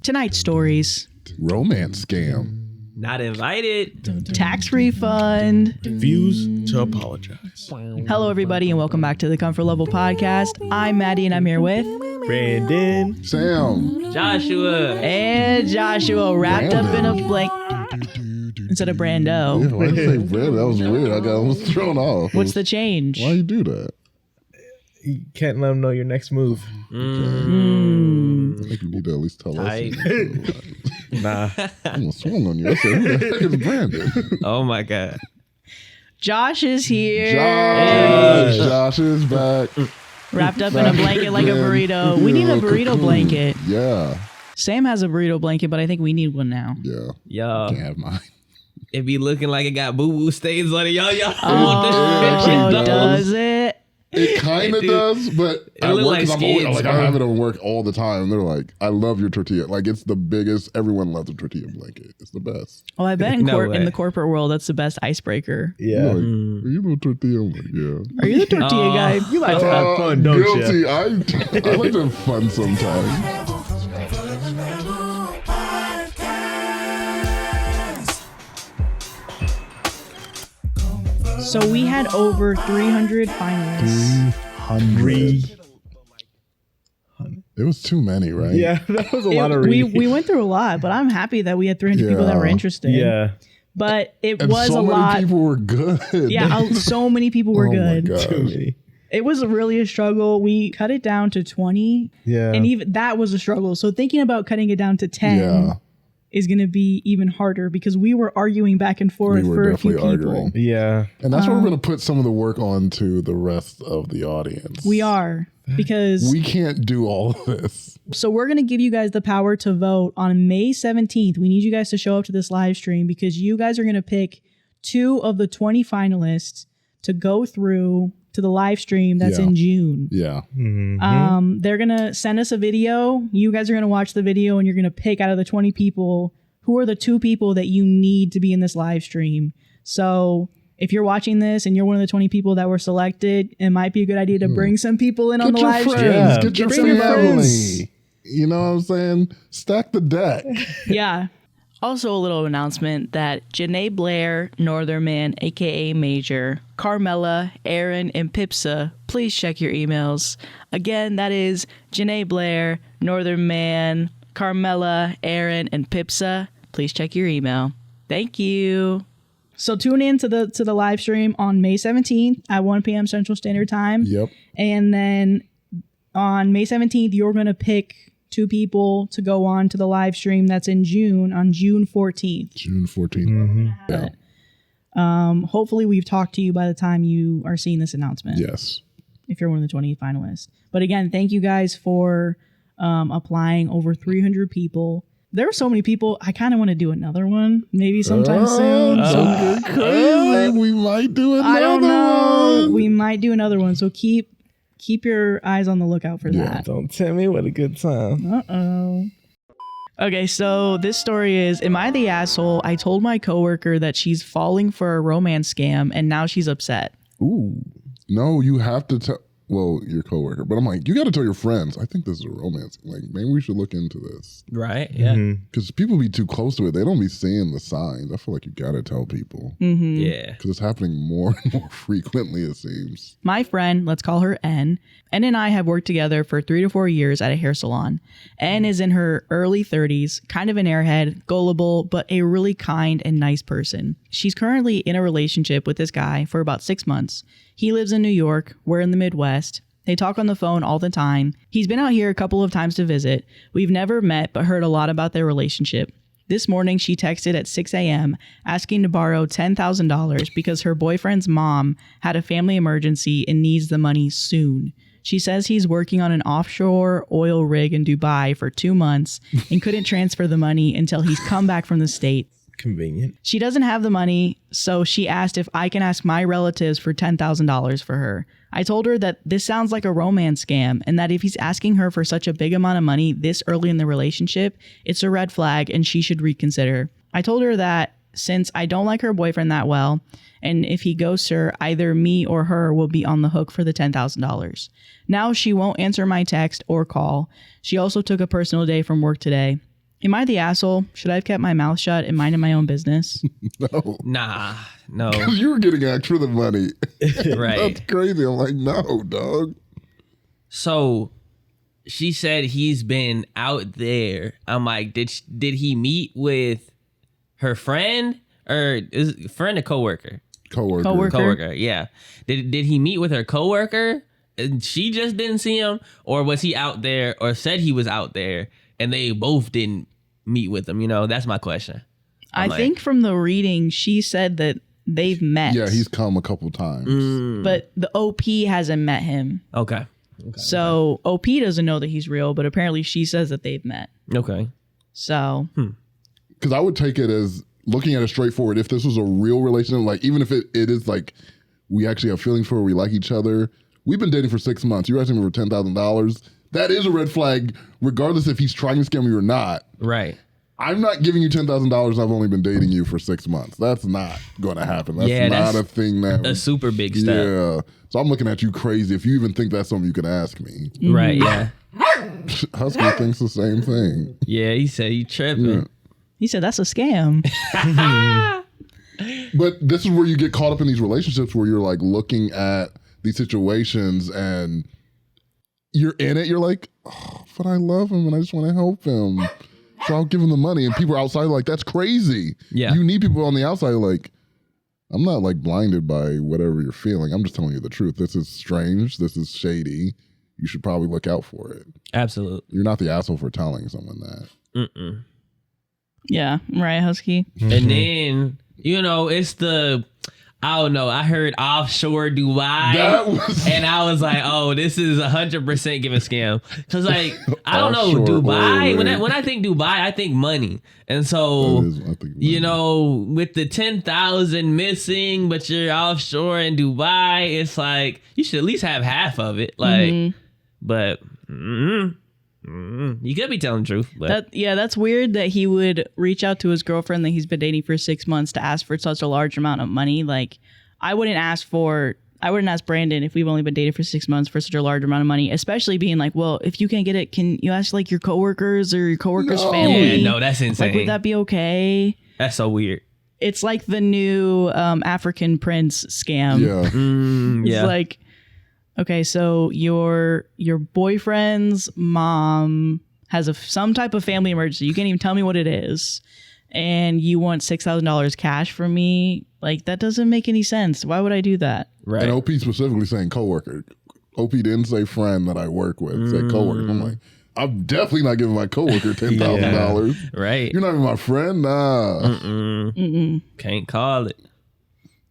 Tonight's stories. Romance scam. Not invited. Tax refund. Refuse to apologize. Hello, everybody, and welcome back to the Comfort Level Podcast. I'm Maddie, and I'm here with... Brandon. Sam. Joshua. And Joshua, wrapped up in a blanket. Instead of Brando. Yeah, why did you say Brando? That was weird. I was thrown off. What's the change? Why you do that? You can't let them know your next move. I think you need to at least tell us. Nah. I almost swung on you. I said, who the heck is Brandon? Oh my God. Josh is here. Josh is back. Wrapped up in a blanket like a burrito. We need a burrito blanket. Yeah. Sam has a burrito blanket, but I think we need one now. Yeah. Yo. Can't have mine. It be looking like it got boo-boo stains on it. Y'all. Oh, does it? It kind of does, but It at look work, like I'm always, skids, like, I bro. have it on work all the time. And they're like, I love your tortilla. Like, it's the biggest. Everyone loves a tortilla blanket. It's the best. Oh, I bet in, No in way. the corporate world, that's the best icebreaker. Yeah. Like, are you no tortilla? I'm like, yeah. Are you the tortilla guy? You like to have fun, don't guilty. you? I like to have fun sometimes. So we had over 300 finalists. 300. It was too many, right? Yeah, that was a lot of we reading. went through a lot, but I'm happy that we had 300 people that were Yeah. interested. Yeah. But it And was so a many lot. people were good. Yeah, so many people were Oh my good. God. Too many. It was really a struggle. We cut it down to 20. Yeah. And even that was a struggle. So thinking about cutting it down to 10 Yeah. is going to be even harder because we were arguing back and forth We were for a few definitely people. arguing. Yeah. And that's where we're going to put some of the work on to the rest of the audience. We are because We can't do all of this. so we're going to give you guys the power to vote on May 17th. We need you guys to show up to this live stream because you guys are going to pick 2 of the 20 finalists to go through to the live stream that's Yeah. in June. Yeah. They're going to send us a video. You guys are going to watch the video and you're going to pick out of the 20 people who are the 2 people that you need to be in this live stream. So if you're watching this and you're one of the 20 people that were selected, it might be a good idea to bring some people in on the Get your live friends. stream. Yeah. Get your Bring your family. friends. You know what I'm saying? Stack the deck. Yeah. Also, a little announcement that Janae Blair, Northern Man, aka Major, Carmela, Aaron, and Pipsa, please check your emails. Again, that is Janae Blair, Northern Man, Carmela, Aaron, and Pipsa. Please check your email. Thank you. So tune in to the live stream on May 17th at 1 p.m. Central Standard Time. Yep. And then on May 17th, you're going to pick 2 people to go on to the live stream that's in June, on June 14th. June 14th. Yeah. Hopefully we've talked to you by the time you are seeing this announcement, Yes. if you're one of the 20 finalists. But again, thank you guys for applying. Over 300 people. There are so many people. I kind of want to do another one, maybe sometime soon. So Crazy. We might do another I don't know. one. We might do another one. So keep your eyes on the lookout for that. Don't tell me what a good time. Uh-oh. Okay, so this story is, am I the asshole? I told my coworker that she's falling for a romance scam and now she's upset. Ooh. No, you have to tell. Well, your coworker, but I'm like, you got to tell your friends. I think this is a romance. Like, maybe we should look into this Right? Yeah. because people be too close to it. They don't be seeing the signs. I feel like you got to tell people Yeah. because it's happening more and more frequently. It seems. My friend, let's call her N and I have worked together for 3 to 4 years at a hair salon. N is in her early 30s, kind of an airhead, gullible, but a really kind and nice person. She's currently in a relationship with this guy for about 6 months. He lives in New York. We're in the Midwest. They talk on the phone all the time. He's been out here a couple of times to visit. We've never met, but heard a lot about their relationship. This morning, she texted at 6 a.m. asking to borrow $10,000 because her boyfriend's mom had a family emergency and needs the money soon. She says he's working on an offshore oil rig in Dubai for 2 months and couldn't transfer the money until he's come back from the States. Convenient. She doesn't have the money, so she asked if I can ask my relatives for $10,000 for her. I told her that this sounds like a romance scam and that if he's asking her for such a big amount of money this early in the relationship, it's a red flag and she should reconsider. I told her that since I don't like her boyfriend that well, and if he ghosts her, either me or her will be on the hook for the $10,000. Now she won't answer my text or call. She also took a personal day from work today. Am I the asshole? Should I have kept my mouth shut and minded my own business? No. Nah, no. You were getting asked for the money. Right. That's crazy. I'm like, no, dog. So she said he's been out there. I'm like, did he meet with her friend or is friend a coworker? Coworker, yeah. Did he meet with her coworker and she just didn't see him, or was he out there or said he was out there and they both didn't meet with him? You know, that's my question. I think from the reading, she said that they've met. Yeah, he's come a couple times. But the OP hasn't met him. Okay. So OP doesn't know that he's real, but apparently she says that they've met. Okay. So. Because I would take it as looking at it straightforward. If this was a real relationship, like even if it is like we actually have feelings for her, we like each other. We've been dating for 6 months. You're asking me for $10,000. That is a red flag, regardless if he's trying to scam you or not. Right. I'm not giving you $10,000. I've only been dating you for 6 months. That's not going to happen. That's not a thing that a super big step. Yeah. So I'm looking at you crazy. If you even think that's something you can ask me. Right. Yeah. Husky thinks the same thing. Yeah. He said he tripping. Yeah. He said that's a scam. But this is where you get caught up in these relationships where you're like looking at these situations and you're in it. You're like, oh, but I love him and I just want to help him. So I'll give him the money. And people are outside like, that's crazy. Yeah. You need people on the outside like, I'm not like blinded by whatever you're feeling. I'm just telling you the truth. This is strange. This is shady. You should probably look out for it. Absolutely. You're not the asshole for telling someone that. Mm-mm. Yeah. Right, Husky? And then, you know, it's the, I don't know, I heard offshore Dubai. And I was like, oh, this is 100% giving scam. Because, like, I don't know, Dubai, when I think Dubai, I think money. And so, you know, with the 10,000 missing, but you're offshore in Dubai, it's like, you should at least have half of it. Like, but, you could be telling the truth. But. That's weird that he would reach out to his girlfriend that he's been dating for 6 months to ask for such a large amount of money. Like, I wouldn't ask Brandon if we've only been dating for 6 months for such a large amount of money, especially being like, well, if you can't get it, can you ask like your coworkers or your coworkers' family? Yeah, no, that's insane. Like, would that be okay? That's so weird. It's like the new African prince scam. Yeah. It's like, okay, so your boyfriend's mom has some type of family emergency. You can't even tell me what it is. And you want $6,000 cash from me? Like, that doesn't make any sense. Why would I do that? Right. And OP specifically saying coworker. OP didn't say friend that I work with. Said coworker. I'm like, I'm definitely not giving my coworker $10,000. Right. You're not even my friend? Nah. Can't call it.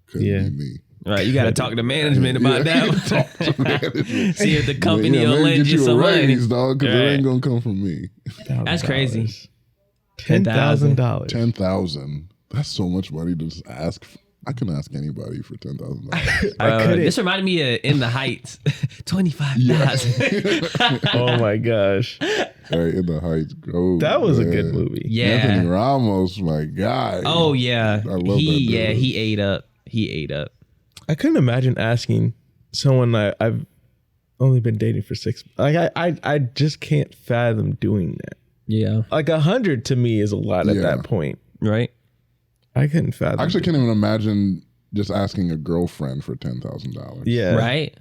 Couldn't be me. Right, you got to talk to management about that. See if the company will lend you some raise, money. dog, because it ain't gonna come from me. That's crazy. $10,000. $10,000. That's so much money to just ask. I couldn't ask anybody for $10,000. I couldn't. This reminded me of In the Heights. 25,000. Oh my gosh, Right, In the Heights. Oh, that was man. a good movie. Yeah. Anthony Ramos, my guy. Oh yeah. I love that dude. He ate up. I couldn't imagine asking someone I've only been dating for 6. Like I just can't fathom doing that. Yeah. Like 100 to me is a lot at that point. Right. I couldn't fathom. I actually can't even imagine just asking a girlfriend for $10,000. Yeah. Right.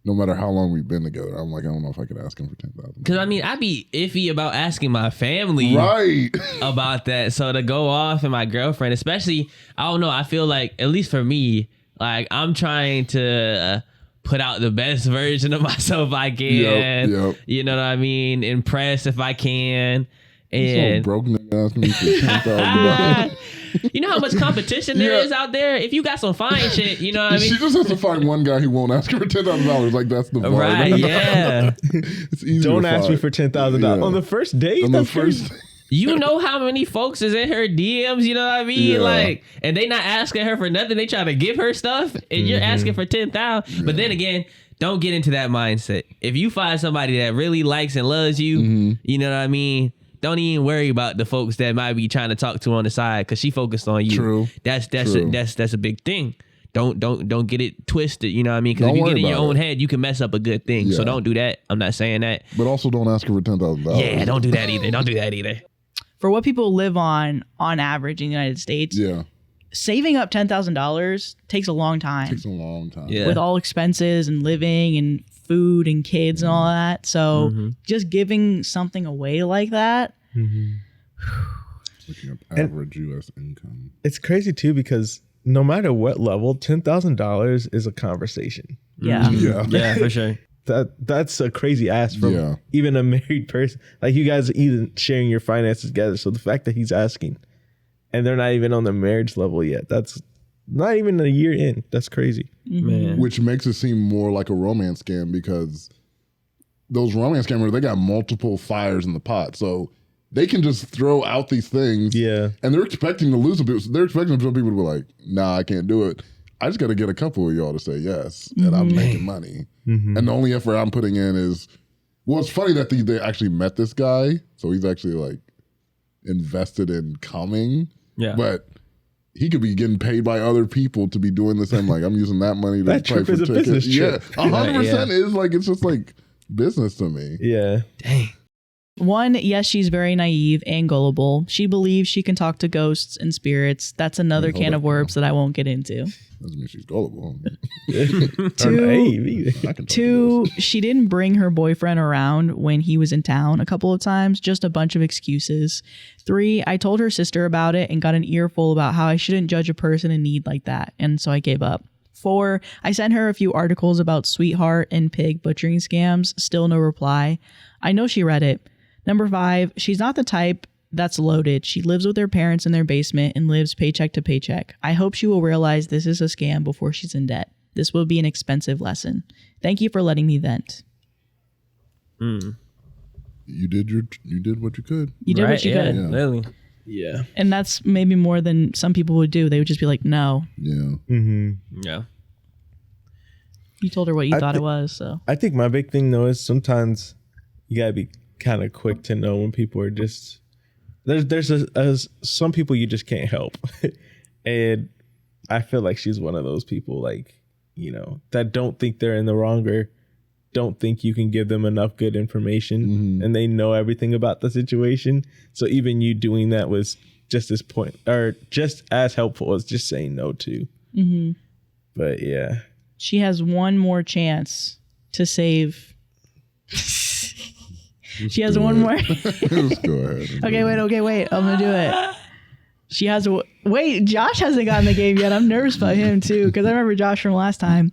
No matter how long we've been together, I'm like, I don't know if I could ask him for $10,000. Because I mean, I'd be iffy about asking my family Right. about that. So to go off and my girlfriend, especially, I don't know. I feel like, at least for me, like I'm trying to put out the best version of myself I can. Yep. You know what I mean? Impress if I can. So And broke nigga asking me for $10,000. you know how much competition there is out there? If you got some fine shit, you know what I mean? She just has to find one guy who won't ask her for $10,000. Like, that's the bar. Right, yeah. It's easy. Don't to ask find. me for $10,000 Yeah. on the first date. On the That's first. crazy. You know how many folks is in her DMs, you know what I mean? Yeah. Like, and they not asking her for nothing. They try to give her stuff, and you're asking for 10,000. But then again, don't get into that mindset. If you find somebody that really likes and loves you, you know what I mean? Don't even worry about the folks that might be trying to talk to on the side, because she focused on you. True. That's True. a big thing. Don't get it twisted, you know what I mean? Because if you get in your own head, you can mess up a good thing. So Yeah. don't do that. I'm not saying that. But also don't ask her for $10,000. Yeah, don't do that either. Don't do that either. for what people live on average in the United States, Yeah. saving up $10,000 takes a long time. Takes a long time. Yeah. With all expenses and living and food and kids and all that. So just giving something away like that. Looking up average U.S. income. It's crazy too because no matter what level, $10,000 is a conversation. Yeah. Yeah. Yeah, for sure. That's a crazy ask from Yeah. even a married person. Like you guys are even sharing your finances together. So the fact that he's asking and they're not even on the marriage level yet, that's not even a year in. That's crazy. Man. Which makes it seem more like a romance scam because those romance scammers, they got multiple fires in the pot. So they can just throw out these things. Yeah. And they're expecting to lose some people. They're expecting some people to be like, nah, I can't do it. I just got to get a couple of y'all to say yes. And I'm making money. And the only effort I'm putting in is, well, it's funny that they actually met this guy. So he's actually like invested in coming. Yeah. But he could be getting paid by other people to be doing this. I'm like, I'm using that money to That pay trip for is a tickets. business Yeah, trip. 100% is like, it's just like business to me. Yeah. Dang. One, yes, she's very naive and gullible. She believes she can talk to ghosts and spirits. That's another Hold can up of worms that I won't get into. Doesn't mean she's gullible. Two, I can talk to Two, those. she didn't bring her boyfriend around when he was in town a couple of times, just a bunch of excuses. Three, I told her sister about it and got an earful about how I shouldn't judge a person in need like that, and so I gave up. Four, I sent her a few articles about sweetheart and pig butchering scams, still no reply. I know she read it. Number five, she's not the type that's loaded. She lives with her parents in their basement and lives paycheck to paycheck. I hope she will realize this is a scam before she's in debt. This will be an expensive lesson. Thank you for letting me vent. You did what you could. You did what you yeah, could. Yeah. Really. Yeah. And that's maybe more than some people would do. They would just be like, no. Yeah. Yeah. You told her what you I thought thi- it was, so. I think my big thing though is sometimes you gotta be kind of quick to know when people are just there's some people you just can't help. And I feel like she's one of those people, like, you know, that don't think they're in the wrong or don't think you can give them enough good information and they know everything about the situation. So even you doing that was just this point or just as helpful as just saying no to. But yeah. She has one more chance to save. She has one more. Just go ahead. Okay, wait. I'm going to do it. She has wait, Josh hasn't gotten the game yet. I'm nervous about him too because I remember Josh from last time.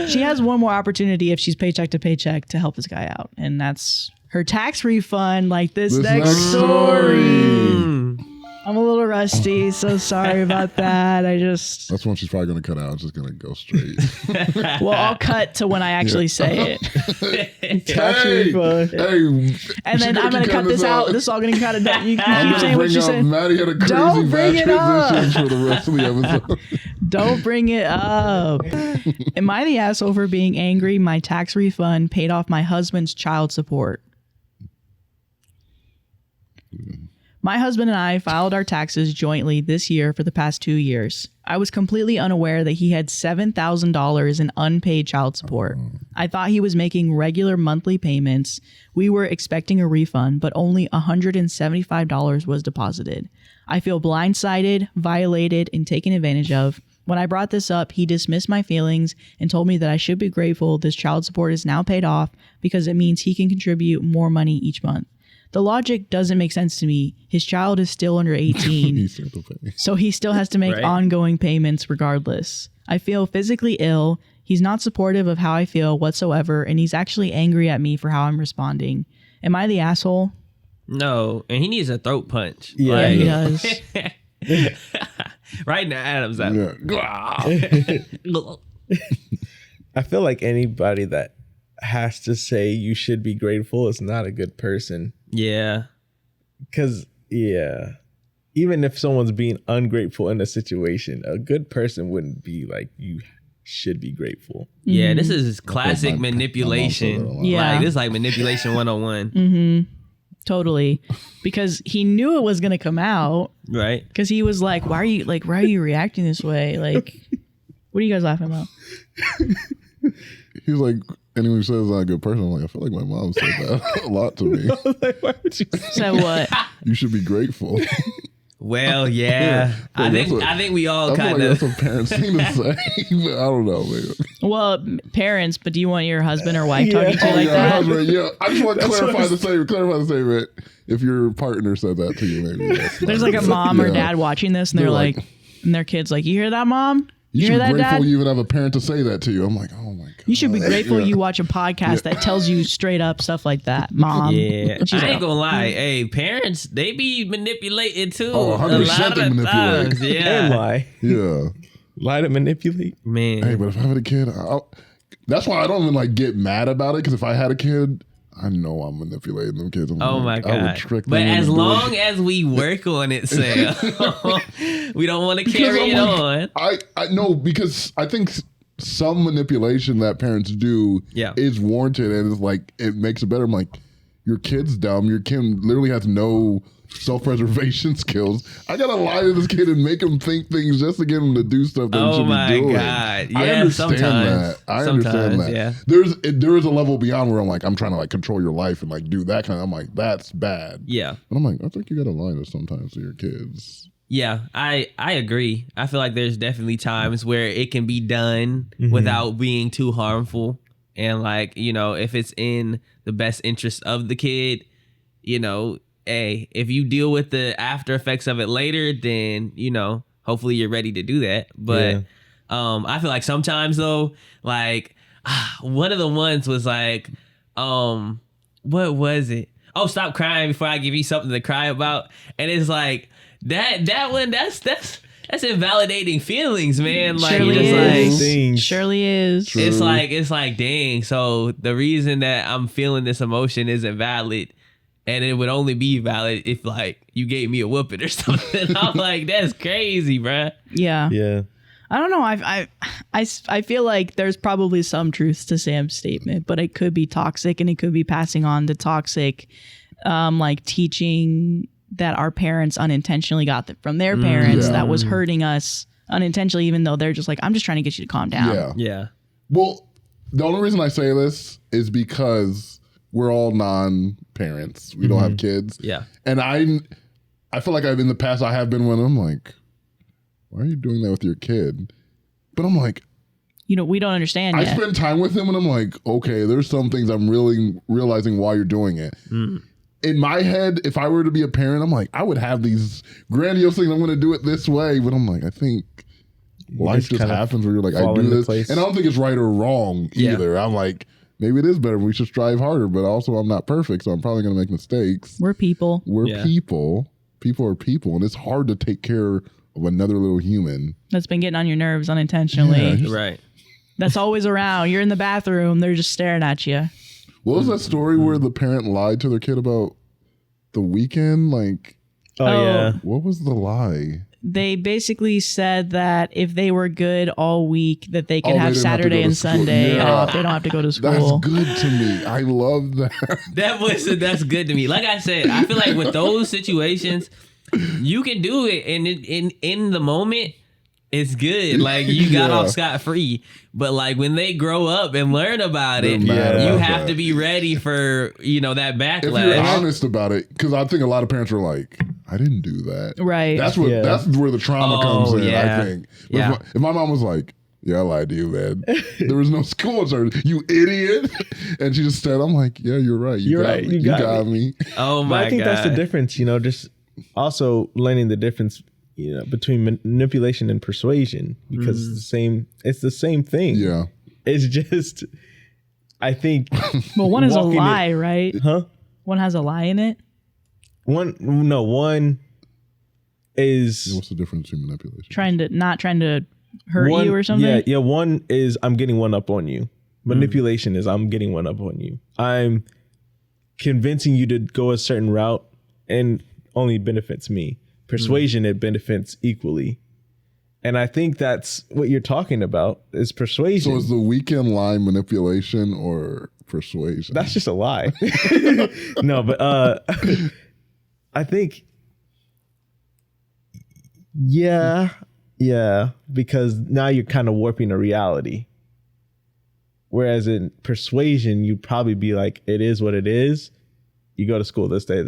She has one more opportunity if she's paycheck to paycheck to help this guy out, and that's her tax refund. Like this next story. I'm a little rusty, so sorry about that. That's one she's probably going to cut out. It's just going to go straight. Well, I'll cut to when I actually say it. Tax refund. Hey, And then I'm going to cut this out. This is all going to cut it. You I'm keep saying gonna what you bring up said. Maddie had a crazy Don't bring bad it up. transition for the rest of the episode. Don't bring it up. Am I the asshole for being angry? My tax refund paid off my husband's child support. My husband and I filed our taxes jointly this year for the past 2 years. I was completely unaware that he had $7,000 in unpaid child support. I thought he was making regular monthly payments. We were expecting a refund, but only $175 was deposited. I feel blindsided, violated, and taken advantage of. When I brought this up, he dismissed my feelings and told me that I should be grateful this child support is now paid off because it means he can contribute more money each month. The logic doesn't make sense to me. His child is still under 18, He's still paying. so he still has to make Right. ongoing payments regardless. I feel physically ill. He's not supportive of how I feel whatsoever, and he's actually angry at me for how I'm responding. Am I the asshole? No, and he needs a throat punch. Yeah. He Like, does. right now, Adam's out. Yeah. I feel like anybody that has to say you should be grateful is not a good person. Yeah. Because, yeah, even if someone's being ungrateful in a situation, a good person wouldn't be like, you should be grateful. Yeah, this is classic my- manipulation. I'm also Yeah. Like, this is like manipulation 101. Totally. Because he knew it was going to come out. Right? Because he was like, why are you reacting this way? Like, what are you guys laughing about? He's like, anyone who says I'm not a good person, I'm like, I feel like my mom said that a lot to me. Like, why would you say So what? You should be grateful. Well, yeah. I think we all I feel kind like of. that's what parents seem to say, but I don't know, man. Well, parents, but do you want your husband or wife talking to you like Yeah, that? husband, yeah. I just want to clarify the statement. If your partner said that to you, maybe There's like a mom or dad watching this, and they're like, and their kid's like, "You hear that, mom? You hear should be that, grateful dad? you even have a parent to say that to you." I'm like, oh my god. You should be grateful you watch a podcast that tells you straight up stuff like that, mom." Yeah, She's I like, ain't gonna lie. Hey, parents, they be manipulating too. Oh, 100% they manipulate. times. and Yeah, lie? Yeah. Lie to manipulate? man. Hey, but if I had a kid, that's why I don't even like get mad about it. Because if I had a kid, I know I'm manipulating them kids. Oh my like, I would god! trick them But into as doing long as we work on it, Sam, we don't want to carry it on. I know, because I think some manipulation that parents do is warranted, and it's like it makes it better. I'm like, your kid's dumb. Your kid literally has no self-preservation skills. I gotta lie to this kid and make him think things just to get him to do stuff that he should be doing. Oh my god! Yeah, I understand sometimes. that. I understand that. Yeah. There is a level beyond where I'm like, I'm trying to like control your life and like do that kind of. I'm like, that's bad. Yeah. And I'm like, I think you gotta lie to sometimes to your kids. Yeah, I agree. I feel like there's definitely times where it can be done without being too harmful. And like, you know, if it's in the best interest of the kid, you know, hey, if you deal with the after effects of it later, then, you know, hopefully you're ready to do that. But I feel like sometimes though, like one of the ones was like, what was it? Oh, stop crying before I give you something to cry about. And it's like that one, that's invalidating feelings, man. Like, Surely it's is. like, Surely is. True. it's like, dang. So the reason that I'm feeling this emotion isn't valid, and it would only be valid if like you gave me a whooping or something. I'm like, that's crazy, bruh. Yeah. Yeah. I don't know. I feel like there's probably some truth to Sam's statement, but it could be toxic, and it could be passing on the toxic, like teaching that our parents unintentionally got from their parents that was hurting us unintentionally, even though they're just like, I'm just trying to get you to calm down. Yeah. Well, the only reason I say this is because we're all non-parents. We don't have kids. Yeah. And I feel like in the past I have been when I'm like, why are you doing that with your kid? But I'm like, You know, we don't understand I yet. spend time with him and I'm like, okay, there's some things I'm really realizing why you're doing it. In my head, if I were to be a parent, I'm like, I would have these grandiose things. I'm going to do it this way. But I'm like, I think life just happens where you're like, I fall do into this. place. And I don't think it's right or wrong either. I'm like, maybe it is better. We should strive harder. But also, I'm not perfect. So I'm probably going to make mistakes. We're people. We're people. People are people. And it's hard to take care of another little human. That's been getting on your nerves unintentionally. Yeah. Right. That's always around. You're in the bathroom. They're just staring at you. What was that story where the parent lied to their kid about the weekend? Like, Yeah. what was the lie? They basically said that if they were good all week, that they could Oh, they have didn't have to Saturday go to and school. Sunday Yeah. off. They don't have to go to That's school. good to me. I love that. That's good to me. Like I said, I feel like with those situations, you can do it, and in the moment, it's good. Like you got off scot free. But like when they grow up and learn about it, you have to be ready for that backlash. If you're honest about it, because I think a lot of parents are like, I didn't do that. Right. That's where the trauma comes in. Yeah. I think. But if my mom was like, yeah, I lied to you, man. There was no school instructor. You idiot. And she just said, I'm like, yeah, you're right. You got me. Oh my god. But I think that's the difference, just also learning the difference, between manipulation and persuasion, because it's the same thing. Yeah. It's just, I think. Well, one is a lie, right? Huh? One has a lie in it. One is What's the difference between manipulation? Not trying to hurt you or something. Yeah. One is I'm getting one up on you. Manipulation is I'm getting one up on you. I'm convincing you to go a certain route and only benefits me. Persuasion, it benefits equally. And I think that's what you're talking about is persuasion. So is the weekend lie manipulation or persuasion? That's just a lie. No, but I think, yeah, because now you're kind of warping a reality. Whereas in persuasion, you'd probably be like, it is what it is. You go to school this day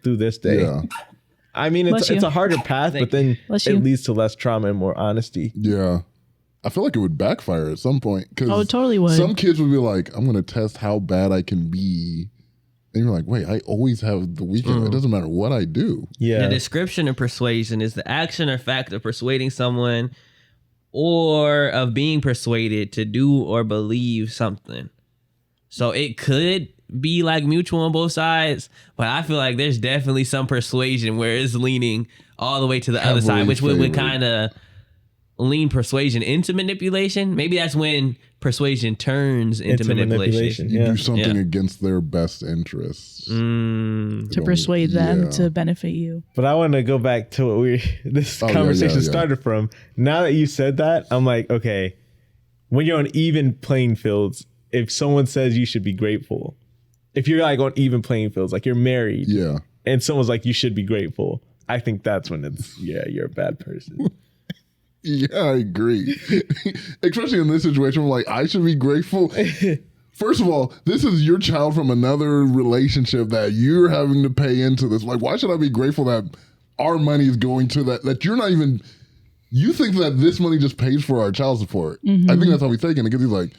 through this day. Yeah. I mean, it's a harder path, but then it leads to less trauma and more honesty. Yeah. I feel like it would backfire at some point. Oh, it totally would. Some kids would be like, I'm going to test how bad I can be. And you're like, wait, I always have the weekend. It doesn't matter what I do. Yeah. The description of persuasion is the action or fact of persuading someone or of being persuaded to do or believe something. So it could be like mutual on both sides, but I feel like there's definitely some persuasion where it's leaning all the way to the other side, which would kind of lean persuasion into manipulation. Maybe that's when persuasion turns into manipulation. You do something against their best interests to persuade them to benefit you. But I want to go back to what this conversation started from. Now that you said that, I'm like, okay, when you're on even playing fields, if someone says you should be grateful, if you're like on even playing fields, like you're married, and someone's like, you should be grateful, I think that's when it's, you're a bad person. Yeah, I agree. Especially in this situation, I'm like, I should be grateful. First of all, this is your child from another relationship that you're having to pay into this. Like, why should I be grateful that our money is going to that you're not even, you think that this money just pays for our child support. I think that's how he's taking it, because he's like,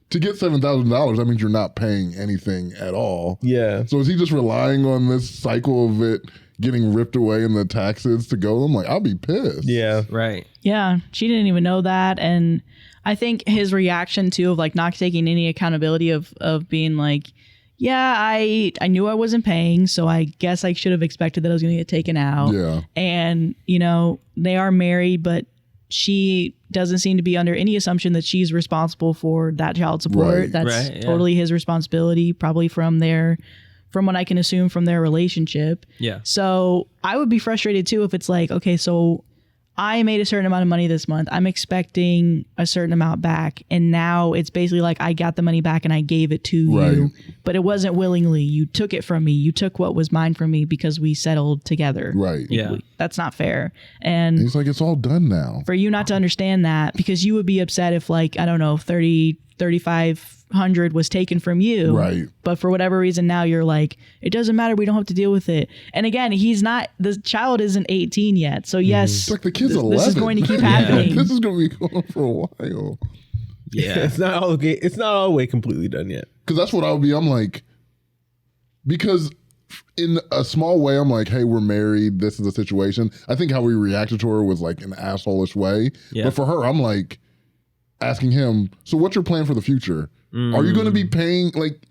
to get $7,000, that means you're not paying anything at all. Yeah. So is he just relying on this cycle of it getting ripped away in the taxes to go? I'm like, I'll be pissed. Yeah. Right. Yeah. She didn't even know that. And I think his reaction too of like not taking any accountability of being like, yeah, I knew I wasn't paying, so I guess I should have expected that I was going to get taken out. Yeah. And, you know, they are married, but she doesn't seem to be under any assumption that she's responsible for that child support. Right. That's totally his responsibility, probably from what I can assume from their relationship. Yeah. So I would be frustrated too if it's like, okay, so I made a certain amount of money this month. I'm expecting a certain amount back. And now it's basically like I got the money back and I gave it to you. But it wasn't willingly. You took it from me. You took what was mine from me because we settled together. Right. Yeah. That's not fair. And he's like, it's all done now. For you not to understand that, because you would be upset if like, I don't know, 3,500 was taken from you. Right. But for whatever reason now you're like, it doesn't matter, we don't have to deal with it. And again, the child isn't 18 yet. So yes, it's like the kid's 11. This is going to keep happening. This is going to be going for a while. Yeah. It's not all the way completely done yet. Because that's what I would be. I'm like, because in a small way, I'm like, hey, we're married. This is the situation. I think how we reacted to her was like an asshole-ish way. Yeah. But for her, I'm like asking him, so what's your plan for the future? Are you going to be paying, like,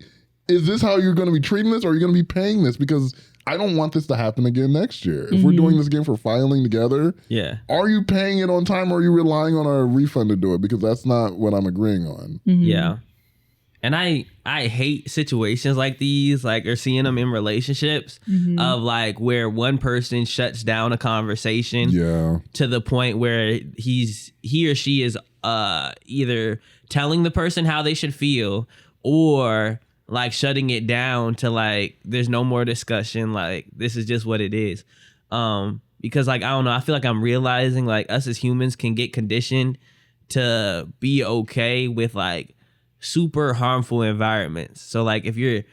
is this how you're going to be treating this? Or are you going to be paying this? Because I don't want this to happen again next year. If we're doing this again for filing together, are you paying it on time, or are you relying on our refund to do it? Because that's not what I'm agreeing on. Yeah. And I hate situations like these, like, or seeing them in relationships of like where one person shuts down a conversation to the point where he or she is either telling the person how they should feel or like shutting it down to like, there's no more discussion. Like, this is just what it is. Because like, I don't know, I feel like I'm realizing like us as humans can get conditioned to be okay with like super harmful environments. So like if you're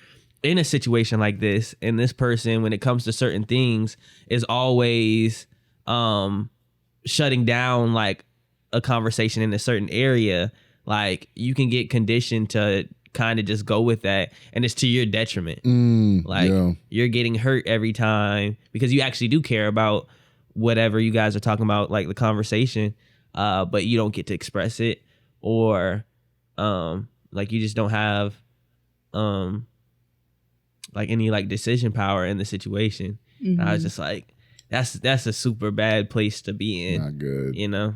in a situation like this and this person, when it comes to certain things, is always shutting down like a conversation in a certain area, like you can get conditioned to kind of just go with that, and it's to your detriment. You're getting hurt every time because you actually do care about whatever you guys are talking about, like the conversation, but you don't get to express it, or like you just don't have like any like decision power in the situation. And I was just like, that's a super bad place to be in. Not good. You know?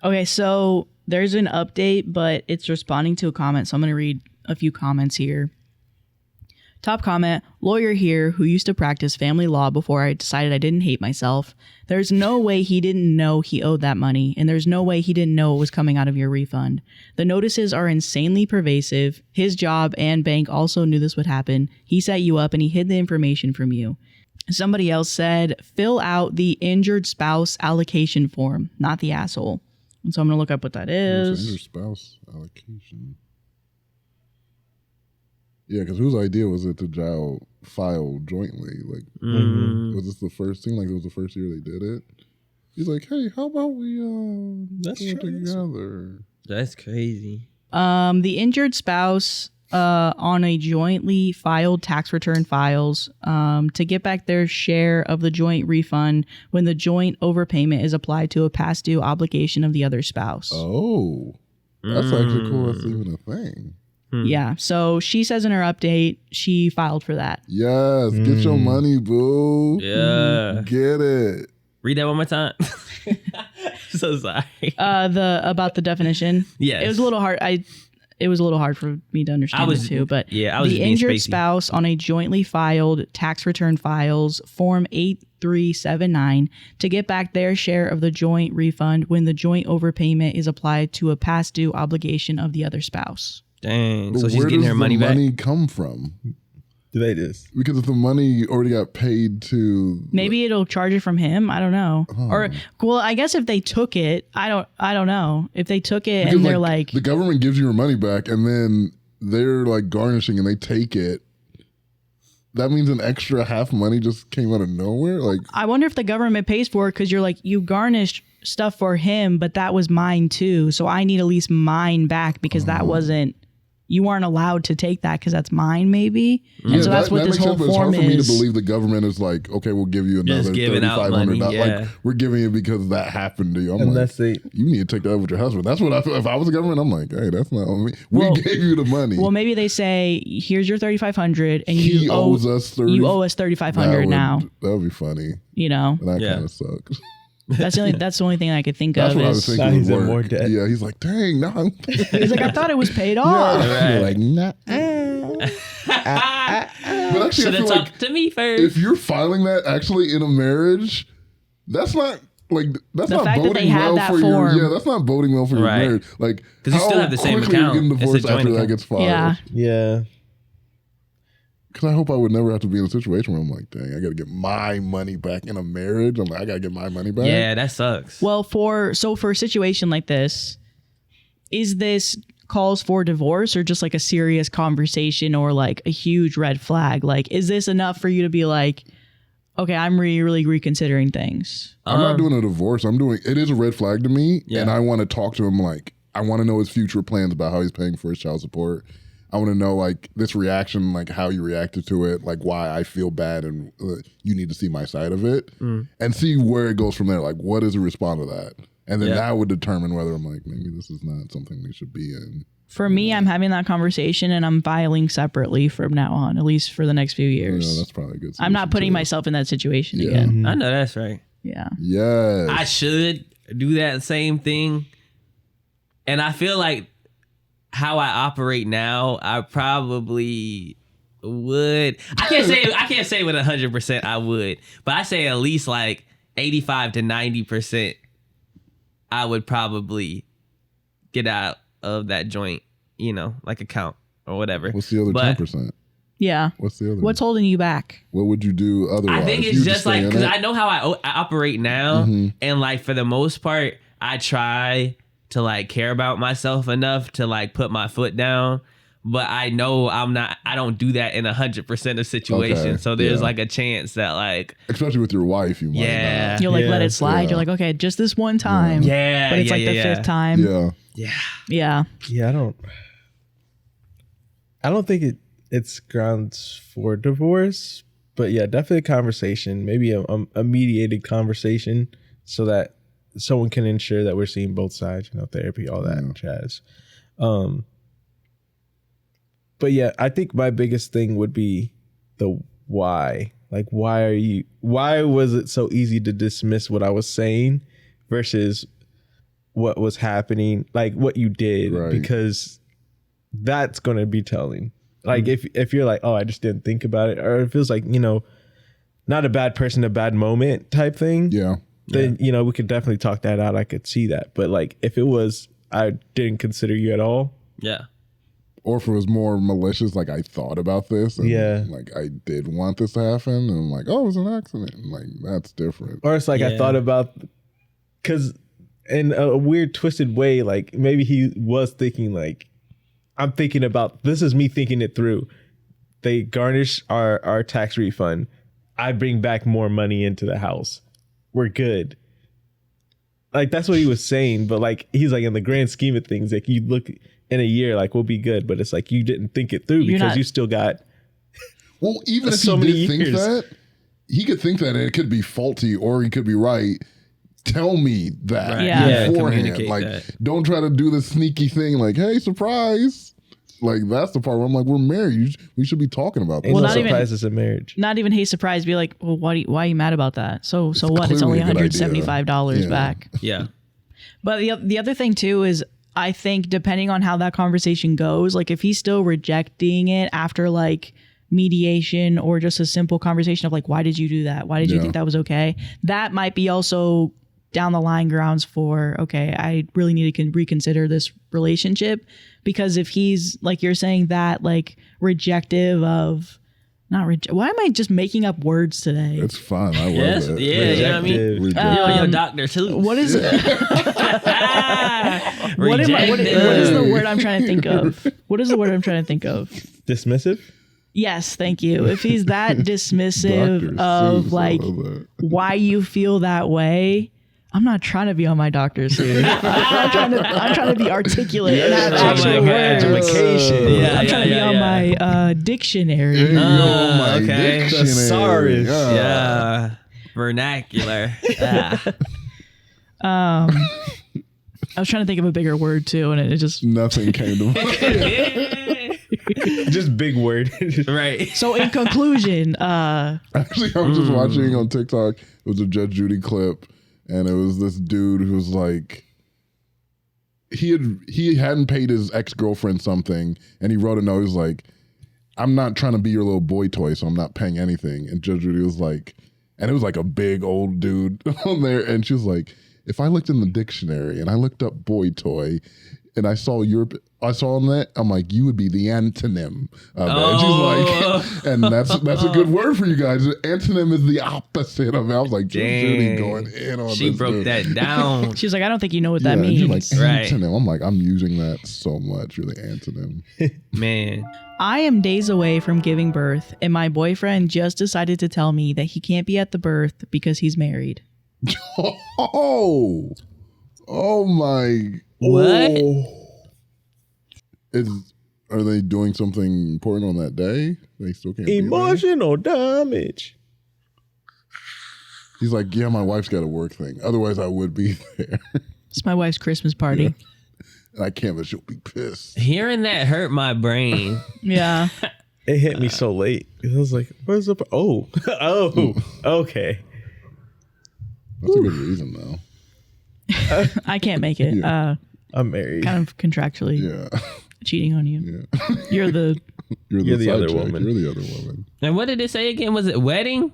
Okay, so there's an update, but it's responding to a comment. So I'm going to read a few comments here. Top comment, lawyer here who used to practice family law before I decided I didn't hate myself. There's no way he didn't know he owed that money, and there's no way he didn't know it was coming out of your refund. The notices are insanely pervasive. His job and bank also knew this would happen. He set you up and he hid the information from you. Somebody else said, fill out the injured spouse allocation form, not the asshole. And so I'm gonna look up what that is. Spouse allocation. Yeah, because whose idea was it to file jointly? Like, was this the first thing? Like, it was the first year they did it. He's like, hey, how about we do it together? That's crazy. The injured spouse on a jointly filed tax return files to get back their share of the joint refund when the joint overpayment is applied to a past due obligation of the other spouse. Oh, that's actually cool. That's even a thing. Yeah. So she says in her update, she filed for that. Yes. Get your money, boo. Yeah. Get it. Read that one more time. So sorry. About the definition. Yes. It was a little hard. It was a little hard for me to understand it too, but I was the injured spouse on a jointly filed tax return files Form 8379 to get back their share of the joint refund when the joint overpayment is applied to a past due obligation of the other spouse. Dang. But So she's getting her money back. Where does the money come from? Do they just? Because if the money already got paid to, maybe it'll charge it from him. I don't know. Or well, I guess if they took it, I don't know if they took it and they're like the government gives you your money back and then they're like garnishing and they take it. That means an extra half money just came out of nowhere. Like, I wonder if the government pays for it because you're like, you garnished stuff for him, but that was mine too. So I need at least mine back because that wasn't. You weren't allowed to take that because that's mine, maybe. And so that's what this whole form is. It's hard for me to believe the government is like, okay, we'll give you another $3,500. Yeah. Like, we're giving it because that happened to you. I'm like, you need to take that up with your husband. That's what I feel. If I was the government, I'm like, hey, that's not on me. We gave you the money. Well, maybe they say, here's your $3,500 and you owe us $3,500 now. That would be funny. You know? And that kind of sucks. That's the only thing I could think of. That's what I was thinking. He's in more debt. Yeah, he's like, dang, no. He's like, I thought it was paid off. Yeah. You're like, nah. But actually, Should I have feel talked to me first. if you're filing that actually in a marriage, that's not like that's The not fact that they boding had well that for form. your that's not boding well for your marriage. Like, because you still have the same quickly account. You're getting It's a divorced joint after that account. gets filed. Yeah. Yeah. Because I hope I would never have to be in a situation where I'm like, dang, I got to get my money back in a marriage. I'm like, I got to get my money back. Yeah, that sucks. Well, for a situation like this, is this calls for divorce or just like a serious conversation or like a huge red flag? Like, is this enough for you to be like, okay, I'm really reconsidering things? I'm not doing a divorce. It is a red flag to me. Yeah. And I want to talk to him. Like, I want to know his future plans about how he's paying for his child support. I want to know like this reaction, like how you reacted to it, like why I feel bad and you need to see my side of it and see where it goes from there. Like, what does he respond to that? And then that would determine whether I'm like, maybe this is not something we should be in. For me, I'm having that conversation and I'm filing separately from now on, at least for the next few years. Yeah, that's probably a good I'm not putting myself in that situation again. I know that's right. Yeah. Yes. I should do that same thing. And I feel like how I operate now, I probably would. I can't say with 100% I would, but I say at least like 85 to 90% I would probably get out of that joint, like account or whatever. What's the other 10%? Yeah. What's the other? What's holding you back? What would you do otherwise? I think it's just like, because I know how I operate now. And like for the most part, I try to like care about myself enough to like put my foot down. But I know I don't do that in 100% of situations. Okay, So there's like a chance that like. Especially with your wife, you might not. You'll like let it slide. Yeah. You're like, okay, just this one time. Yeah. But it's like the fifth time. Yeah. Yeah. Yeah, I don't think it's grounds for divorce, but yeah, definitely a conversation, maybe a mediated conversation so that someone can ensure that we're seeing both sides, therapy, all that jazz. But yeah, I think my biggest thing would be the why. Like, why was it so easy to dismiss what I was saying versus what was happening, like what you did, Right. because that's going to be telling. Like if you're like, oh, I just didn't think about it, or it feels like, not a bad person, a bad moment type thing. Yeah. Then, we could definitely talk that out. I could see that. But like, if it was, I didn't consider you at all. Yeah. Or if it was more malicious, like I thought about this and like I did want this to happen and I'm like, oh, it was an accident. Like, that's different. Or it's like, I thought about, because in a weird twisted way, like maybe he was thinking like, I'm thinking about, this is me thinking it through. They garnish our tax refund. I bring back more money into the house. We're good. Like, that's what he was saying. But like, he's like, in the grand scheme of things, like you look in a year, like we'll be good. But it's like, you didn't think it through because you still got. Well, even if so he many did think years. that, he could think that and it could be faulty or he could be right. Tell me that Right. Yeah. beforehand. Communicate Like, that. don't try to do this sneaky thing like, hey, surprise. Like, that's the part where I'm like, we're married. We should be talking about this. Ain't no not even- surprises in marriage. Not even hey surprise. Be like, well, why are you mad about that? So what? It's clearly only a good idea. $175 Yeah. back. Yeah. But the other thing too is I think depending on how that conversation goes, like if he's still rejecting it after like mediation or just a simple conversation of like, why did you do that? Why did you Yeah. think that was okay? That might be also down the line grounds for, okay, I really need to reconsider this relationship. Because if he's like you're saying that like rejective of why am I just making up words today? It's fine. I love Yes. it. Yeah. You know what I mean? Rejective. You're your doctor too. What is it? What is the word I'm trying to think of? What is the word I'm trying to think of? Dismissive? Yes, thank you. If he's that dismissive Dr. of Seuss, like I love that. why you feel that way, I'm not trying to be on my Dr. Seuss. I'm trying to be articulate and have actual words. Education. Yeah. I'm trying to be on my dictionary. Hey, yo, my okay. dictionary. Thesaurus. Yeah. Vernacular. Ah. I was trying to think of a bigger word too, and it just. Nothing came to mind. Just big word. Right. So in conclusion, Actually, I was just watching on TikTok. It was a Judge Judy clip, and it was this dude who was like, he hadn't paid his ex-girlfriend something, and he wrote a note. He was like, "I'm not trying to be your little boy toy, so I'm not paying anything." And Judge Judy was like, and it was like a big old dude on there, and she was like, "If I looked in the dictionary and I looked up boy toy, and I saw on that, I'm like, you would be the antonym of it." And she's like, and that's a good word for you guys. Antonym is the opposite of it. I was like, Judge Judy going in on She this broke dude. that down. she was like, I don't think you know what that and means. you're like, Right. antonym. I'm like, I'm using that so much. You're the antonym. Man. I am days away from giving birth, and my boyfriend just decided to tell me that he can't be at the birth because he's married. Oh my. What? Oh. Are they doing something important on that day? They still can't be there? Emotional damage. He's like, yeah, my wife's got a work thing. Otherwise, I would be there. It's my wife's Christmas party. And I can't, but she'll be pissed. Hearing that hurt my brain. Yeah. It hit me so late. I was like, what's up? Oh, okay. That's a good reason, though. I can't make it. I'm married. Kind of contractually Yeah. cheating on you. Yeah. You're the You're the side other chick. woman. You're the other woman. And what did it say again? Was it wedding?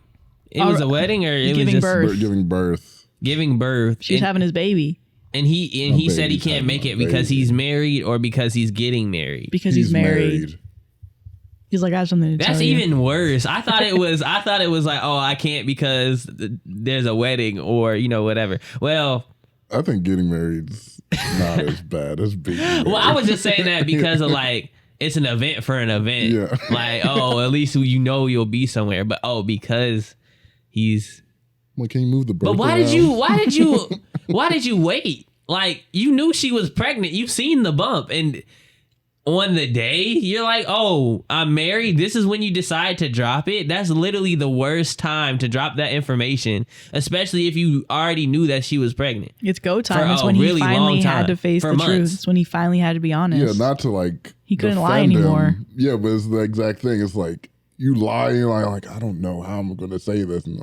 It was a wedding, or it was giving just birth. Giving birth. giving birth. she's and, having his baby and he said he baby's can't having make a it because baby. he's married or because he's getting married. because he's married. He's like, I have something to That's tell you. even worse. I thought it was like, oh, I can't because there's a wedding or whatever. Well, I think getting married's not as bad as being married. well, I was just saying that because of like it's an event for an event. Yeah. Like, oh, at least you'll be somewhere. But because he's. Like, can you move the birth But why around? did you wait? Like, you knew she was pregnant. You've seen the bump, and on the day you're like, oh, I'm married. This is when you decide to drop it. That's literally the worst time to drop that information, especially if you already knew that she was pregnant. It's go time. For It's a when he really finally long had time. to face For the months. truth. It's when he finally had to be honest. Yeah, not to like. He couldn't lie defend him. anymore. Yeah, but it's the exact thing. It's like you lie and you're like I don't know how I'm going to say this, and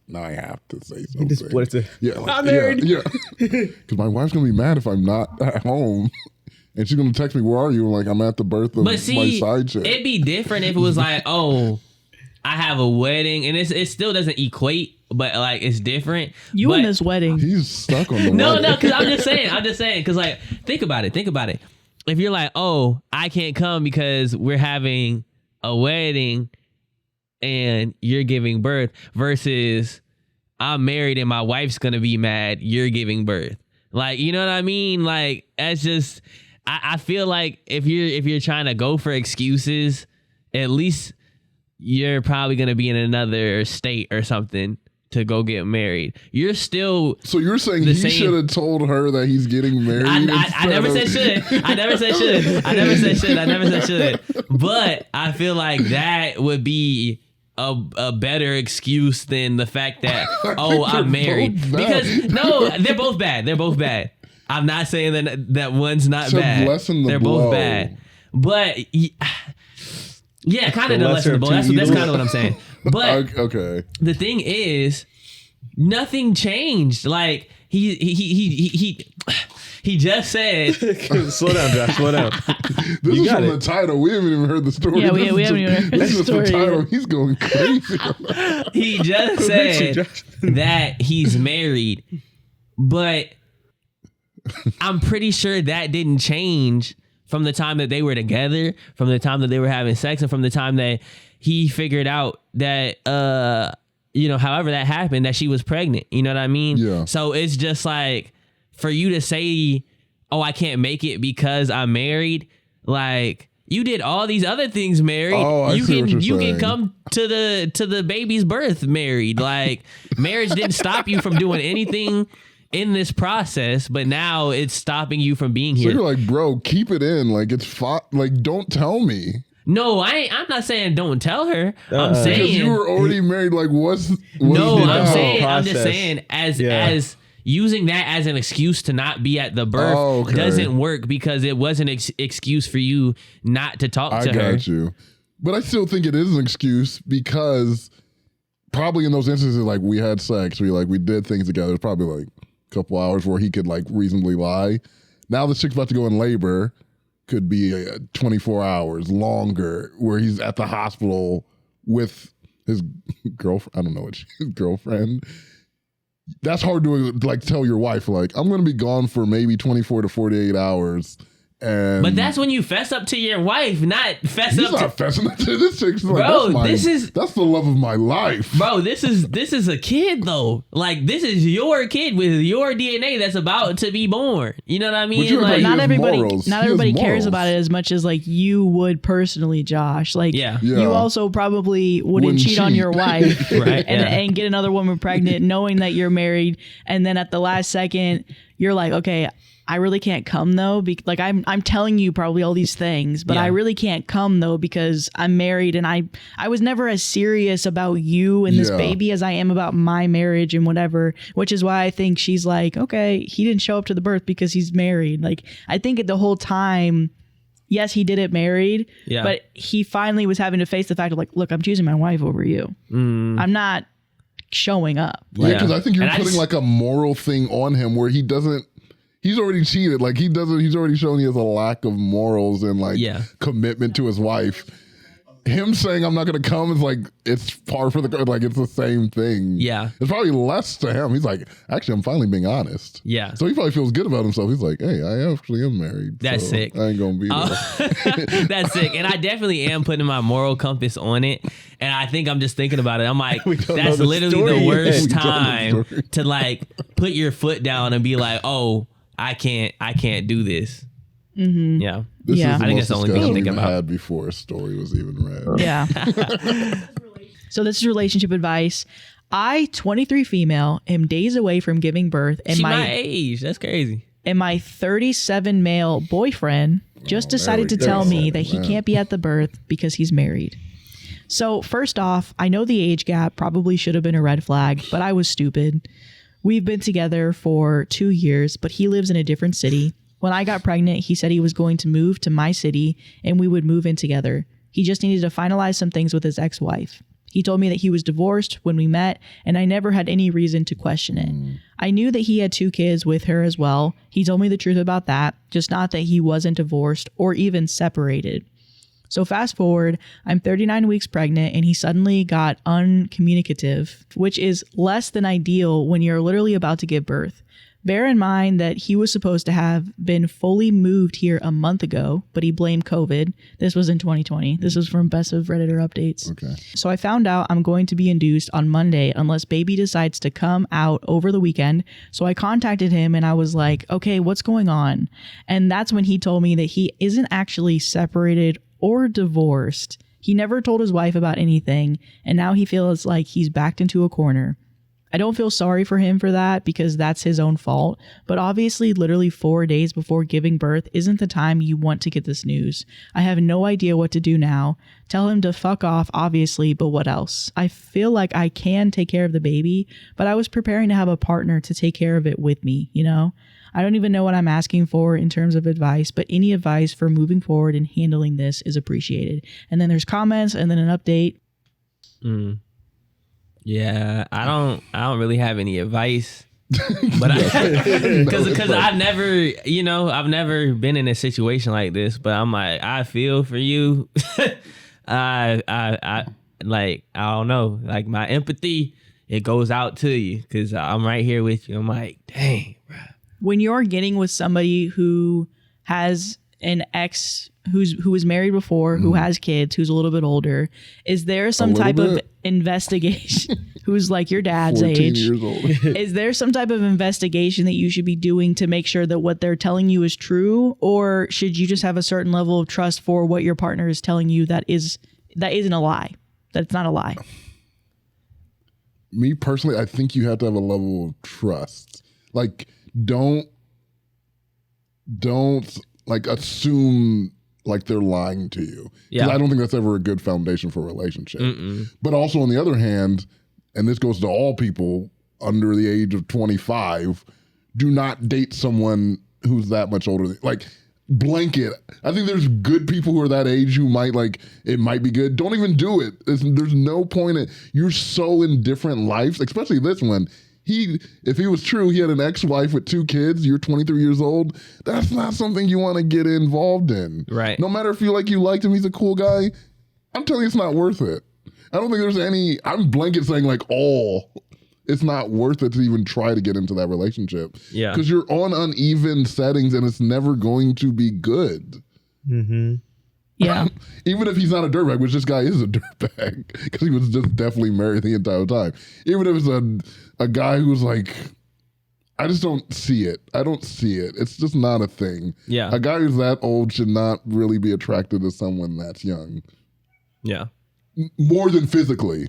now I have to say something. Just blurt it. Yeah, like, I'm married. Yeah, because my wife's gonna be mad if I'm not at home, and she's gonna text me, "Where are you?" I'm like, I'm at the birth of But see, my side chick. it'd be different if it was like, oh, I have a wedding, and it still doesn't equate, but like it's different. You but, in this wedding. He's stuck on the No, wedding. because I'm just saying, because like, think about it. If you're like, oh, I can't come because we're having a wedding and you're giving birth versus I'm married and my wife's going to be mad, you're giving birth. Like, you know what I mean? Like, that's just, I feel like if you're trying to go for excuses, at least you're probably going to be in another state or something to go get married. You're still. So you're saying he should have told her that he's getting married? I never said should. I never said should. I never said should. I never said should. But I feel like that would be a better excuse than the fact that, oh, I'm married. Because no, they're both bad. They're both bad. I'm not saying that one's not bad. They're both bad. But yeah, kind of the lesser of the blow. That's kind of what I'm saying. But okay. The thing is, nothing changed. Like he just said. Slow down, Josh. Slow down. This is from the title. We haven't even heard the story. Yeah, we haven't even heard the story. The title. He's going crazy. He just said that he's married, but I'm pretty sure that didn't change from the time that they were together, from the time that they were having sex, and from the time that he figured out that, however that happened, that she was pregnant. You know what I mean? Yeah. So it's just like, for you to say, oh, I can't make it because I'm married, like, you did all these other things married. Oh, you can come to the baby's birth married. Like, marriage didn't stop you from doing anything in this process, but now it's stopping you from being here. So you're like, bro, keep it in. Like, it's fine. Like, don't tell me. No, I'm not saying don't tell her. I'm saying because you were already married. Like, I'm just saying as using that as an excuse to not be at the birth doesn't work, because it was an excuse for you not to talk to her. I got you. But I still think it is an excuse, because probably in those instances, like, we had sex, we did things together. It's probably like a couple hours where he could like reasonably lie. Now the chick's about to go in labor. Could be 24 hours longer, where he's at the hospital with his girlfriend. I don't know his girlfriend. That's hard to like tell your wife, like, I'm going to be gone for maybe 24 to 48 hours. But that's when you fess up to your wife, not fess He's up not fessing up to this chick. Bro, like, that's the love of my life. Bro, this is a kid though. Like, this is your kid with your DNA that's about to be born. You know what I mean? Like, not everybody cares about it as much as like you would personally, Josh. Like, you also probably wouldn't cheat on your wife, right? And get another woman pregnant, knowing that you're married, and then at the last second you're like, okay, I really can't come though. Like, I'm telling you probably all these things, but I really can't come though because I'm married, and I was never as serious about you and this baby as I am about my marriage and whatever, which is why I think she's like, okay, he didn't show up to the birth because he's married. Like, I think the whole time, yes, he did it married, but he finally was having to face the fact of like, look, I'm choosing my wife over you. I'm not showing up. Yeah, because I think you're putting like a moral thing on him where he doesn't. He's already cheated. Like, he's already shown he has a lack of morals and like commitment to his wife. Him saying I'm not going to come is like, it's par for the course. Like, it's the same thing. Yeah. It's probably less to him. He's like, actually, I'm finally being honest. Yeah. So he probably feels good about himself. He's like, hey, I actually am married. That's sick. I ain't going to be there. That's sick. And I definitely am putting my moral compass on it. And I think I'm just thinking about it. I'm like, that's literally the worst time to like put your foot down and be like, oh, I can't do this. Mm-hmm. Yeah. This is I think that's the only thing I'm thinking about. Had before a story was even read. Yeah. So this is relationship advice. I, 23 female, am days away from giving birth, and my age. That's crazy. And my 37 male boyfriend just decided to tell me that he can't be at the birth because he's married. So first off, I know the age gap probably should have been a red flag, but I was stupid. We've been together for 2 years, but he lives in a different city. When I got pregnant, he said he was going to move to my city and we would move in together. He just needed to finalize some things with his ex-wife. He told me that he was divorced when we met, and I never had any reason to question it. I knew that he had 2 kids with her as well. He told me the truth about that, just not that he wasn't divorced or even separated. So fast forward, I'm 39 weeks pregnant and he suddenly got uncommunicative, which is less than ideal when you're literally about to give birth. Bear in mind that he was supposed to have been fully moved here a month ago, but he blamed COVID. This was in 2020. This was from Best of Redditor Updates. Okay. So I found out I'm going to be induced on Monday unless baby decides to come out over the weekend. So I contacted him and I was like, okay, what's going on? And that's when he told me that he isn't actually separated or divorced. He never told his wife about anything, and now he feels like he's backed into a corner. I don't feel sorry for him for that because that's his own fault, but obviously literally 4 days before giving birth isn't the time you want to get this news. I have no idea what to do now. Tell him to fuck off, obviously, but what else? I feel like I can take care of the baby, but I was preparing to have a partner to take care of it with me, you know? I don't even know what I'm asking for in terms of advice, but any advice for moving forward and handling this is appreciated. And then there's comments and then an update. Yeah, I don't really have any advice, but because I've never been in a situation like this. But I'm like, I feel for you. I don't know, like my empathy, it goes out to you because I'm right here with you. I'm like, dang, bro. When you're getting with somebody who has an ex who was married before, who has kids, who's a little bit older, is there some type of investigation who's like your dad's 14 age? years old. Is there some type of investigation that you should be doing to make sure that what they're telling you is true, or should you just have a certain level of trust for what your partner is telling you that isn't a lie, that it's not a lie? Me personally, I think you have to have a level of trust. Like, don't like assume like they're lying to you. Yeah. I don't think that's ever a good foundation for a relationship. But also on the other hand, and this goes to all people under the age of 25, do not date someone who's that much older. Like, blanket. I think there's good people who are that age who might like, it might be good. Don't even do it. There's no point in, you're so in different lives, especially this one. If he was true, he had an ex-wife with 2 kids, you're 23 years old, that's not something you want to get involved in. Right. No matter if you liked him, he's a cool guy, I'm telling you it's not worth it. I don't think there's any, I'm blanket saying like it's not worth it to even try to get into that relationship. Yeah. Because you're on uneven settings and it's never going to be good. Mm-hmm. Yeah. Even if he's not a dirtbag, which this guy is a dirtbag, because he was just definitely married the entire time. Even if it's a guy who's like, I just don't see it. I don't see it. It's just not a thing. Yeah. A guy who's that old should not really be attracted to someone that's young. Yeah. More than physically.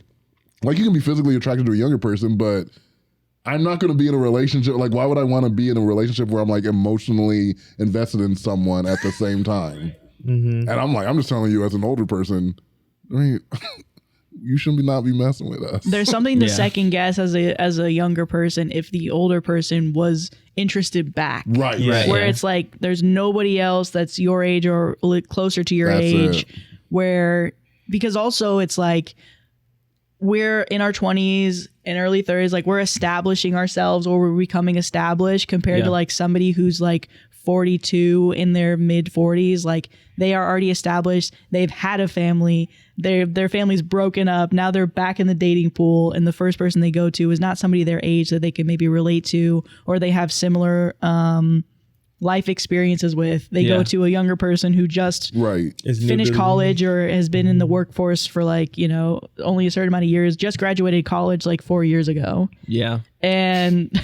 Like, you can be physically attracted to a younger person, but I'm not going to be in a relationship. Like, why would I want to be in a relationship where I'm like emotionally invested in someone at the same time? And I'm like, I'm just telling you as an older person, I mean, you shouldn't not be messing with us. There's something to second guess as a younger person if the older person was interested back. Right. Where it's like there's nobody else that's your age or closer to your That's age. it. Because also it's like we're in our 20s and early 30s, like we're establishing ourselves or we're becoming established compared to like somebody who's like 42 in their mid 40s. Like they are already established. They've had a family. Their family's broken up. Now they're back in the dating pool. And the first person they go to is not somebody their age that they can maybe relate to, or they have similar life experiences with. They go to a younger person who just finished college or has been in the workforce for like, only a certain amount of years, just graduated college like 4 years ago. Yeah. And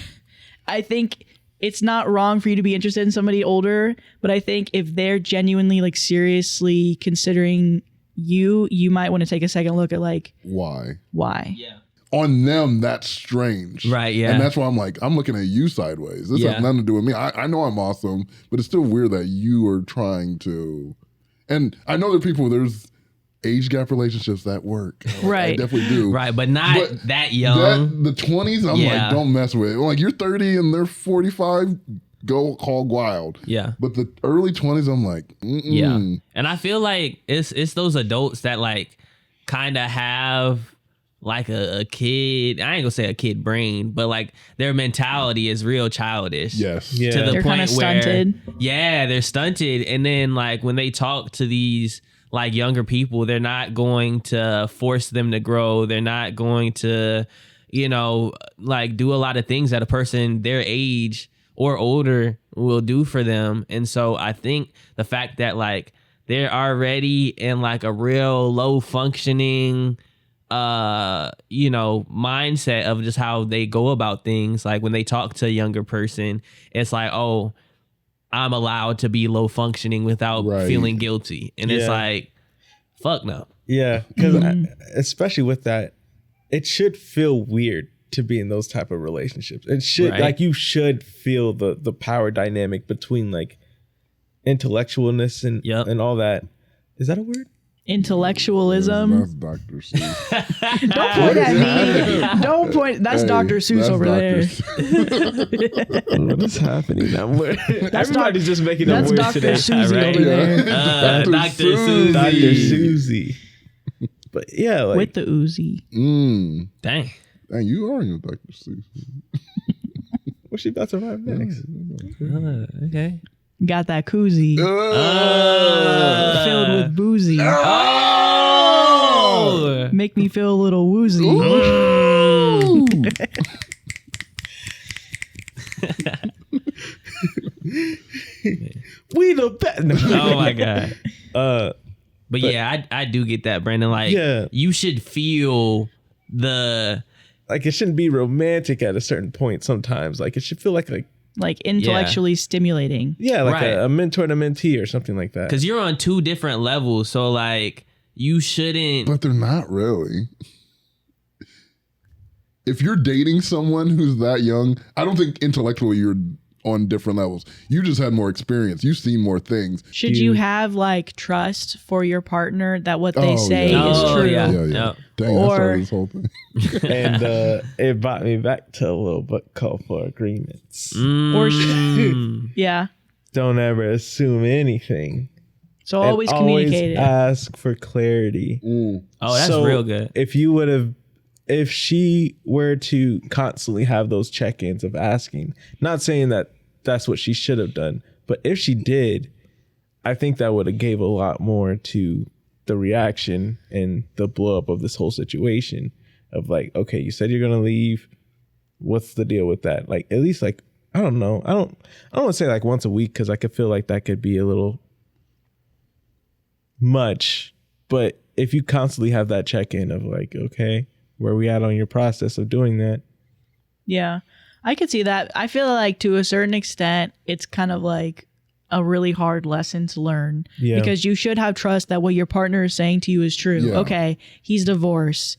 I think it's not wrong for you to be interested in somebody older, but I think if they're genuinely like seriously considering you might want to take a second look at like why. Yeah. On them, that's strange. Right, yeah. And that's why I'm like, I'm looking at you sideways. This has nothing to do with me. I know I'm awesome, but it's still weird that you are trying to. And I know there's age gap relationships that work. Right. I definitely do. Right, but not that young. The 20s, I'm like, don't mess with it. Like, you're 30 and they're 45, go hog wild. Yeah. But the early 20s, I'm like, yeah. And I feel like it's those adults that like kind of have like a kid, I ain't gonna say a kid brain, but like their mentality is real childish. Yes. Yeah. To the they're point kind of where, stunted. yeah, they're stunted. And then like when they talk to these like younger people, they're not going to force them to grow. They're not going to, like do a lot of things that a person their age or older will do for them. And so I think the fact that like they're already in like a real low functioning mindset of just how they go about things, like when they talk to a younger person, it's like, oh, I'm allowed to be low functioning without feeling guilty. And it's like, fuck no. Yeah, because especially with that, it should feel weird to be in those type of relationships. It should like you should feel the power dynamic between like intellectualness and all that. Is that a word? Intellectualism. That's Dr. Seuss. Don't point at me. Don't point. That's Dr. Seuss over there. What is happening? Everybody's just making up words today. That's Dr. Susie over there. Dr. Susie. Dr. Susie. But yeah, like, with the Uzi. Dang, you are in Dr. Seuss. What's she about to write next? okay. Got that koozie filled with boozy. Oh, make me feel a little woozy. We the best. Oh my god. But yeah, I do get that, Brandon. Like, you should feel the like it shouldn't be romantic at a certain point. Sometimes, like it should feel like intellectually stimulating. Yeah, like a mentor and a mentee or something like that. Because you're on two different levels, so like you shouldn't. But they're not really. If you're dating someone who's that young, I don't think intellectually you're on different levels. You just had more experience. You've seen more things. Should you have like trust for your partner that what they say is true? Yeah. Dang, I started this whole thing. And it brought me back to a little book called For Agreements. Yeah. Don't ever assume anything. So always communicate it. Ask for clarity. Oh, that's real good. If she were to constantly have those check-ins of asking, not saying that that's what she should have done, but if she did, I think that would have gave a lot more to the reaction and the blow up of this whole situation of like, okay, you said you're going to leave. What's the deal with that? Like, at least like, I don't know. I don't want to say like once a week, because I could feel like that could be a little much. But if you constantly have that check-in of like, okay, where are we at on your process of doing that? Yeah, I could see that. I feel like to a certain extent, it's kind of like a really hard lesson to learn because you should have trust that what your partner is saying to you is true. Yeah. Okay, he's divorced.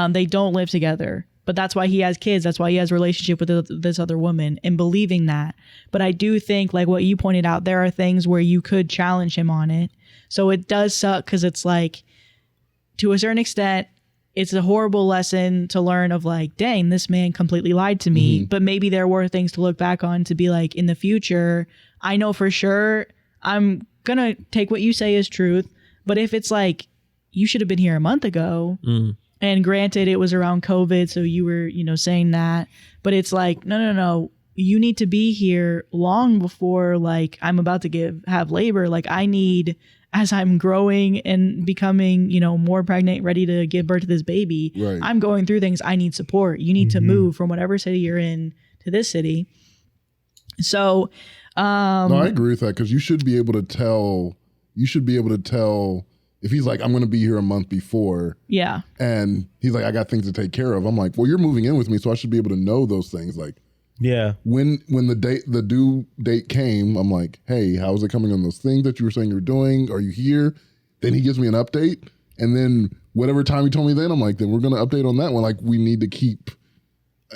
They don't live together, but that's why he has kids. That's why he has a relationship with this other woman, and believing that. But I do think, like what you pointed out, there are things where you could challenge him on it. So it does suck because it's like, to a certain extent, it's a horrible lesson to learn of like, dang, this man completely lied to me. But maybe there were things to look back on to be like, in the future, I know for sure I'm going to take what you say as truth. But if it's like, you should have been here a month ago. And granted, it was around COVID. So you were, saying that. But it's like, no. You need to be here long before like I'm about to have labor. Like I need, as I'm growing and becoming, more pregnant, ready to give birth to this baby, I'm going through things. I need support. You need to move from whatever city you're in to this city. So, no, I agree with that, because you should be able to tell if he's like, I'm going to be here a month before. Yeah. And he's like, I got things to take care of. I'm like, well, you're moving in with me, so I should be able to know those things. Like, yeah. When the due date came, I'm like, hey, how is it coming on those things that you were saying you're doing? Are you here? Then he gives me an update. And then whatever time he told me then, I'm like, then we're going to update on that one. Like, we need to keep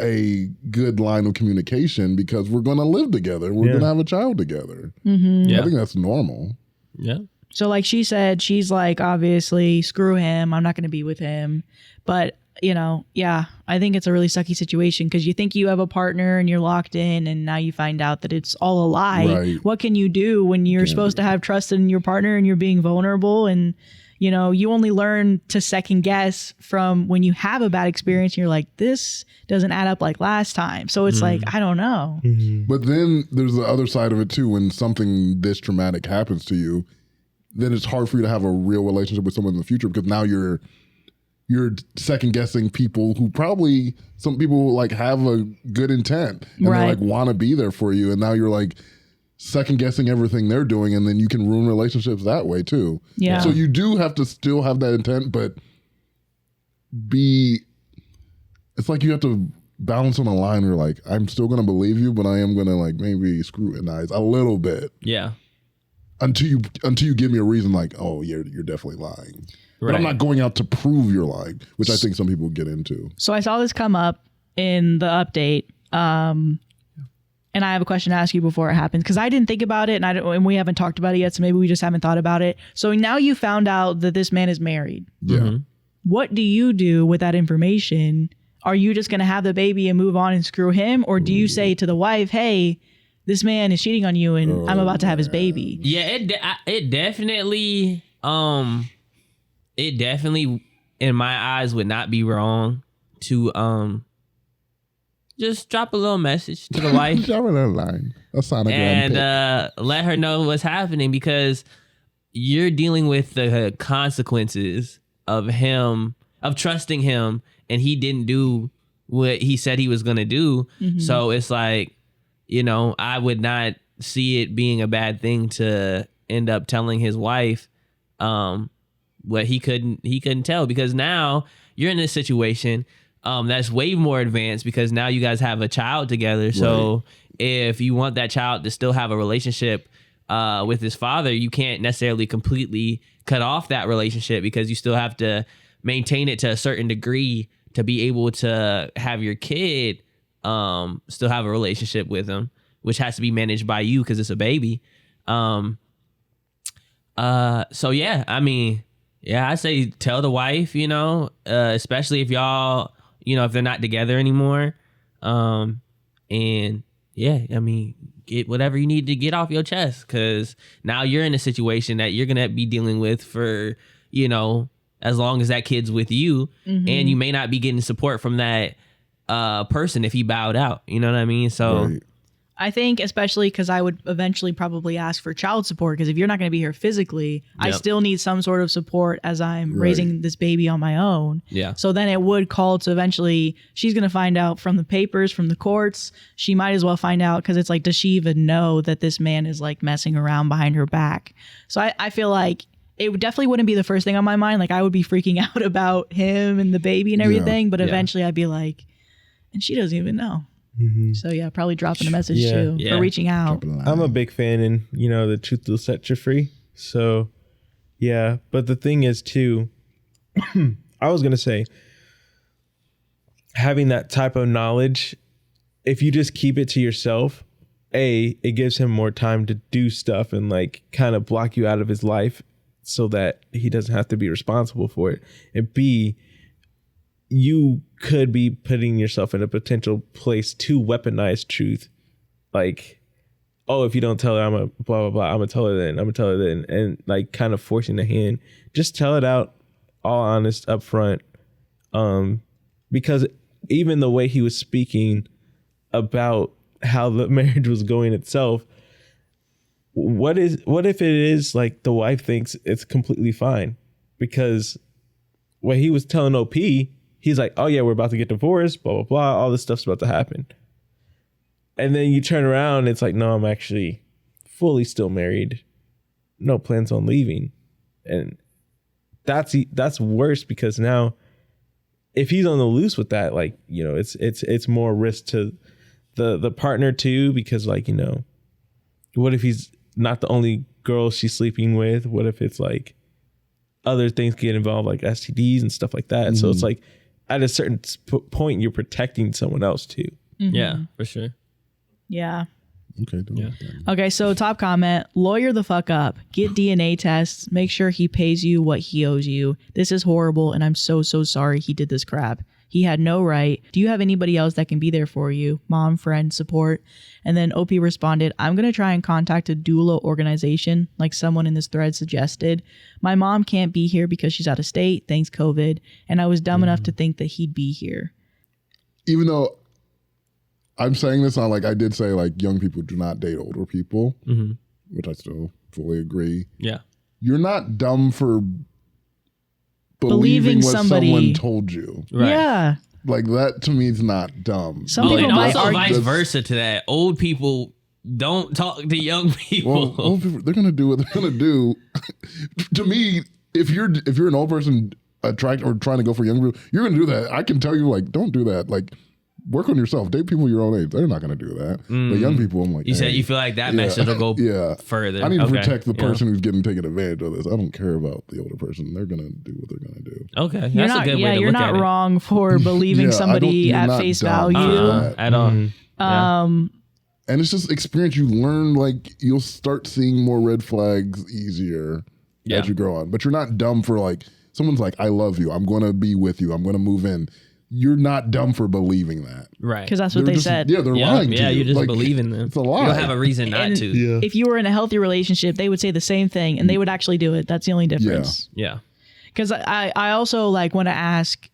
a good line of communication because we're going to live together. We're going to have a child together. I think that's normal. Yeah. So like she said, she's like, obviously, screw him. I'm not going to be with him. But I think it's a really sucky situation because you think you have a partner and you're locked in, and now you find out that it's all a lie. Right. What can you do when you're supposed to have trust in your partner and you're being vulnerable? And, you only learn to second guess from when you have a bad experience and you're like, this doesn't add up like last time. So it's like, I don't know. But then there's the other side of it too. When something this traumatic happens to you, then it's hard for you to have a real relationship with someone in the future because now you're you're second guessing people who probably, some people like have a good intent and they like want to be there for you. And now you're like second guessing everything they're doing. And then you can ruin relationships that way too. Yeah. So you do have to still have that intent, but it's like you have to balance on a line where like, I'm still going to believe you, but I am going to like maybe scrutinize a little bit. Yeah. Until you give me a reason like, oh, you're definitely lying. Right. But I'm not going out to prove you're lying, which I think some people get into. So I saw this come up in the update. And I have a question to ask you before it happens, because I didn't think about it and we haven't talked about it yet. So maybe we just haven't thought about it. So now you found out that this man is married. Yeah. Mm-hmm. What do you do with that information? Are you just going to have the baby and move on and screw him? Or do you say to the wife, hey, this man is cheating on you and I'm about to have his baby? Yeah, it definitely in my eyes would not be wrong to just drop a little message to the wife. Drop a little line. A sonogram and let her know what's happening, because you're dealing with the consequences of trusting him, and he didn't do what he said he was going to do. Mm-hmm. So it's like, I would not see it being a bad thing to end up telling his wife what he couldn't tell, because now you're in this situation that's way more advanced, because now you guys have a child together. So if you want that child to still have a relationship with his father, you can't necessarily completely cut off that relationship, because you still have to maintain it to a certain degree to be able to have your kid still have a relationship with him, which has to be managed by you because it's a baby. So yeah, I mean, yeah, I say tell the wife, especially if y'all, if they're not together anymore. And yeah, I mean, get whatever you need to get off your chest, because now you're in a situation that you're going to be dealing with for, as long as that kid's with you. Mm-hmm. And you may not be getting support from that person if he bowed out. You know what I mean? So I think, especially because I would eventually probably ask for child support, because if you're not going to be here physically, I still need some sort of support as I'm raising this baby on my own. Yeah. So then it would call to eventually, she's going to find out from the papers, from the courts. She might as well find out, because it's like, does she even know that this man is like messing around behind her back? So I feel like it definitely wouldn't be the first thing on my mind. Like, I would be freaking out about him and the baby and everything, but eventually I'd be like, and she doesn't even know. Mm-hmm. So yeah, probably dropping a message too, or reaching out. I'm a big fan, and the truth will set you free. So yeah, but the thing is too, I was gonna say, having that type of knowledge, if you just keep it to yourself, it gives him more time to do stuff and like kind of block you out of his life, so that he doesn't have to be responsible for it. And B, you could be putting yourself in a potential place to weaponize truth. Like, oh, if you don't tell her, I'm a blah, blah, blah, I'm going to tell her then. And like kind of forcing the hand. Just tell it out, all honest, up front. Because even the way he was speaking about how the marriage was going itself, what if it is like the wife thinks it's completely fine? Because when he was telling OP, he's like, oh yeah, we're about to get divorced, blah, blah, blah. All this stuff's about to happen. And then you turn around, it's like, no, I'm actually fully still married. No plans on leaving. And that's worse, because now if he's on the loose with that, like, it's more risk to the partner too, because like, what if he's not the only girl she's sleeping with? What if it's like other things get involved, like STDs and stuff like that? Mm-hmm. So it's like, at a certain point, you're protecting someone else too. Mm-hmm. Yeah, for sure. Yeah. Okay. Yeah. Okay. So top comment, lawyer the fuck up, get DNA tests, make sure he pays you what he owes you. This is horrible. And I'm so sorry he did this crap. He had no right. Do you have anybody else that can be there for you? Mom, friend, support? And then OP responded, I'm going to try and contact a doula organization like someone in this thread suggested. My mom can't be here because she's out of state, thanks COVID. And I was dumb enough to think that he'd be here. Even though I'm saying this on like, I did say like young people do not date older people, which I still fully agree. Yeah. You're not dumb for believing what somebody someone told you. Right. Yeah. Like that to me is not dumb. Some people and might also argue vice versa to that. Old people don't talk to young people. Well, old people, they're gonna do what they're gonna do. To me, if you're an old person attracted or trying to go for young people, you're gonna do that. I can tell you, like, don't do that. Like, work on yourself. Date people your own age. They're not gonna do that. But young people, I'm like, You said you feel like that message will go further. I need to protect the person who's getting taken advantage of this. I don't care about the older person. They're gonna do what they're gonna do. Okay, you're that's not, a good way to you're look not at wrong for believing somebody you're at not face dumb value. at all. And it's just experience. You learn, like, you'll start seeing more red flags easier as you grow on. But you're not dumb for, like, someone's like, I love you. I'm going to be with you. I'm going to move in. You're not dumb for believing that. Right. Because that's what they said. Yeah, they're lying to you. Yeah, you just like, believe in them. It's a lie. You don't have a reason not to. Yeah. If you were in a healthy relationship, they would say the same thing and they would actually do it. That's the only difference. Yeah. Because I also like want to ask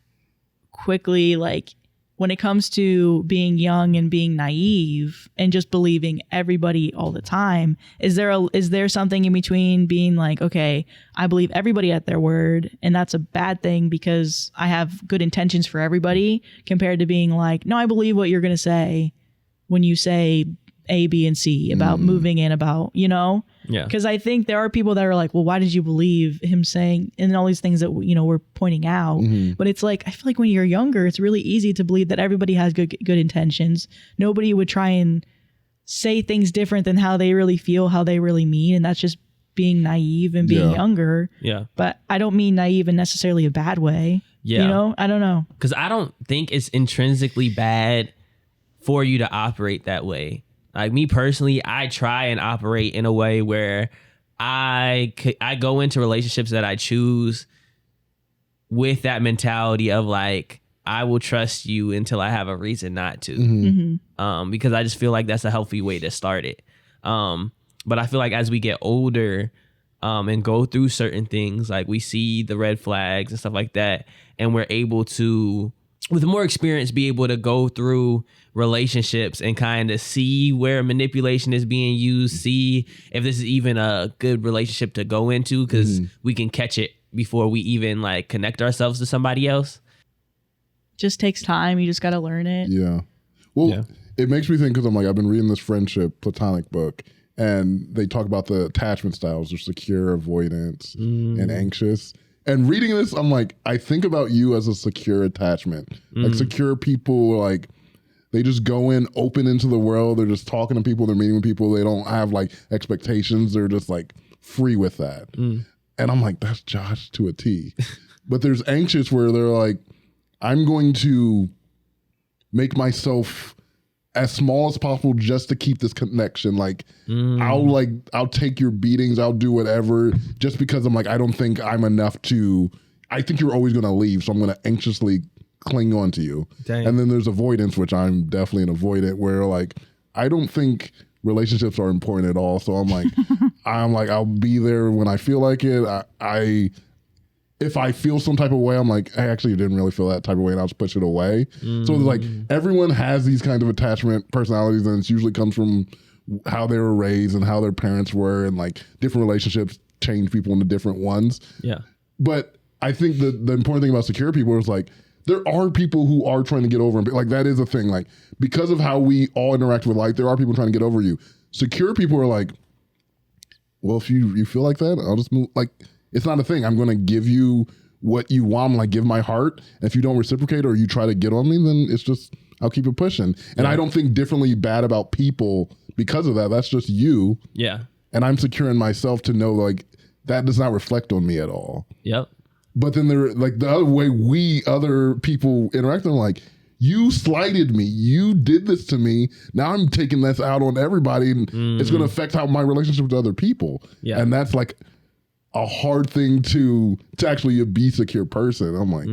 quickly, like, when it comes to being young and being naive and just believing everybody all the time, is there something in between being like, okay, I believe everybody at their word and that's a bad thing because I have good intentions for everybody, compared to being like, no, I believe what you're going to say when you say A, B, and C about moving in, about, you know? Yeah. Because I think there are people that are like, well, why did you believe him saying, and all these things that, you know, we're pointing out. But it's like, I feel like when you're younger, it's really easy to believe that everybody has good intentions. Nobody would try and say things different than how they really feel, how they really mean. And that's just being naive and being younger. Yeah. But I don't mean naive in necessarily a bad way. Yeah. You know, I don't know. Because I don't think it's intrinsically bad for you to operate that way. Like me personally, I try and operate in a way where I go into relationships that I choose with that mentality of like, I will trust you until I have a reason not to. Because I just feel like that's a healthy way to start it. But I feel like as we get older and go through certain things, like we see the red flags and stuff like that, and we're able to, with more experience, be able to go through relationships and kind of see where manipulation is being used, see if this is even a good relationship to go into, because we can catch it before we even like connect ourselves to somebody else. Just takes time. You just got to learn it. Yeah. Well, it makes me think, because I'm like, I've been reading this friendship platonic book, and they talk about the attachment styles. There's secure, avoidance, and anxious. And reading this, I'm like, I think about you as a secure attachment. Like secure people, like, they just go in open into the world. They're just talking to people. They're meeting with people. They don't have like expectations. They're just like free with that. And I'm like, that's Josh to a T. But there's anxious where they're like, I'm going to make myself as small as possible just to keep this connection. Like, I'll take your beatings. I'll do whatever just because I'm like, I don't think I'm enough to, I think you're always going to leave. So I'm going to anxiously cling on to you. Dang. And then there's avoidance, which I'm definitely an avoidant, where like, I don't think relationships are important at all. So I'm like, I'll be there when I feel like it. If I feel some type of way, I'm like, I actually didn't really feel that type of way, and I'll just push it away. So it's like, everyone has these kind of attachment personalities, and it usually comes from how they were raised and how their parents were, and like different relationships change people into different ones. Yeah. But I think the important thing about secure people is like, there are people who are trying to get over, and like, that is a thing. Like, because of how we all interact with life, there are people trying to get over you. Secure people are like, well, if you feel like that, I'll just move. Like, it's not a thing. I'm going to give you what you want. I'm like, give my heart. And if you don't reciprocate or you try to get on me, then it's just, I'll keep it pushing. And I don't think differently bad about people because of that. That's just you. Yeah. And I'm secure in myself to know, like, that does not reflect on me at all. Yep. But then there, like, the other way other people interact, I'm like, you slighted me. You did this to me. Now I'm taking this out on everybody, and it's going to affect how my relationship with other people. Yeah. And that's like a hard thing to actually be a secure person. I'm like,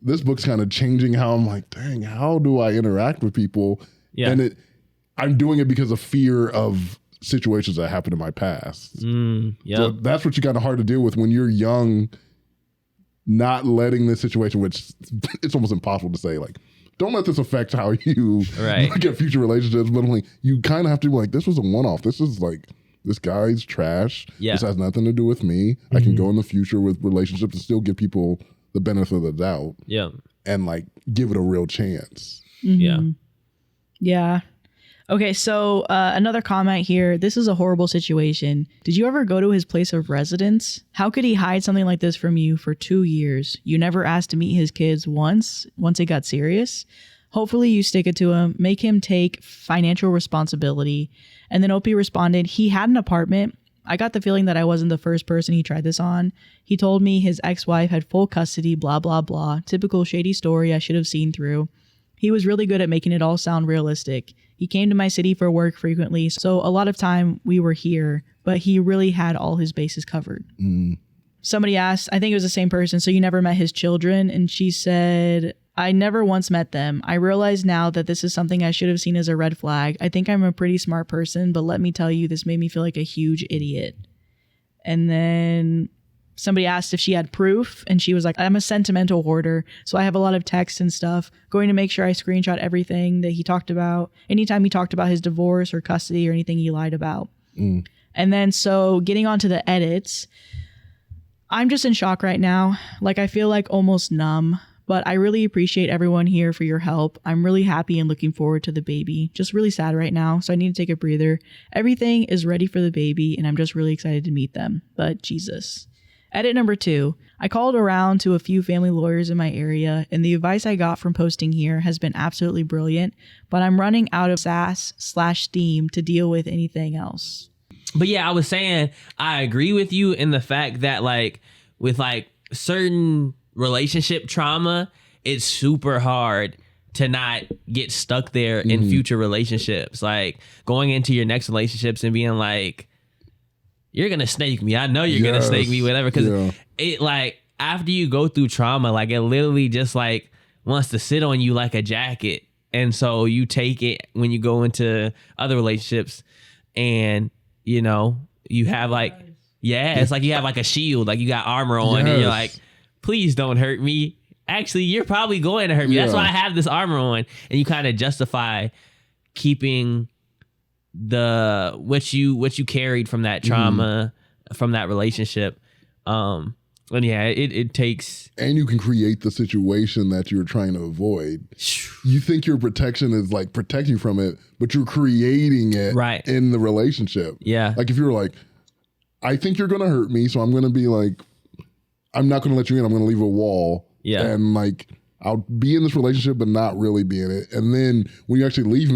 this book's kind of changing how I'm like, dang, how do I interact with people? Yeah. And I'm doing it because of fear of situations that happened in my past. So that's what you kind of hard to deal with when you're young, not letting this situation, which it's almost impossible to say, like, don't let this affect how you look at future relationships. But I'm like, you kind of have to be like, this was a one-off. This this guy's trash. Yeah. This has nothing to do with me. I can go in the future with relationships and still give people the benefit of the doubt. Yeah. And like give it a real chance. Yeah. Yeah. Okay, so another comment here. This is a horrible situation. Did you ever go to his place of residence? How could he hide something like this from you for 2 years? You never asked to meet his kids once it got serious? Hopefully you stick it to him, make him take financial responsibility. And then Opie responded, he had an apartment. I got the feeling that I wasn't the first person he tried this on. He told me his ex-wife had full custody, blah, blah, blah. Typical shady story I should have seen through. He was really good at making it all sound realistic. He came to my city for work frequently, so a lot of time we were here, but he really had all his bases covered. Somebody asked, I think it was the same person, so you never met his children? And she said, I never once met them. I realize now that this is something I should have seen as a red flag. I think I'm a pretty smart person, but let me tell you, this made me feel like a huge idiot. And then somebody asked if she had proof, and she was like, I'm a sentimental hoarder, so I have a lot of texts and stuff, going to make sure I screenshot everything that he talked about, anytime he talked about his divorce or custody or anything he lied about. And then so getting onto the edits, I'm just in shock right now. Like, I feel like almost numb, but I really appreciate everyone here for your help. I'm really happy and looking forward to the baby. Just really sad right now, so I need to take a breather. Everything is ready for the baby, and I'm just really excited to meet them. But Jesus. Edit number 2. I called around to a few family lawyers in my area, and the advice I got from posting here has been absolutely brilliant, but I'm running out of SAS/Steam to deal with anything else. But yeah, I was saying, I agree with you in the fact that like with like certain relationship trauma, it's super hard to not get stuck there in future relationships. Like going into your next relationships and being like, you're going to snake me. I know you're going to snake me, whatever. Because it like after you go through trauma, like it literally just like wants to sit on you like a jacket. And so you take it when you go into other relationships and, you know, you have like, it's like you have like a shield, like you got armor on and you're like, please don't hurt me. Actually, you're probably going to hurt me. That's why I have this armor on. And you kind of justify keeping the what you carried from that trauma, from that relationship. And yeah, it takes, and you can create the situation that you're trying to avoid. You think your protection is like protecting you from it, but you're creating it in the relationship. Like if you're like, I think you're gonna hurt me, so I'm gonna be like, I'm not gonna let you in, I'm gonna leave a wall. And like I'll be in this relationship but not really be in it. And then when you actually leave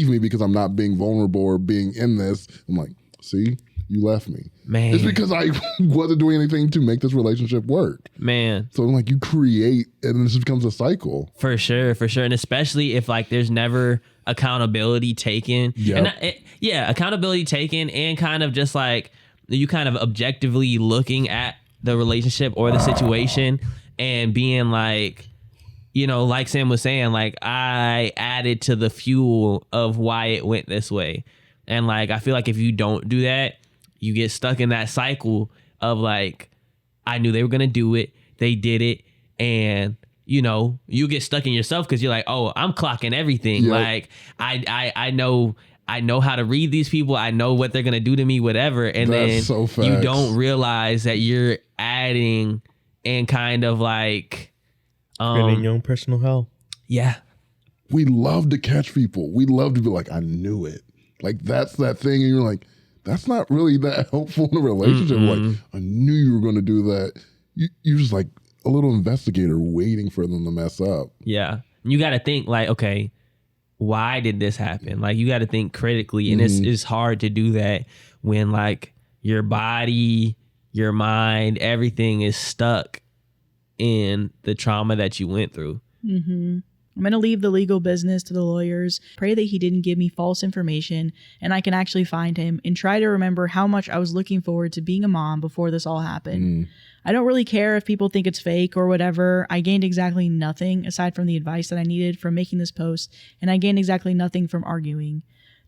me because I'm not being vulnerable or being in this, I'm like, see, you left me. Man. It's because I wasn't doing anything to make this relationship work. Man. So like you create and this becomes a cycle. For sure. And especially if like there's never accountability taken. Accountability taken and kind of just like you kind of objectively looking at the relationship or the situation and being like, you know, like Sam was saying, like I added to the fuel of why it went this way. And like, I feel like if you don't do that, you get stuck in that cycle of like, I knew they were going to do it. They did it. And, you know, you get stuck in yourself because you're like, oh, I'm clocking everything. Like I know how to read these people. I know what they're going to do to me, whatever. And then you don't realize that you're adding and kind of like creating your own personal hell. Yeah. We love to catch people. We love to be like, I knew it. Like that's that thing. And you're like, that's not really that helpful in a relationship. Like, I knew you were going to do that. You're just like a little investigator waiting for them to mess up. Yeah. You got to think like, okay, why did this happen? Like you got to think critically. And it's hard to do that when like your body, your mind, everything is stuck in the trauma that you went through. I'm going to leave the legal business to the lawyers, pray that he didn't give me false information and I can actually find him, and try to remember how much I was looking forward to being a mom before this all happened. I don't really care if people think it's fake or whatever. I gained exactly nothing aside from the advice that I needed from making this post, and I gained exactly nothing from arguing.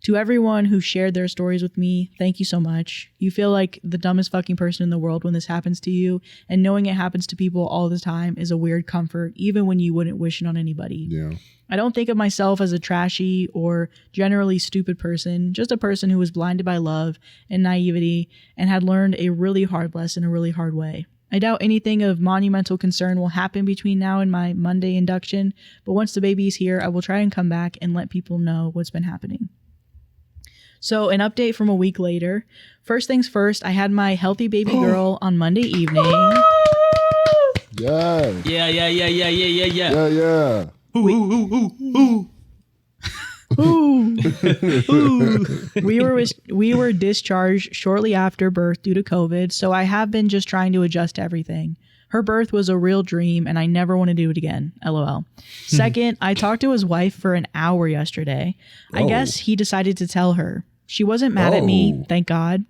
To everyone who shared their stories with me, thank you so much. You feel like the dumbest fucking person in the world when this happens to you, and knowing it happens to people all the time is a weird comfort, even when you wouldn't wish it on anybody. Yeah. I don't think of myself as a trashy or generally stupid person, just a person who was blinded by love and naivety and had learned a really hard lesson a really hard way. I doubt anything of monumental concern will happen between now and my Monday induction, but once the baby is here, I will try and come back and let people know what's been happening. So an update from a week later. First things first, I had my healthy baby girl on Monday evening. Yeah. Yeah. We were discharged shortly after birth due to COVID, so I have been just trying to adjust to everything. Her birth was a real dream, and I never want to do it again. LOL. Second, I talked to his wife for an hour yesterday. I guess he decided to tell her. She wasn't mad at me, thank God.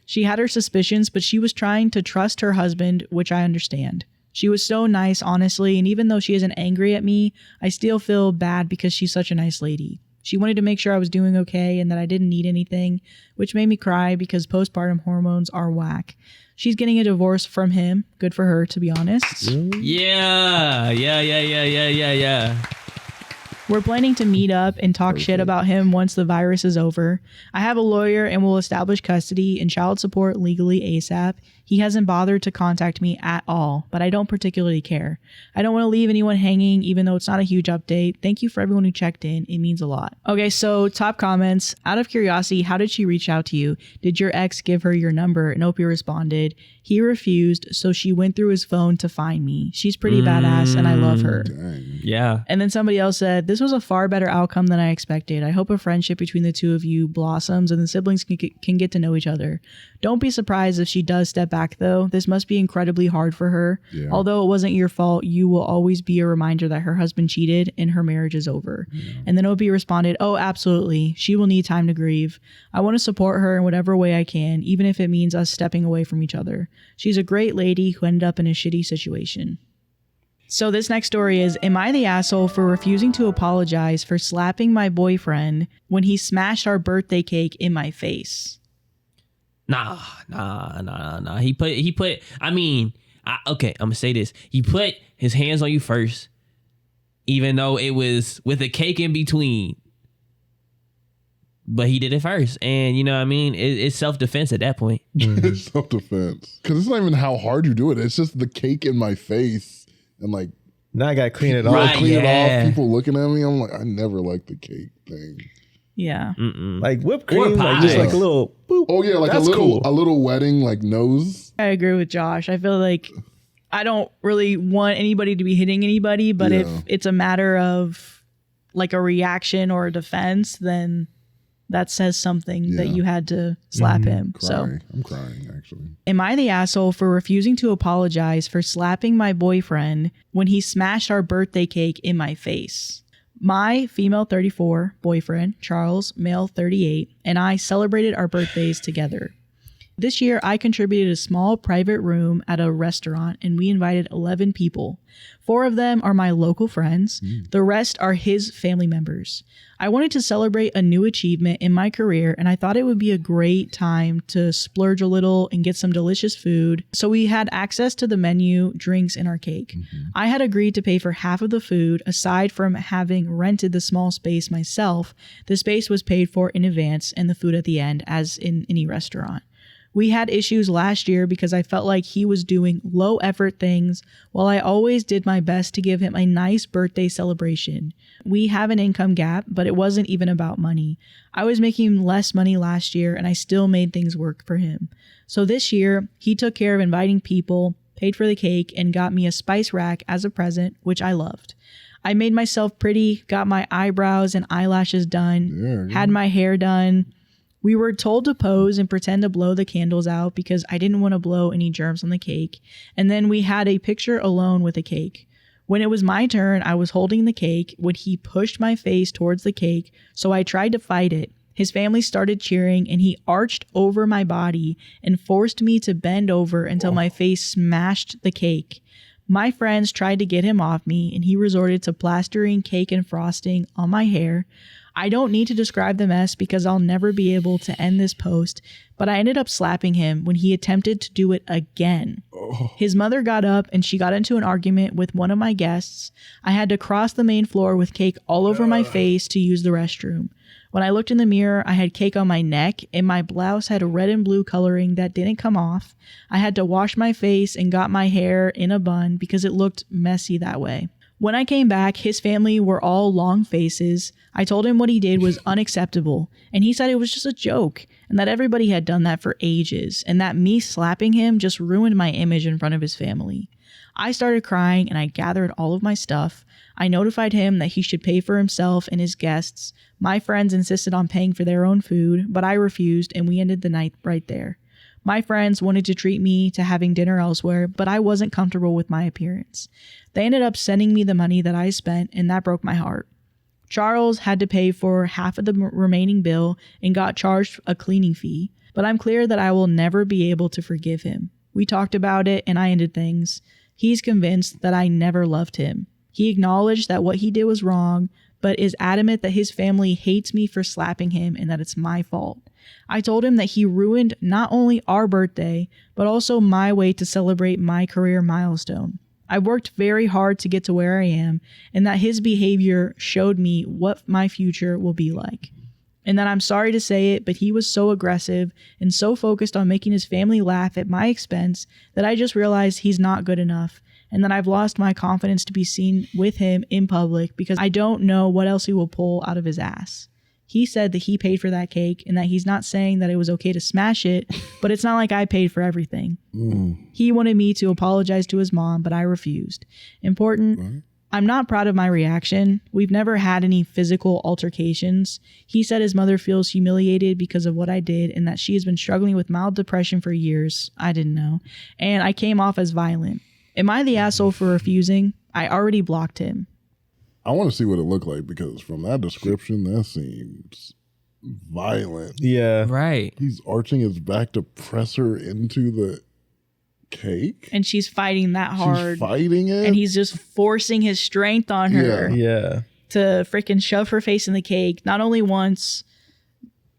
She had her suspicions, but she was trying to trust her husband, which I understand. She was so nice, honestly, and even though she isn't angry at me, I still feel bad because she's such a nice lady. She wanted to make sure I was doing okay and that I didn't need anything, which made me cry because postpartum hormones are whack. She's getting a divorce from him. Good for her, to be honest. Yeah. We're planning to meet up and talk shit about him once the virus is over. I have a lawyer and will establish custody and child support legally ASAP. He hasn't bothered to contact me at all, but I don't particularly care. I don't want to leave anyone hanging, even though it's not a huge update. Thank you for everyone who checked in. It means a lot. Okay, so top comments. Out of curiosity, how did she reach out to you? Did your ex give her your number? And Opie responded, he refused, so she went through his phone to find me. She's pretty badass and I love her. Dang. Yeah. And then somebody else said, this was a far better outcome than I expected. I hope a friendship between the two of you blossoms and the siblings can get to know each other. Don't be surprised if she does step back, though. This must be incredibly hard for her. Yeah. Although it wasn't your fault, you will always be a reminder that her husband cheated and her marriage is over. Yeah. And then Opie responded, oh, absolutely. She will need time to grieve. I want to support her in whatever way I can, even if it means us stepping away from each other. She's a great lady who ended up in a shitty situation. So this next story is, am I the asshole for refusing to apologize for slapping my boyfriend when he smashed our birthday cake in my face? Nah. He put, I mean, okay, I'm gonna say this. He put his hands on you first, even though it was with a cake in between. But he did it first. And you know what I mean? It's self-defense at that point. It's self-defense. Because it's not even how hard you do it. It's just the cake in my face. And like, now I gotta clean it off. Right, clean it off. People looking at me. I'm like, I never liked the cake thing. Yeah. Like whipped cream, like just like a little boop. Oh yeah, like a little wedding like nose. I agree with Josh. I feel like I don't really want anybody to be hitting anybody, but if it's a matter of like a reaction or a defense, then that says something that you had to slap him. I'm crying, actually. Am I the asshole for refusing to apologize for slapping my boyfriend when he smashed our birthday cake in my face? My female 34 boyfriend, Charles, male 38, and I celebrated our birthdays together. This year, I contributed a small private room at a restaurant, and we invited 11 people. 4 of them are my local friends. The rest are his family members. I wanted to celebrate a new achievement in my career, and I thought it would be a great time to splurge a little and get some delicious food. So we had access to the menu, drinks, and our cake. I had agreed to pay for half of the food. Aside from having rented the small space myself, the space was paid for in advance and the food at the end, as in any restaurant. We had issues last year because I felt like he was doing low effort things while I always did my best to give him a nice birthday celebration. We have an income gap, but it wasn't even about money. I was making less money last year and I still made things work for him. So this year, he took care of inviting people, paid for the cake, and got me a spice rack as a present, which I loved. I made myself pretty, got my eyebrows and eyelashes done, had my hair done. We were told to pose and pretend to blow the candles out because I didn't want to blow any germs on the cake. And then we had a picture alone with the cake. When it was my turn, I was holding the cake when he pushed my face towards the cake, so I tried to fight it. His family started cheering and he arched over my body and forced me to bend over until my face smashed the cake. My friends tried to get him off me and he resorted to plastering cake and frosting on my hair. I don't need to describe the mess because I'll never be able to end this post, but I ended up slapping him when he attempted to do it again. His mother got up and she got into an argument with one of my guests. I had to cross the main floor with cake all over my face to use the restroom. When I looked in the mirror, I had cake on my neck and my blouse had red and blue coloring that didn't come off. I had to wash my face and got my hair in a bun because it looked messy that way. When I came back, his family were all long faces. I told him what he did was unacceptable, and he said it was just a joke, and that everybody had done that for ages, and that me slapping him just ruined my image in front of his family. I started crying, and I gathered all of my stuff. I notified him that he should pay for himself and his guests. My friends insisted on paying for their own food, but I refused, and we ended the night right there. My friends wanted to treat me to having dinner elsewhere, but I wasn't comfortable with my appearance. They ended up sending me the money that I spent, and that broke my heart. Charles had to pay for half of the remaining bill and got charged a cleaning fee, but I'm clear that I will never be able to forgive him. We talked about it, and I ended things. He's convinced that I never loved him. He acknowledged that what he did was wrong, but is adamant that his family hates me for slapping him and that it's my fault. I told him that he ruined not only our birthday, but also my way to celebrate my career milestone. I worked very hard to get to where I am, and that his behavior showed me what my future will be like. And that I'm sorry to say it, but he was so aggressive and so focused on making his family laugh at my expense that I just realized he's not good enough, and that I've lost my confidence to be seen with him in public because I don't know what else he will pull out of his ass. He said that he paid for that cake and that he's not saying that it was okay to smash it, but it's not like I paid for everything. He wanted me to apologize to his mom, but I refused. Important, I'm not proud of my reaction. We've never had any physical altercations. He said his mother feels humiliated because of what I did and that she has been struggling with mild depression for years. I didn't know. And I came off as violent. Am I the asshole for refusing? I already blocked him. I want to see what it looked like because from that description, that seems violent. Yeah. Right. He's arching his back to press her into the cake. And she's fighting that hard. She's fighting it. And he's just forcing his strength on her Yeah. to freaking shove her face in the cake. Not only once,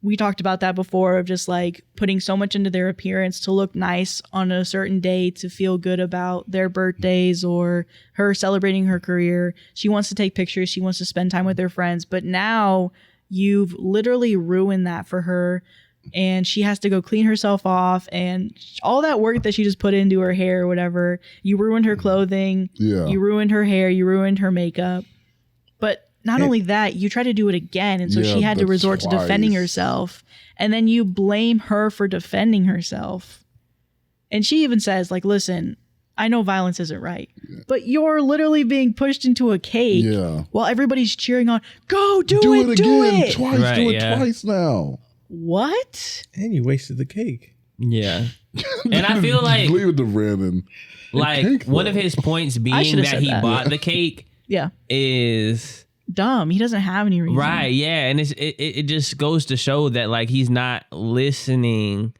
we talked about that before, of just like putting so much into their appearance to look nice on a certain day to feel good about their birthdays or her celebrating her career. She wants to take pictures. She wants to spend time with her friends. But now you've literally ruined that for her. And she has to go clean herself off and all that work that she just put into her hair or whatever. You ruined her clothing. Yeah. You ruined her hair. You ruined her makeup. But not only that, you try to do it again. And so she had to resort to defending herself. And then you blame her for defending herself. And she even says, like, listen, I know violence isn't right, but you're literally being pushed into a cake while everybody's cheering on, go, do it again. Twice. Right, do it twice now. What? And you wasted the cake. Yeah. And I feel like, leave it to Brandon. Like one of his points being that he bought the cake is dumb. He doesn't have any reason. Right. Yeah. And it just goes to show that like he's not listening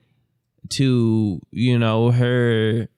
to, you know, her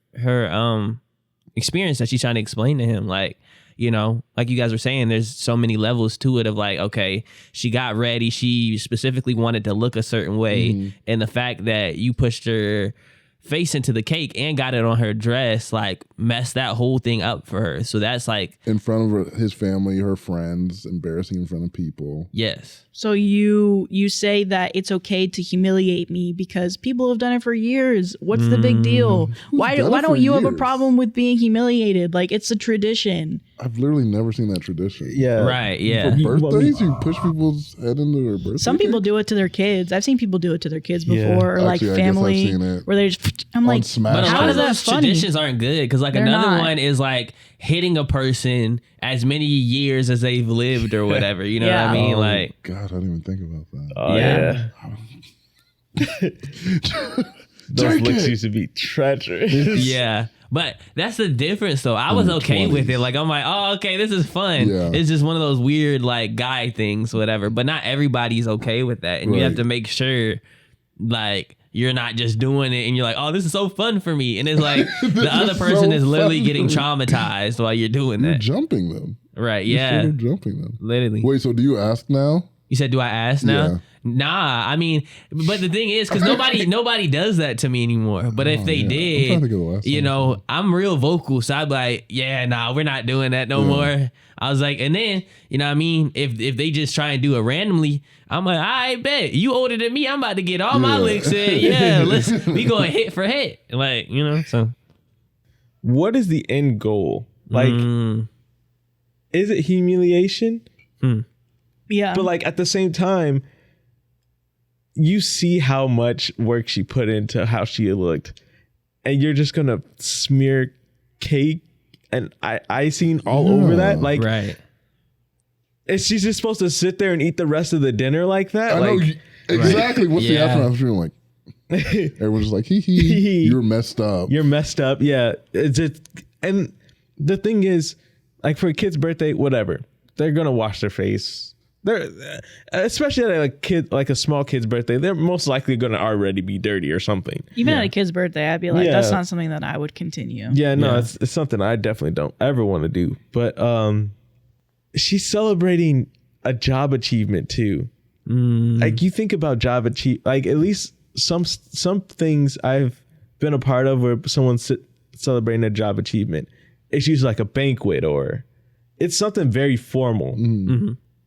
experience that she's trying to explain to him. Like, you know, like you guys were saying, there's so many levels to it of like, okay, she got ready. She specifically wanted to look a certain way. And the fact that you pushed her face into the cake and got it on her dress, like messed that whole thing up for her. So that's like in front of his family, her friends, embarrassing in front of people. Yes. So you say that it's okay to humiliate me because people have done it for years. What's the big deal? Why don't you have a problem with being humiliated? Like, it's a tradition. I've literally never seen that tradition. Yeah. Right. Yeah. For birthdays, you push people's head into their birthday. Some people do it to their kids. I've seen people do it to their kids before, or like Actually, family, I guess I've seen it. where they just. I'm like, Smash. But a how lot is of that those funny? traditions aren't good because like They're another not. one is like hitting a person as many years as they've lived or whatever. You know what I mean? Like, God, I didn't even think about that. Oh, yeah. Those looks used to be treacherous. yeah. But that's the difference though. I was okay with it. Like, I'm like, oh, okay, this is fun. Yeah. It's just one of those weird like guy things, whatever. But not everybody's okay with that. And you have to make sure like you're not just doing it and you're like, oh, this is so fun for me. And it's like the other person is literally getting traumatized while you're doing You're that. jumping them. Right. You're Yeah. sort of jumping them. Literally. Wait, so do you ask now? You said, do I ask now? Yeah. Nah, I mean, but the thing is, because nobody does that to me anymore. But if they I'm trying to did, think of the last you time. know, I'm real vocal. So I'd be like, yeah, nah, we're not doing that no more. I was like, and then, you know what I mean? If they just try and do it randomly, I'm like, I bet you older than me. I'm about to get all my licks in. Yeah, we going hit for hit. Like, you know, so. What is the end goal? Like, is it humiliation? Yeah. But like at the same time, you see how much work she put into how she looked, and you're just gonna smear cake and icing all over that. Like, Right. is she just supposed to sit there and eat the rest of the dinner like that? I Like, know exactly what's the Yeah. aftermath. I was feeling like everyone's just like, hee, you're messed up. you're messed up. Yeah. It's just, and the thing is, like for a kid's birthday, whatever, they're gonna wash their face. They're especially at like a small kid's birthday, they're most likely gonna already be dirty or something. Even at a kid's birthday, I'd be like, Yeah. that's not something that I would continue. Yeah, no, it's something I definitely don't ever want to do. But she's celebrating a job achievement too. Like you think about job like at least some things I've been a part of where someone's celebrating a job achievement. It's usually like a banquet or it's something very formal.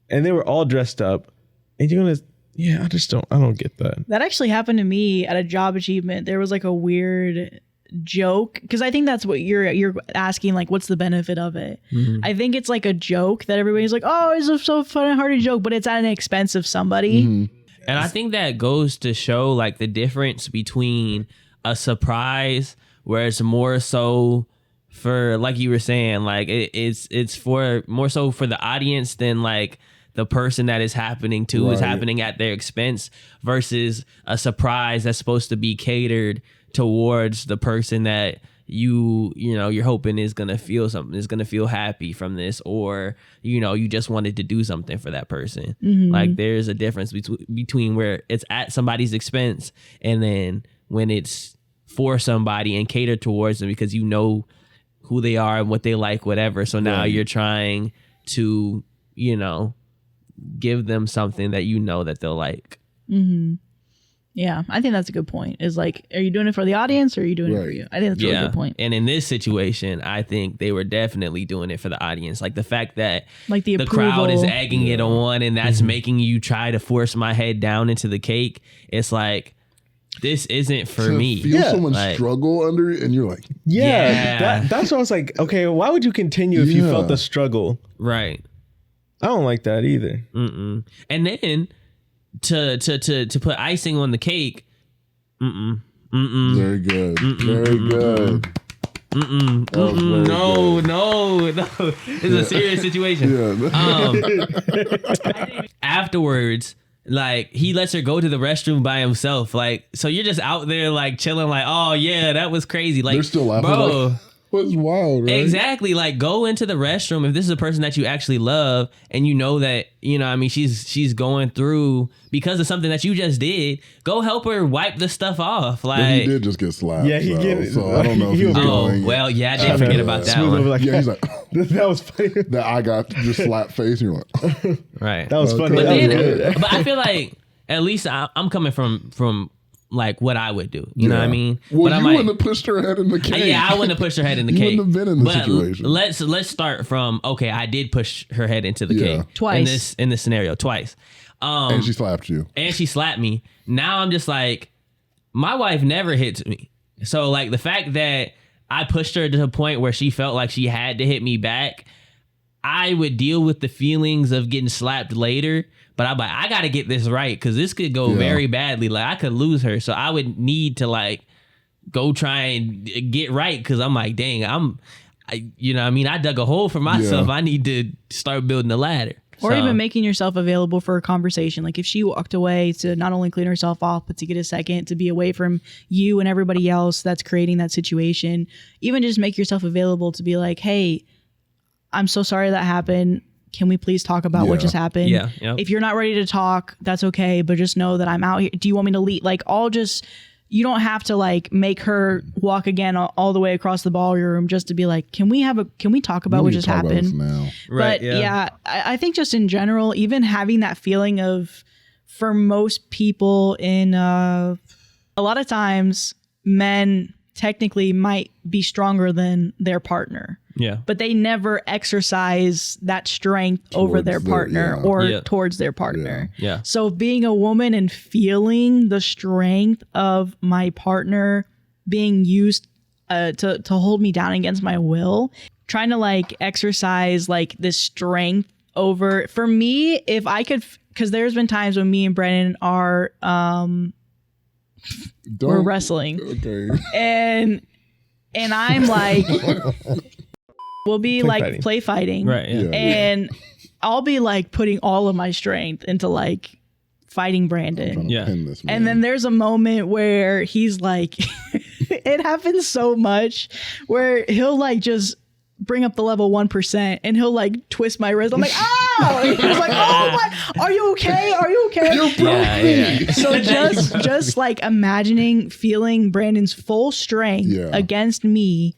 And they were all dressed up, and you're gonna, I don't get that. That actually happened to me at a job achievement. There was like a weird joke, because I think that's what you're asking, like, what's the benefit of it? I think it's like a joke that everybody's like, oh, it's a so fun and hearty joke, but it's at an expense of somebody. And I think that goes to show like the difference between a surprise where it's more so for, like you were saying, like it's for more so for the audience than like the person that is happening to is happening at their expense, versus a surprise that's supposed to be catered towards the person that you're hoping is going to feel something, is going to feel happy from this, or, you just wanted to do something for that person. Like there's a difference between where it's at somebody's expense and then when it's for somebody and catered towards them because you know who they are and what they like, whatever. So now you're trying to, give them something that that they'll like. Yeah, I think that's a good point. Is like, are you doing it for the audience or are you doing it for you? I think that's a really good point. And in this situation, I think they were definitely doing it for the audience. Like the fact that Like the crowd is approval. egging it on, and that's making you try to force my head down into the cake. It's like, this isn't for me. Feel someone like, struggle under it, and you're like, That's what I was like, okay, why would you continue if you felt the struggle? right. I don't like that either. And then to put icing on the cake. very good, very good. No. It's a serious situation. Afterwards, like he lets her go to the restroom by himself. Like, so you're just out there like chilling, like, oh yeah, that was crazy. Like, They're still laughing. bro. Like, what's wild, right? Exactly. Like, go into the restroom if this is a person that you actually love and you know that, she's going through because of something that you just did. Go help her wipe the stuff off. Like, But he did just get slapped. Yeah, he get- so I don't know if he's Oh, going. well, yeah, I did forget about that Smooth over one. like, Yeah, he's like, that was funny. that I got just slapped face. And you're like, Right. That was funny. But That was then, good. but I feel like at least I'm coming from like what I would do. You know what I mean? Well, but you I'm wouldn't like, have pushed her head in the cake. yeah, I wouldn't have pushed her head in the You cake. wouldn't have been in the But situation. Let's start from, okay, I did push her head into the Yeah. cake Twice. in this scenario twice. And she slapped you. And she slapped me. Now I'm just like, my wife never hits me. So like the fact that I pushed her to the point where she felt like she had to hit me back, I would deal with the feelings of getting slapped later. But I'm like, I got to get this right because this could go very badly. Like I could lose her. So I would need to like go try and get right because I'm like, dang, I dug a hole for myself. Yeah. I need to start building a ladder. Or So, even making yourself available for a conversation. Like if she walked away to not only clean herself off, but to get a second to be away from you and everybody else that's creating that situation. Even just make yourself available to be like, hey, I'm so sorry that happened. Can we please talk about what just happened? Yeah, yep. If you're not ready to talk, that's okay. But just know that I'm out here. Do you want me to leave? Like all just you don't have to like make her walk again all the way across the ballroom just to be like, can we talk about what just happened now? Right. But yeah, I think just in general, even having that feeling of, for most people in a lot of times men technically might be stronger than their partner. Yeah. But they never exercise that strength over their partner or towards their partner. Yeah. So being a woman and feeling the strength of my partner being used to hold me down against my will, trying to like exercise like this strength over, for me, if I could, because there's been times when me and Brennan are we're wrestling. Okay. And I'm like, we'll be like play fighting. Right. Yeah. And I'll be like putting all of my strength into like fighting Brandon. Yeah. And then there's a moment where he's like, it happens so much where he'll like just bring up the level 1% and he'll like twist my wrist. I'm like, oh! And he's like, oh my, are you okay? Are you okay? You broke me. So just like imagining feeling Brandon's full strength against me,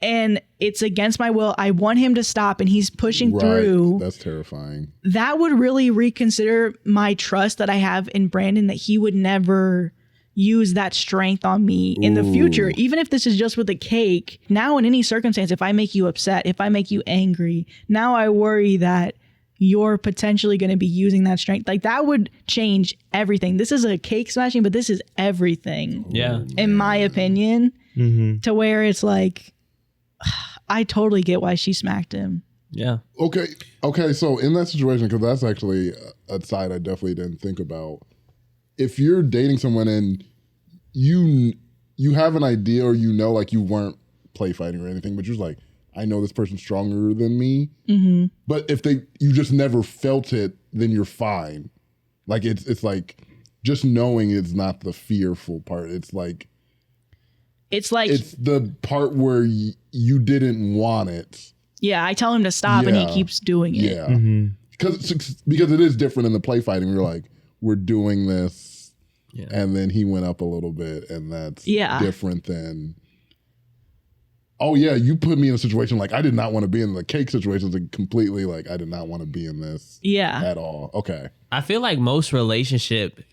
and it's against my will. I want him to stop and he's pushing through. That's terrifying. That would really reconsider my trust that I have in Brandon, that he would never use that strength on me in the future, even if this is just with a cake. Now in any circumstance, if I make you upset, if I make you angry, now I worry that you're potentially going to be using that strength. Like that would change everything. This is a cake smashing, but this is everything. Yeah. In my opinion, to where it's like, I totally get why she smacked him. Yeah. Okay. So in that situation, because that's actually a side I definitely didn't think about. If you're dating someone and you have an idea, or you know, like you weren't play fighting or anything, but you're just like, I know this person's stronger than me. Mm-hmm. But if you just never felt it, then you're fine. Like it's like just knowing it's not the fearful part. It's the part where you didn't want it. Yeah, I tell him to stop and he keeps doing it. Yeah, because it is different in the play fighting. We're like, we're doing this, and then he went up a little bit, and that's different than, oh yeah, you put me in a situation like I did not want to be in. The cake situations and completely like I did not want to be in this at all. Okay. I feel like most relationships,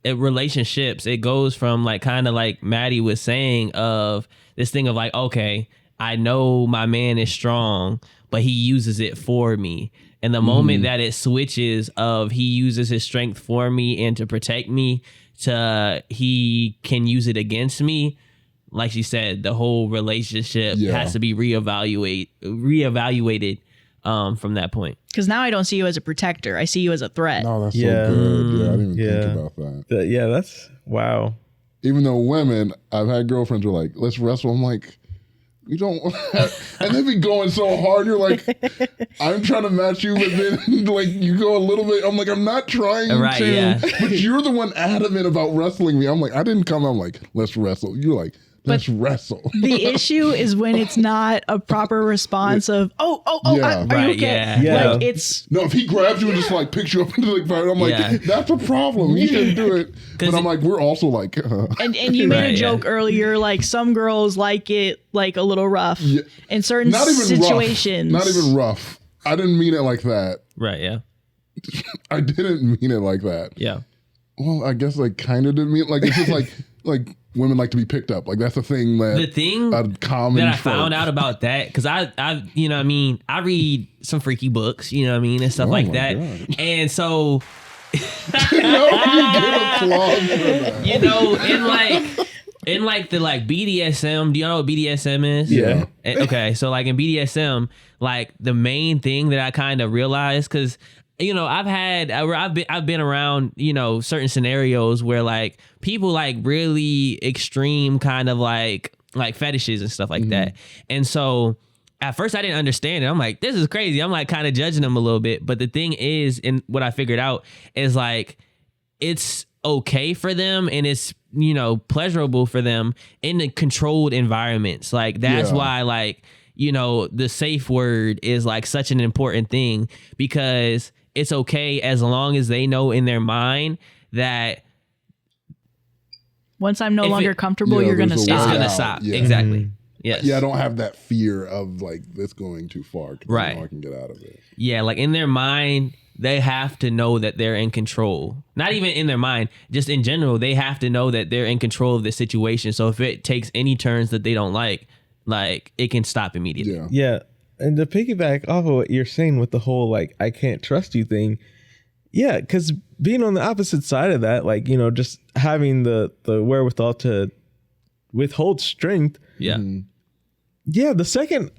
it goes from like kind of like Madi was saying, of this thing of like, okay, I know my man is strong, but he uses it for me. And the moment that it switches of he uses his strength for me and to protect me, to he can use it against me, like she said, the whole relationship has to be reevaluated from that point. Because now I don't see you as a protector. I see you as a threat. No, that's so good. Yeah, I didn't even think about that. That's wow. Even though women, I've had girlfriends who are like, let's wrestle. I'm like, you don't, and they be going so hard. You're like, I'm trying to match you, but then like you go a little bit. I'm like, I'm not trying to, but you're the one adamant about wrestling me. I'm like, I didn't come. I'm like, let's wrestle. You're like, let's wrestle. The issue is when it's not a proper response of, are you okay? Yeah. Like it's no. If he grabs you and just like picks you up into the fight, I'm like, that's a problem. You shouldn't do it. But I'm like, we're also like, and you made a joke earlier, like some girls like it like a little rough in certain situations. Not even rough. I didn't mean it like that. Right. Yeah. I didn't mean it like that. Yeah. Well, I guess I kind of didn't mean it. Like it's just like women like to be picked up. Like that's the thing that I found out about that, because I you know what I mean, I read some freaky books, you know what I mean, and stuff like that. God. And so you know in like the like BDSM, do you know what BDSM is? Yeah. Okay, so like in BDSM, like the main thing that I kind of realized, because you know, I've been around, you know, certain scenarios where like people like really extreme kind of like fetishes and stuff like that. And so at first I didn't understand it. I'm like, this is crazy. I'm like kind of judging them a little bit. But the thing is, and what I figured out is like, it's okay for them and it's, you know, pleasurable for them in the controlled environments. Like that's why like, you know, the safe word is like such an important thing, because it's okay as long as they know in their mind that Once I'm no If longer it- comfortable, Yeah, you're gonna there's a It's way stop. gonna out. stop. Yeah. Exactly. Yes. Yeah, I don't have that fear of like this going too far. 'Cause I know Right. I can get out of it. Yeah, like in their mind, they have to know that they're in control. Not even in their mind, just in general, they have to know that they're in control of the situation. So if it takes any turns that they don't like it can stop immediately. Yeah. Yeah. And to piggyback off of what you're saying with the whole like I can't trust you thing, yeah, because being on the opposite side of that, like, you know, just having the wherewithal to withhold strength. Yeah. Yeah, the second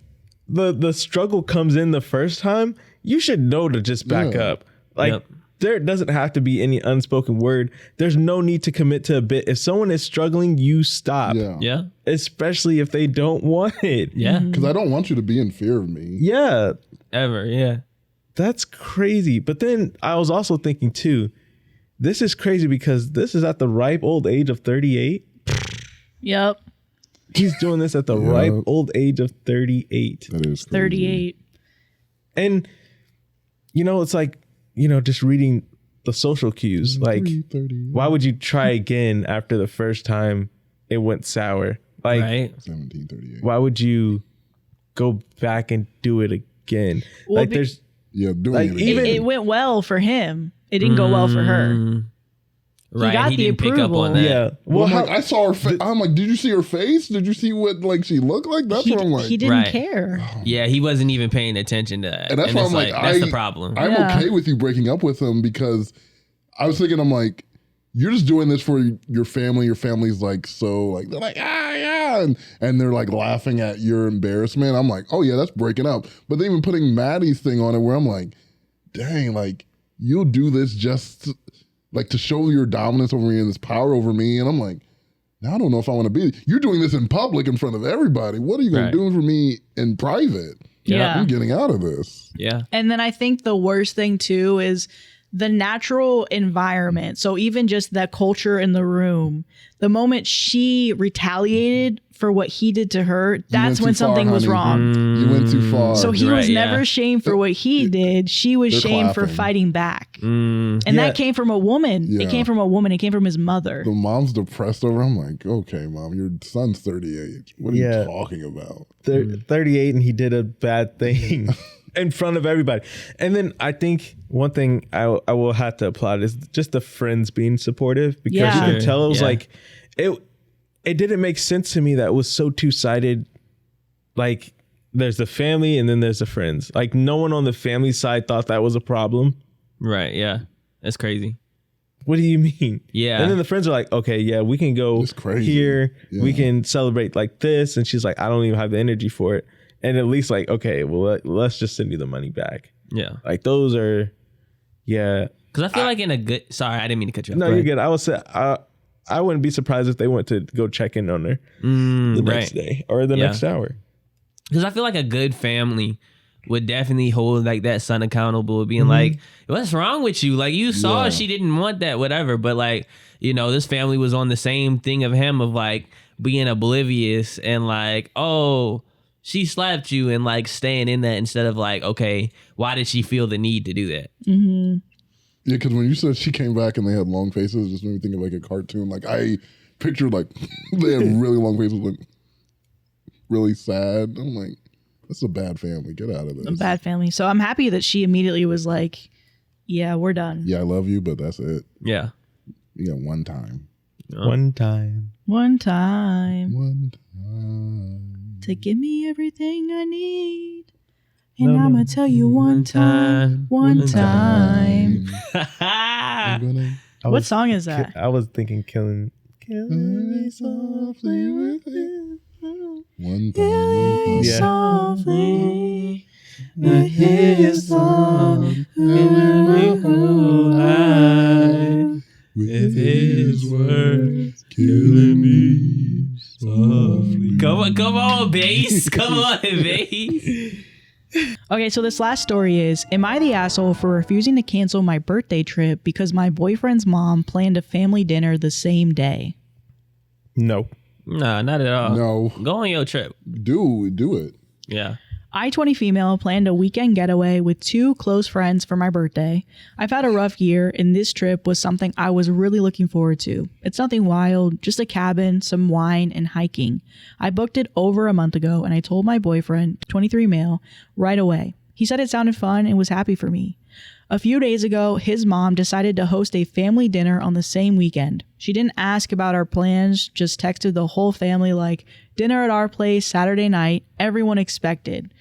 the struggle comes in the first time, you should know to just back Yeah. up. Like Yep. there doesn't have to be any unspoken word. There's no need to commit to a bit. If someone is struggling, you stop. Yeah. Yeah. Especially if they don't want it. Yeah. Because I don't want you to be in fear of me. Yeah. Ever. Yeah. That's crazy. But then I was also thinking too, this is crazy because this is at the ripe old age of 38. Yep. He's doing this at the ripe old age of 38. That is crazy. 38. And, you know, it's like, you know, just reading the social cues. Like, 30, why would you try again after the first time it went sour? Like, Right. 1738. why would you go back and do it again? Well, like, there's, Yeah, doing Like, it even- again. It went well for him. It didn't go well for her. Right. got he the didn't pick up on approval. that. yeah. Well, I'm how- like, I saw her face. I'm like, did you see her face? Did you see what like she looked like? That's He, what I'm like. he didn't Right. care. Yeah, he wasn't even paying attention to that. And that's why it's I'm like, that's the problem. I'm Yeah. okay with you breaking up with him because I was thinking, I'm like, you're just doing this for your family. Your family's like, so like, they're like, yeah. And they're like laughing at your embarrassment. I'm like, oh yeah, that's breaking up. But they even putting Maddie's thing on it where I'm like, dang, like you'll do this just like to show your dominance over me and this power over me. And I'm like, now I don't know if I want to be, you're doing this in public in front of everybody. What are you going Right. to do for me in private? Yeah. I'm getting out of this. Yeah. And then I think the worst thing too is the natural environment. So even just that culture in the room, the moment she retaliated for what he did to her, that's too when far, something was honey. wrong. You went too far. So he was Right, yeah. never shamed for what he did. She was They're shamed for clapping. fighting back. Mm. And Yeah. that came from a woman. Yeah. It came from a woman. It came from his mother. The mom's depressed over. I'm like, okay, mom, your son's 38. What are Yeah. you talking about? 38 and he did a bad thing in front of everybody. And then I think one thing I will have to applaud is just the friends being supportive because Yeah. you could tell it was Yeah. like it didn't make sense to me that it was so two-sided. Like there's the family and then there's the friends. Like no one on the family side thought that was a problem. Right. Yeah. That's crazy. What do you mean? Yeah. And then the friends are like, okay, yeah, we can go It's crazy. here. Yeah. We can celebrate like this. And she's like, I don't even have the energy for it. And at least like, okay, well, let's just send you the money back. Yeah. Like those are, yeah. Because I feel like in a good. Sorry, I didn't mean to cut you off. No, Go you're ahead. good. I would say, I wouldn't be surprised if they went to go check in on her the next Right. day or the Yeah. next hour. Because I feel like a good family would definitely hold like that son accountable, being like, what's wrong with you? Like you saw Yeah. she didn't want that, whatever. But like, you know, this family was on the same thing of him of like being oblivious and like, oh, she slapped you and like staying in that instead of like, okay, why did she feel the need to do that? Mm-hmm. Yeah, because when you said she came back and they had long faces, it just made me think of like a cartoon. Like I pictured like they had really long faces, like really sad. I'm like, that's a bad family. Get out of this. A bad family. So I'm happy that she immediately was like, yeah, we're done. Yeah, I love you, but that's it. Yeah. You got one time. One time. One time One time. to give me everything I need. And No, I'm no. going to tell you one time. One time. I'm gonna What song is that? I was thinking killing me softly with you. One Very time. Yeah. softly. I hear your song, With his words killing me softly. Come on, bass. Come on, bass. Okay, so this last story is, am I the asshole for refusing to cancel my birthday trip because my boyfriend's mom planned a family dinner the same day? No. Nah, not at all. No, Go on your trip. do it. Yeah. I, 20 female, planned a weekend getaway with 2 close friends for my birthday. I've had a rough year, and this trip was something I was really looking forward to. It's nothing wild, just a cabin, some wine, and hiking. I booked it over a month ago, and I told my boyfriend, 23 male, right away. He said it sounded fun and was happy for me. A few days ago, his mom decided to host a family dinner on the same weekend. She didn't ask about our plans, just texted the whole family like, dinner at our place Saturday night, everyone expected.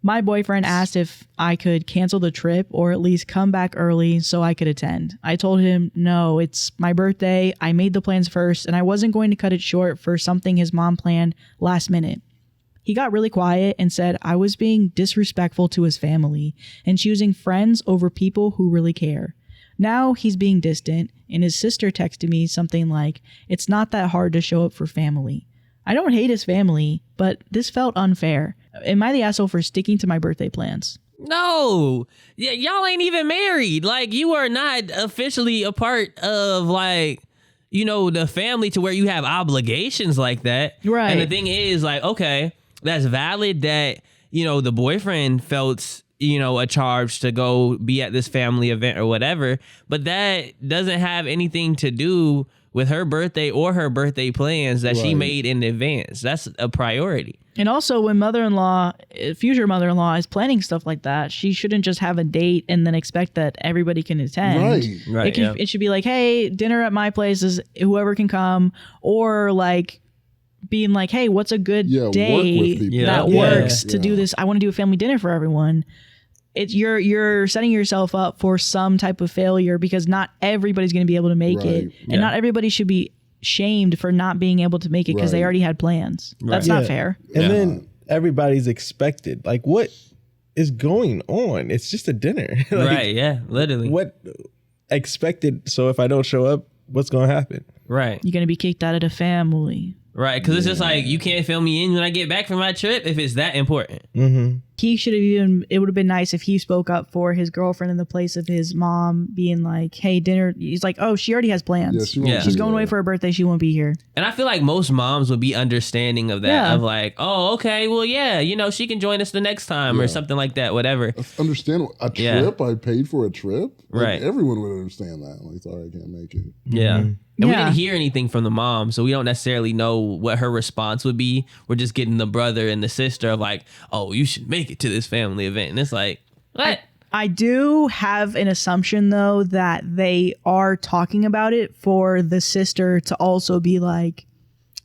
My boyfriend asked if I could cancel the trip or at least come back early so I could attend. I told him, no, it's my birthday, I made the plans first, and I wasn't going to cut it short for something his mom planned last minute. He got really quiet and said I was being disrespectful to his family and choosing friends over people who really care. Now he's being distant, and his sister texted me something like, it's not that hard to show up for family. I don't hate his family, but this felt unfair. Am I the asshole for sticking to my birthday plans? No, yeah, y'all ain't even married. Like, you are not officially a part of, like, you know, the family to where you have obligations like that. Right. And the thing is, like, okay, that's valid that, you know, the boyfriend felt, you know, a charge to go be at this family event or whatever, but that doesn't have anything to do with her birthday or her birthday plans that she made in advance. That's a priority. And also, when future mother-in-law is planning stuff like that, she shouldn't just have a date and then expect that everybody can attend. Right. It should be like, hey, dinner at my place is whoever can come, or like being like, hey, what's a good day that works to do this? I want to do a family dinner for everyone. You're setting yourself up for some type of failure because not everybody's going to be able to make it, and not everybody should be shamed for not being able to make it because they already had plans. That's not fair. And then everybody's expected. Like, what is going on? It's just a dinner. Like, right. Yeah. Literally. What expected? So if I don't show up, what's going to happen? Right. You're going to be kicked out of the family. Right, because it's just like, you can't fill me in when I get back from my trip if it's that important. Mm-hmm. He should have it would have been nice if he spoke up for his girlfriend in the place of his mom being like, hey, dinner. He's like, oh, she already has plans. She's going away for her birthday. She won't be here. And I feel like most moms would be understanding of that, of like, oh, okay, well, yeah, you know, she can join us the next time or something like that, whatever. Understand a trip? I paid for a trip? Like, right. Everyone would understand that. Like, sorry, I can't make it. Yeah. Mm-hmm. And we didn't hear anything from the mom, so we don't necessarily know what her response would be. We're just getting the brother and the sister of like, oh, you should make it to this family event. And it's like, what? I do have an assumption, though, that they are talking about it for the sister to also be like,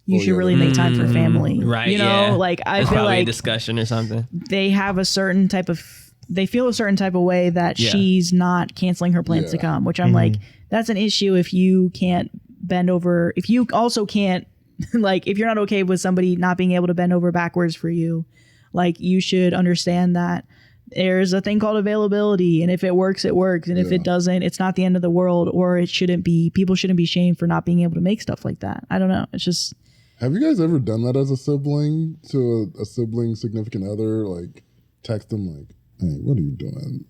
you should really make time for family. Right, you know, like I feel like a discussion or something. They have a certain type of, they feel a certain type of way that she's not canceling her plans to come, which I'm like, that's an issue if you can't bend over, if you also can't, like, if you're not okay with somebody not being able to bend over backwards for you, like, you should understand that there's a thing called availability, and if it works, it works, and if it doesn't, it's not the end of the world, or it shouldn't be, people shouldn't be shamed for not being able to make stuff like that. I don't know. It's just. Have you guys ever done that as a sibling to a sibling significant other? Like, text them like, hey, what are you doing?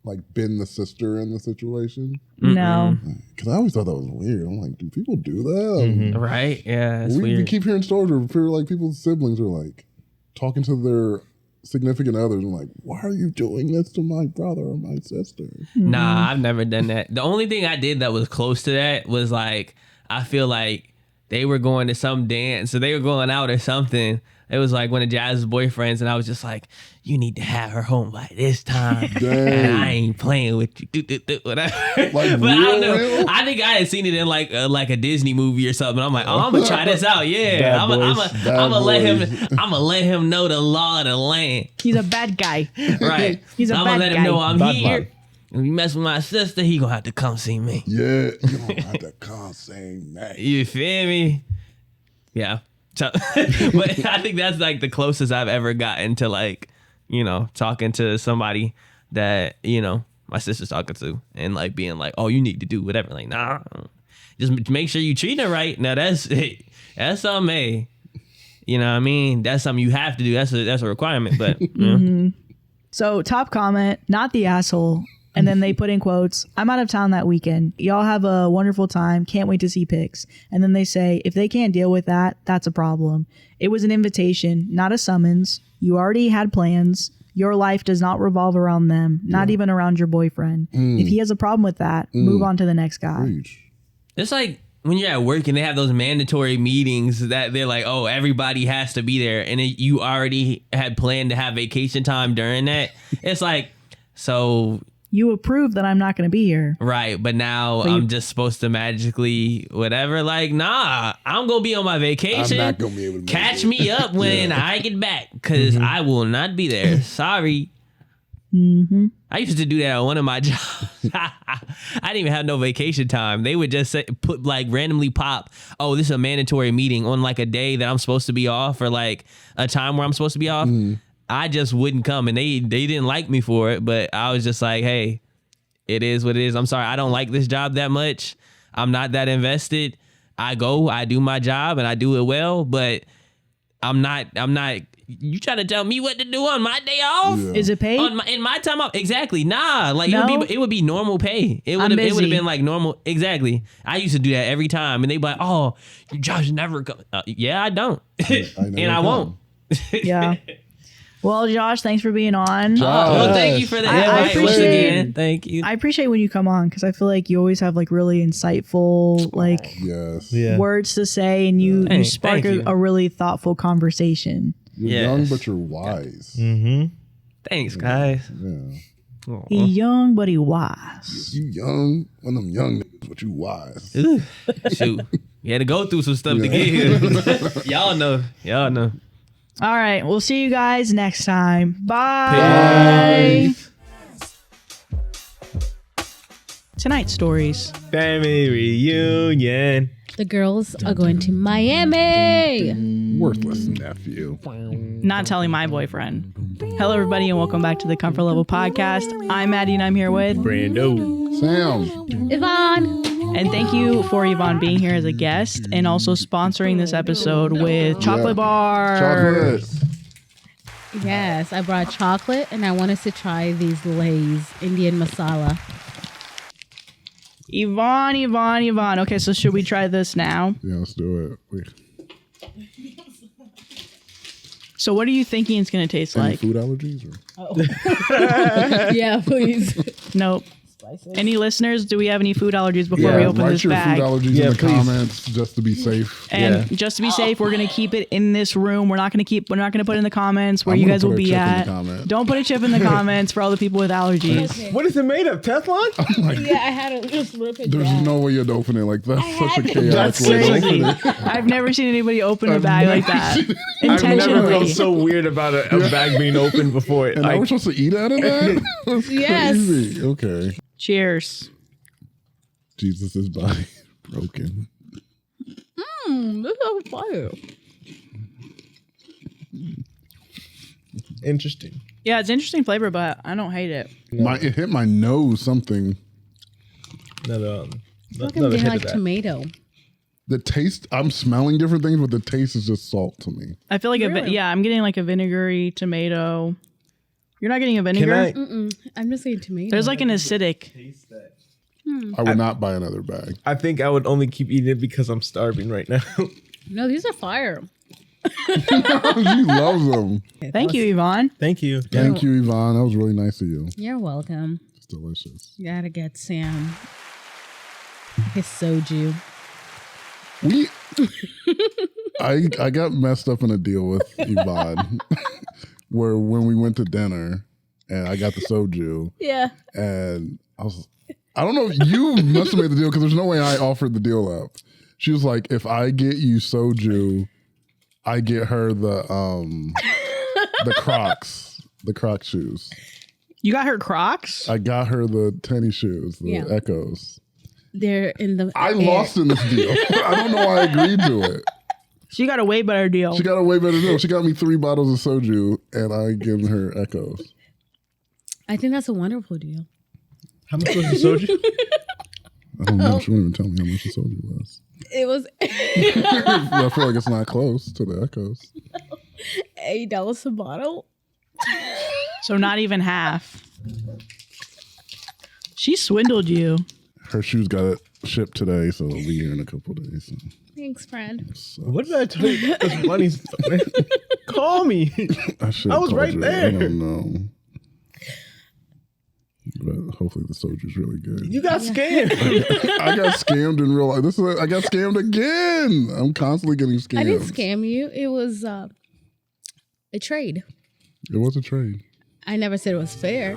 Like, been the sister in the situation? No. Because I always thought that was weird. I'm like, do people do that? Mm-hmm. Right? Yeah, it's weird. We keep hearing stories where people, like, people's siblings are like talking to their significant others and like, why are you doing this to my brother or my sister? Nah, I've never done that. The only thing I did that was close to that was like, I feel like they were going to some dance or they were going out or something. It was like one of Jazz's boyfriends, and I was just like, you need to have her home by this time. And I ain't playing with you. Whatever. Like, but real, I don't know. real? I think I had seen it in like a Disney movie or something. I'm like, oh, I'm gonna try this out. Yeah, I'm gonna let him know the law of the land. He's a bad guy. Right. He's a I'm bad gonna let guy. him know I'm Bad here. man. If you mess with my sister, he gonna have to come see me. Yeah, you don't have to come say that. You feel me? Yeah. So, but I think that's like the closest I've ever gotten to, like, you know, talking to somebody that, you know, my sister's talking to and like being like, oh, you need to do whatever. Like, nah, just make sure you treat her right. Now that's something, you know what I mean? That's something you have to do. That's a requirement. But So top comment, not the asshole. And then they put in quotes, I'm out of town that weekend. Y'all have a wonderful time. Can't wait to see pics. And then they say, if they can't deal with that, that's a problem. It was an invitation, not a summons. You already had plans. Your life does not revolve around them, not even around your boyfriend. If he has a problem with that, move on to the next guy. Preach. It's like when you're at work and they have those mandatory meetings that they're like, oh, everybody has to be there. And you already had planned to have vacation time during that. It's like, so... You approve that I'm not going to be here. Right, but now I'm just supposed to magically whatever. Like, nah, I'm going to be on my vacation. I'm not going to be able to catch me up when I get back because I will not be there. Sorry. I used to do that on one of my jobs. I didn't even have no vacation time. They would just put like randomly pop, oh, this is a mandatory meeting on like a day that I'm supposed to be off or like a time where I'm supposed to be off. I just wouldn't come, and they didn't like me for it, but I was just like, hey, it is what it is. I'm sorry, I don't like this job that much. I'm not that invested. I go, I do my job, and I do it well, but I'm not. You trying to tell me what to do on my day off? Yeah. Is it paid? In my time off? Exactly. Nah, like No? it would be normal pay. It would have been like normal. Exactly. I used to do that every time, and they be like, oh, you Josh never come. Yeah, I don't, and I won't. Yeah. Well, Josh, thanks for being on. Well, thank you for the invite once again. Thank you. I appreciate when you come on because I feel like you always have like really insightful like words to say, and you spark a really thoughtful conversation. You're young, but you're wise. Thanks, guys. Yeah. He young, but he wise. You young, one of them young niggas, but you wise. Shoot, you had to go through some stuff to get here. Y'all know. All right, we'll see you guys next time. Bye. Peace. Tonight's stories. Family reunion. The girls are going to Miami. Worthless nephew. Not telling my boyfriend. Hello, everybody, and welcome back to the Comfort Level Podcast. I'm Maddie, and I'm here with Brando. Sam. Yvonne. And thank you for Yvonne being here as a guest and also sponsoring this episode with Chocolate Bar. Chocolate. Yes, I brought chocolate and I want us to try these Lay's Indian masala. Yvonne. Okay, so should we try this now? Yeah, let's do it. Wait. So what are you thinking it's going to taste Any like? food allergies? Or? Yeah, please. Nope. Any listeners? Do we have any food allergies before we open write this your bag? food allergies in the please. comments just to be safe. And just to be safe, we're gonna keep it in this room. We're not gonna put it in the comments where I'm you gonna guys put will a be chip in the at. comment. Don't put a chip in the comments for all the people with allergies. What is it made of? Teflon? Yeah, I had to just rip it There's down. no way you'd open it like that. Such a chaotic That's way to crazy. open it. I've never seen anybody open a bag like that I've never felt intentionally. so weird about a bag being opened before. And now we're supposed to eat out of that? That's Yes. crazy. Okay. Cheers. Jesus' body broken. This is fire. Interesting. Yeah, it's interesting flavor, but I don't hate it. It hit my nose something. Fucking didn't like tomato. The taste, I'm smelling different things, but the taste is just salt to me. I feel like I'm getting like a vinegary tomato. You're not getting a vinegar? I'm just saying tomato. There's like an acidic. I would not buy another bag. I think I would only keep eating it because I'm starving right now. No, these are fire. She loves them. Thank you, Yvonne. Thank you. Thank you, Yvonne. That was really nice of you. You're welcome. It's delicious. You gotta get Sam his soju. I got messed up in a deal with Yvonne where when we went to dinner and I got the soju Yeah. and I don't know, you must have made the deal because there's no way I offered the deal up. She was like, if I get you soju, I get her the Crocs shoes. You got her Crocs? I got her the tennis shoes, the Echoes. They're in the I lost in this deal. I don't know why I agreed to it. She got a way better deal. She got a way better deal. She got me 3 bottles of soju and I given her Echoes. I think that's a wonderful deal. How much was the soju? I don't know. She wouldn't even tell me how much the soju was. It was I feel like it's not close to the Echoes. $8 a bottle. So not even half. She swindled you. Her shoes got shipped today, so it'll be here in a couple of days. So. Thanks, Fred. What did I tell you about this money stuff, man? Call me. I was right there. I don't know. But hopefully the soldier's really good. You got scammed. I got scammed in real life. I got scammed again. I'm constantly getting scammed. I didn't scam you. It was a trade. It was a trade. I never said it was fair.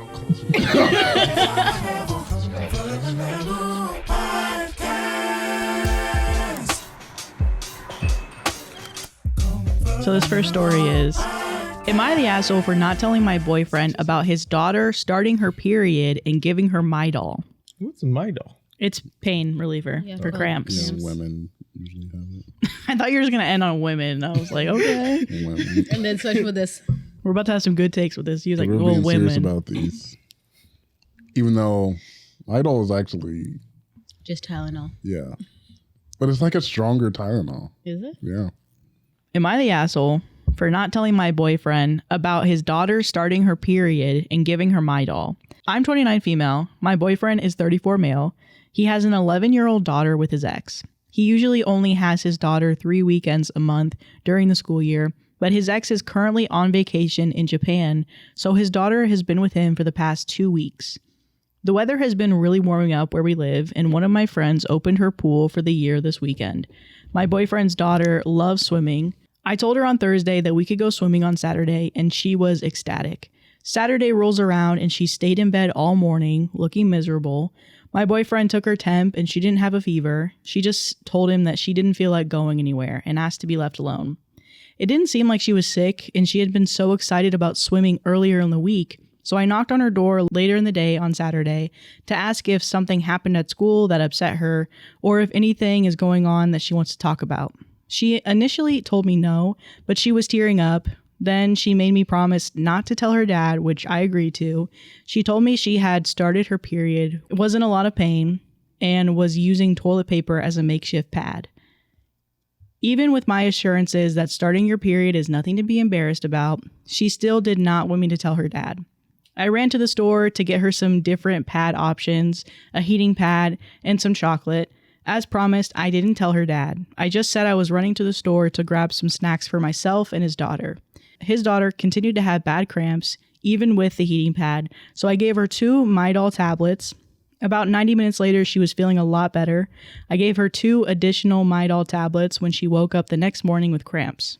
So this first story is, am I the asshole for not telling my boyfriend about his daughter starting her period and giving her Midol? What's a Midol? It's pain reliever for cramps. Yeah, women usually have it. I thought you were just going to end on women. I was like, okay. Women. And then switch with this. We're about to have some good takes with this. You're like, We're well, being serious women. about these. Even though Midol is actually, Just Tylenol. yeah. But it's like a stronger Tylenol. Is it? Yeah. Am I the asshole for not telling my boyfriend about his daughter starting her period and giving her Midol? I'm 29 female. My boyfriend is 34 male. He has an 11-year-old daughter with his ex. He usually only has his daughter 3 weekends a month during the school year, but his ex is currently on vacation in Japan, so his daughter has been with him for the past 2 weeks. The weather has been really warming up where we live, and one of my friends opened her pool for the year this weekend. My boyfriend's daughter loves swimming. I told her on Thursday that we could go swimming on Saturday, and she was ecstatic. Saturday rolls around, and she stayed in bed all morning, looking miserable. My boyfriend took her temp, and she didn't have a fever. She just told him that she didn't feel like going anywhere and asked to be left alone. It didn't seem like she was sick, and she had been so excited about swimming earlier in the week, so I knocked on her door later in the day on Saturday to ask if something happened at school that upset her, or if anything is going on that she wants to talk about. She initially told me no, but she was tearing up. Then she made me promise not to tell her dad, which I agreed to. She told me she had started her period, wasn't a lot of pain, and was using toilet paper as a makeshift pad. Even with my assurances that starting your period is nothing to be embarrassed about, she still did not want me to tell her dad. I ran to the store to get her some different pad options, a heating pad, and some chocolate. As promised, I didn't tell her dad. I just said I was running to the store to grab some snacks for myself and his daughter. His daughter continued to have bad cramps, even with the heating pad, so I gave her 2 Midol tablets. About 90 minutes later, she was feeling a lot better. I gave her 2 additional Midol tablets when she woke up the next morning with cramps.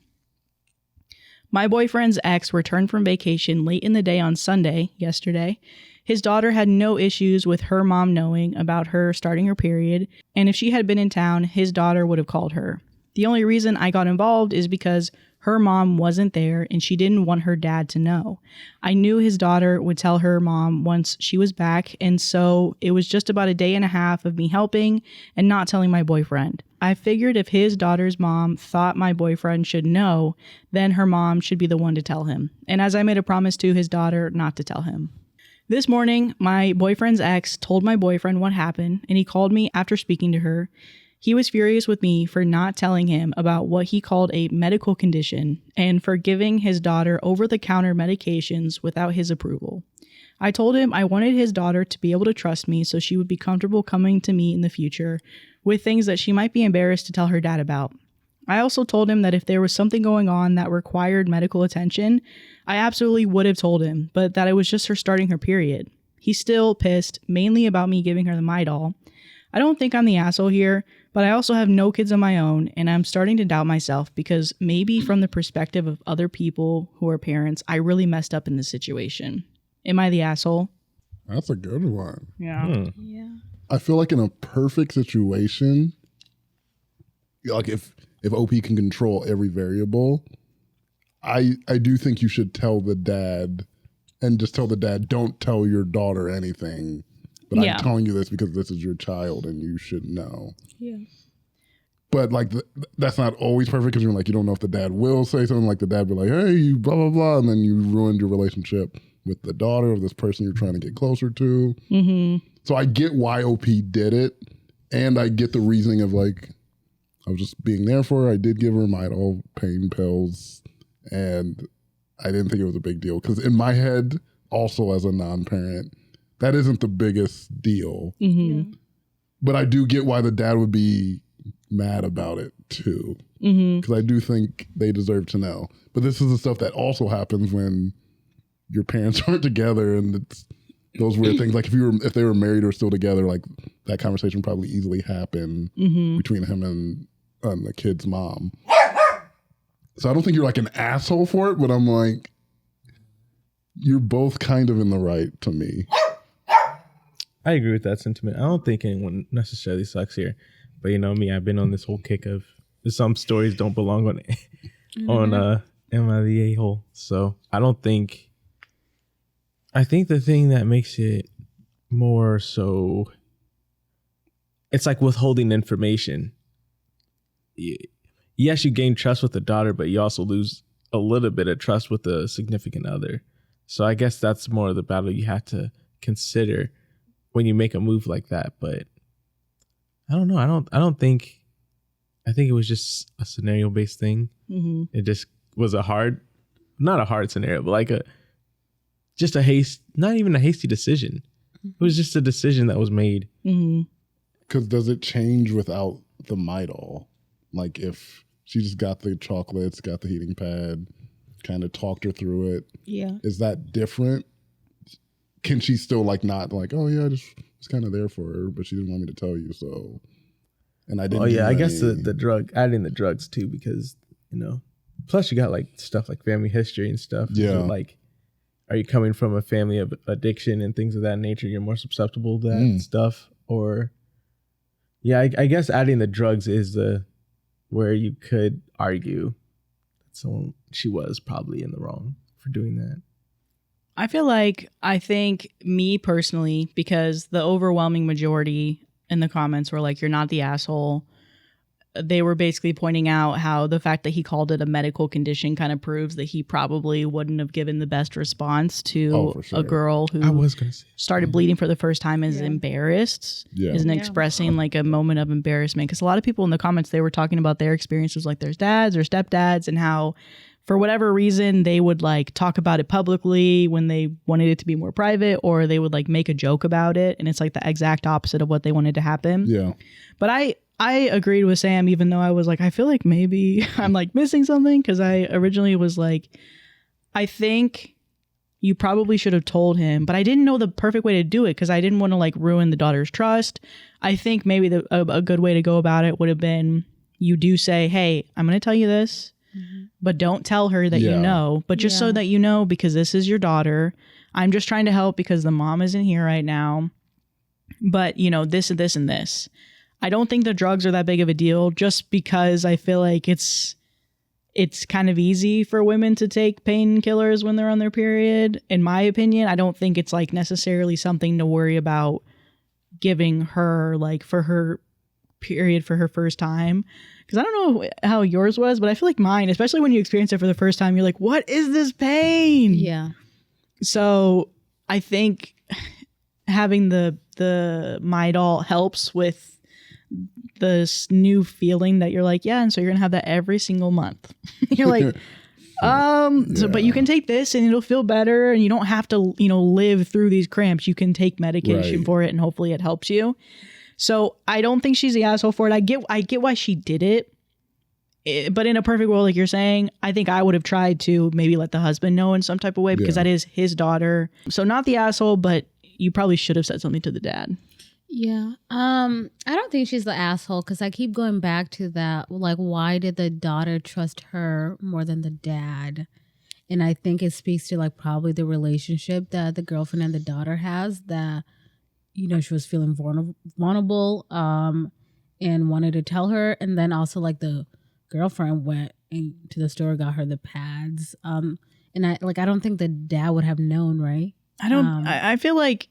My boyfriend's ex returned from vacation late in the day on Sunday, yesterday. His daughter had no issues with her mom knowing about her starting her period, and if she had been in town, his daughter would have called her. The only reason I got involved is because her mom wasn't there and she didn't want her dad to know. I knew his daughter would tell her mom once she was back, and so it was just about a day and a half of me helping and not telling my boyfriend. I figured if his daughter's mom thought my boyfriend should know, then her mom should be the one to tell him. And as I made a promise to his daughter not to tell him. This morning, my boyfriend's ex told my boyfriend what happened, and he called me after speaking to her. He was furious with me for not telling him about what he called a medical condition and for giving his daughter over-the-counter medications without his approval. I told him I wanted his daughter to be able to trust me so she would be comfortable coming to me in the future with things that she might be embarrassed to tell her dad about. I also told him that if there was something going on that required medical attention, I absolutely would have told him, but that it was just her starting her period. He's still pissed, mainly about me giving her the Midol. I don't think I'm the asshole here, but I also have no kids of my own, and I'm starting to doubt myself because maybe from the perspective of other people who are parents, I really messed up in this situation. Am I the asshole? That's a good one. Yeah. Yeah. I feel like in a perfect situation, like if OP can control every variable, I do think you should tell the dad and just tell the dad, don't tell your daughter anything. But Yeah. I'm telling you this because this is your child and you should know. Yeah. But like that's not always perfect because you're like, you don't know if the dad will say something like the dad be like, hey, blah, blah, blah. And then you ruined your relationship with the daughter of this person you're trying to get closer to. Mm-hmm. So I get why OP did it. And I get the reasoning of like, I was just being there for her. I did give her Midol pain pills. And I didn't think it was a big deal. Because in my head, also as a non-parent, that isn't the biggest deal. Mm-hmm. But I do get why the dad would be mad about it too. Because I do think they deserve to know. But this is the stuff that also happens when your parents aren't together, and it's those weird things. Like if they were married or still together, like that conversation probably easily happen between him and the kid's mom. So I don't think you're like an asshole for it, but I'm like, you're both kind of in the right to me. I agree with that sentiment. I don't think anyone necessarily sucks here, but you know me, I've been on this whole kick of some stories don't belong on Am I the A-hole? So I think the thing that makes it more so, it's like withholding information. Yes, you gain trust with the daughter, but you also lose a little bit of trust with the significant other. So I guess that's more of the battle you have to consider when you make a move like that. But I don't know. I think it was just a scenario based thing. It just was not a hard scenario, but like not even a hasty decision. It was just a decision that was made. Because does it change without the Midol? Like if she just got the chocolates, got the heating pad, kind of talked her through it. Yeah. Is that different? Can she still like not like, oh yeah, I just was kind of there for her, but she didn't want me to tell you, so. And I didn't. Oh yeah, I guess adding the drugs too, because plus you got like stuff like family history and stuff. Yeah. So, like, are you coming from a family of addiction and things of that nature? You're more susceptible to that stuff, or yeah, I guess adding the drugs is where you could argue that she was probably in the wrong for doing that. I think me personally, because the overwhelming majority in the comments were like, you're not the asshole. They were basically pointing out how the fact that he called it a medical condition kind of proves that he probably wouldn't have given the best response to a girl who started bleeding for the first time, is embarrassed, isn't expressing like a moment of embarrassment. Because a lot of people in the comments, they were talking about their experiences, like their dads or stepdads, and how for whatever reason they would like talk about it publicly when they wanted it to be more private, or they would like make a joke about it, and it's like the exact opposite of what they wanted to happen. But I agreed with Sam, even though I was like, I feel like maybe I'm like missing something, because I originally was like, I think you probably should have told him, but I didn't know the perfect way to do it because I didn't want to like ruin the daughter's trust. I think maybe a good way to go about it would have been, you do say, hey, I'm going to tell you this, but don't tell her that you know, but just so that you know, because this is your daughter. I'm just trying to help because the mom isn't here right now. But this and this and this. I don't think the drugs are that big of a deal, just because I feel like it's kind of easy for women to take painkillers when they're on their period. In my opinion, I don't think it's like necessarily something to worry about giving her like for her period for her first time. Because I don't know how yours was, but I feel like mine, especially when you experience it for the first time, you're like, what is this pain? Yeah. So I think having the Midol helps with this new feeling that you're like, yeah, and so you're gonna have that every single month. You're like, so but you can take this and it'll feel better, and you don't have to live through these cramps. You can take medication for it, and hopefully it helps you. So I don't think she's the asshole for it. I get why she did it. But in a perfect world, like you're saying, I think I would have tried to maybe let the husband know in some type of way, because that is his daughter. So not the asshole, but you probably should have said something to the dad. Yeah. I don't think she's the asshole, because I keep going back to that. Like, why did the daughter trust her more than the dad? And I think it speaks to like probably the relationship that the girlfriend and the daughter has, that, she was feeling vulnerable and wanted to tell her. And then also like the girlfriend went into the store, got her the pads. And I don't think the dad would have known, right? I feel like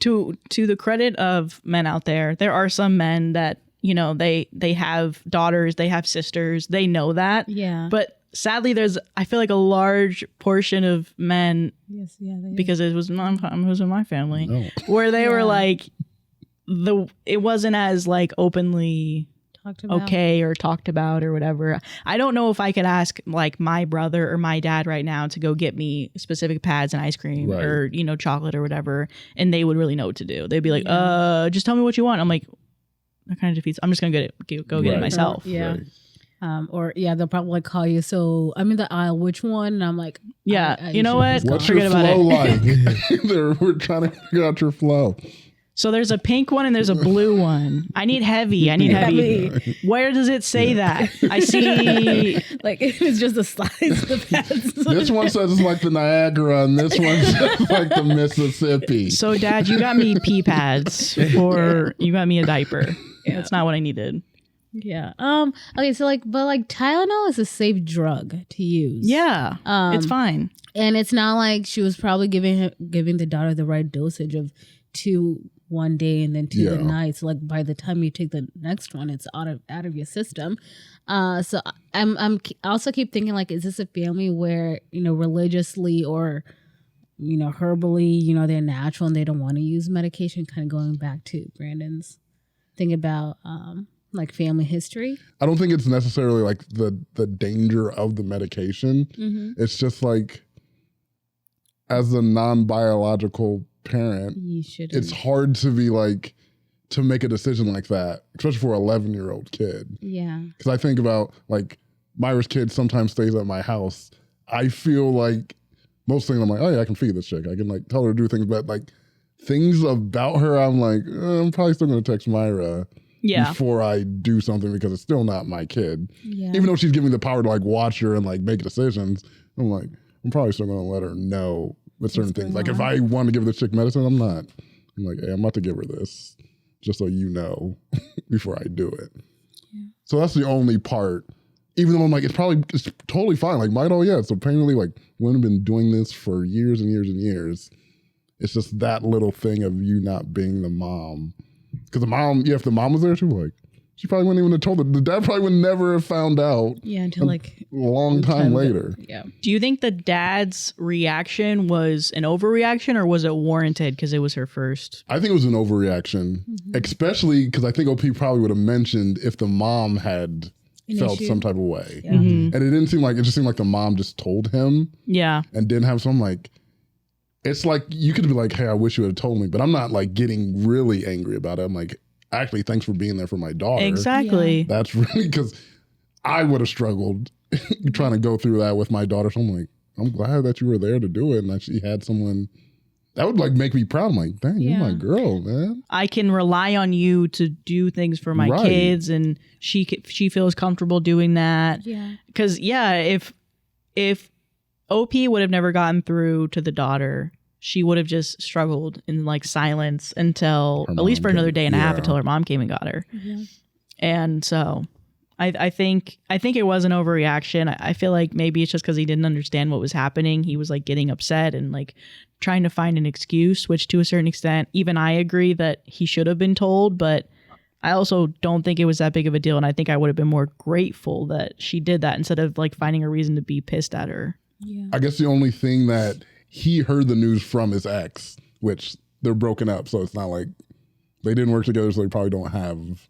to the credit of men out there are some men that, they have daughters, they have sisters, they know that. Yeah. But sadly, I feel like a large portion of men, because it was in my family, where they were like, it wasn't as like openly okay or talked about or whatever. I don't know if I could ask like my brother or my dad right now to go get me specific pads and ice cream or, you know, chocolate or whatever. And they would really know what to do. They'd be like, just tell me what you want. I'm like, that kind of defeats. I'm just going to go get it myself. Yeah. Or they'll probably like call you. So I'm in the aisle. Which one? And I'm like, you know what? What's Forget your about flow it. like? We're trying to figure out your flow. So there's a pink one and there's a blue one. I need heavy. Heavy. Where does it say that? I see. Like it's just the size of the pads. This one says it's like the Niagara, and this one says like the Mississippi. So, Dad, you got me pee pads, or you got me a diaper. That's not what I needed. Yeah. Okay. So but Tylenol is a safe drug to use. Yeah. It's fine. And it's not like she was probably giving the daughter the right dosage of 2 one day and then 2 the night. So by the time you take the next one, it's out of your system. So I'm also keep thinking is this a family where, you know, religiously or, you know, herbally, you know, they're natural and they don't want to use medication, kind of going back to Brandon's thing about family history. I don't think it's necessarily the danger of the medication. Mm-hmm. It's just as a non-biological parent, it's hard to be to make a decision like that, especially for an 11-year-old kid. Yeah. Because I think about Myra's kid sometimes stays at my house. I feel most things I'm like, oh yeah, I can feed this chick. I can tell her to do things, but things about her, I'm I'm probably still going to text Myra before I do something because it's still not my kid. Yeah. Even though she's giving me the power to watch her and make decisions, I'm I'm probably still going to let her know with certain things. If I want to give this chick medicine, I'm not. I'm hey, I'm about to give her this just so you know before I do it. Yeah. So that's the only part. Even though I'm it's totally fine. Midol, so apparently women have been doing this for years and years and years. It's just that little thing of you not being the mom. Because the mom, if the mom was there, she was she probably wouldn't even have told her. The dad probably would never have found out. Yeah, until a long time later. Yeah. Do you think the dad's reaction was an overreaction or was it warranted because it was her first? I think it was an overreaction, especially because I think OP probably would have mentioned if the mom had felt some type of way. Yeah. Mm-hmm. And it didn't seem it just seemed like the mom just told him. Yeah. And didn't have some it's you could be hey, I wish you had told me, but I'm not getting really angry about it. I'm actually, thanks for being there for my daughter. Exactly. Yeah. That's really because I would have struggled trying to go through that with my daughter. So I'm glad that you were there to do it and that she had someone that would make me proud. I'm dang, you're my girl, man. I can rely on you to do things for my kids, and she feels comfortable doing that. Yeah. Because if OP would have never gotten through to the daughter, she would have just struggled in silence until at least for another day and a half until her mom came and got her. Yeah. And so I think it was an overreaction. I feel maybe it's just because he didn't understand what was happening. He was getting upset and trying to find an excuse, which to a certain extent, even I agree that he should have been told, but I also don't think it was that big of a deal. And I think I would have been more grateful that she did that instead of finding a reason to be pissed at her. Yeah. I guess the only thing that he heard the news from his ex, which they're broken up. So it's not they didn't work together. So they probably don't have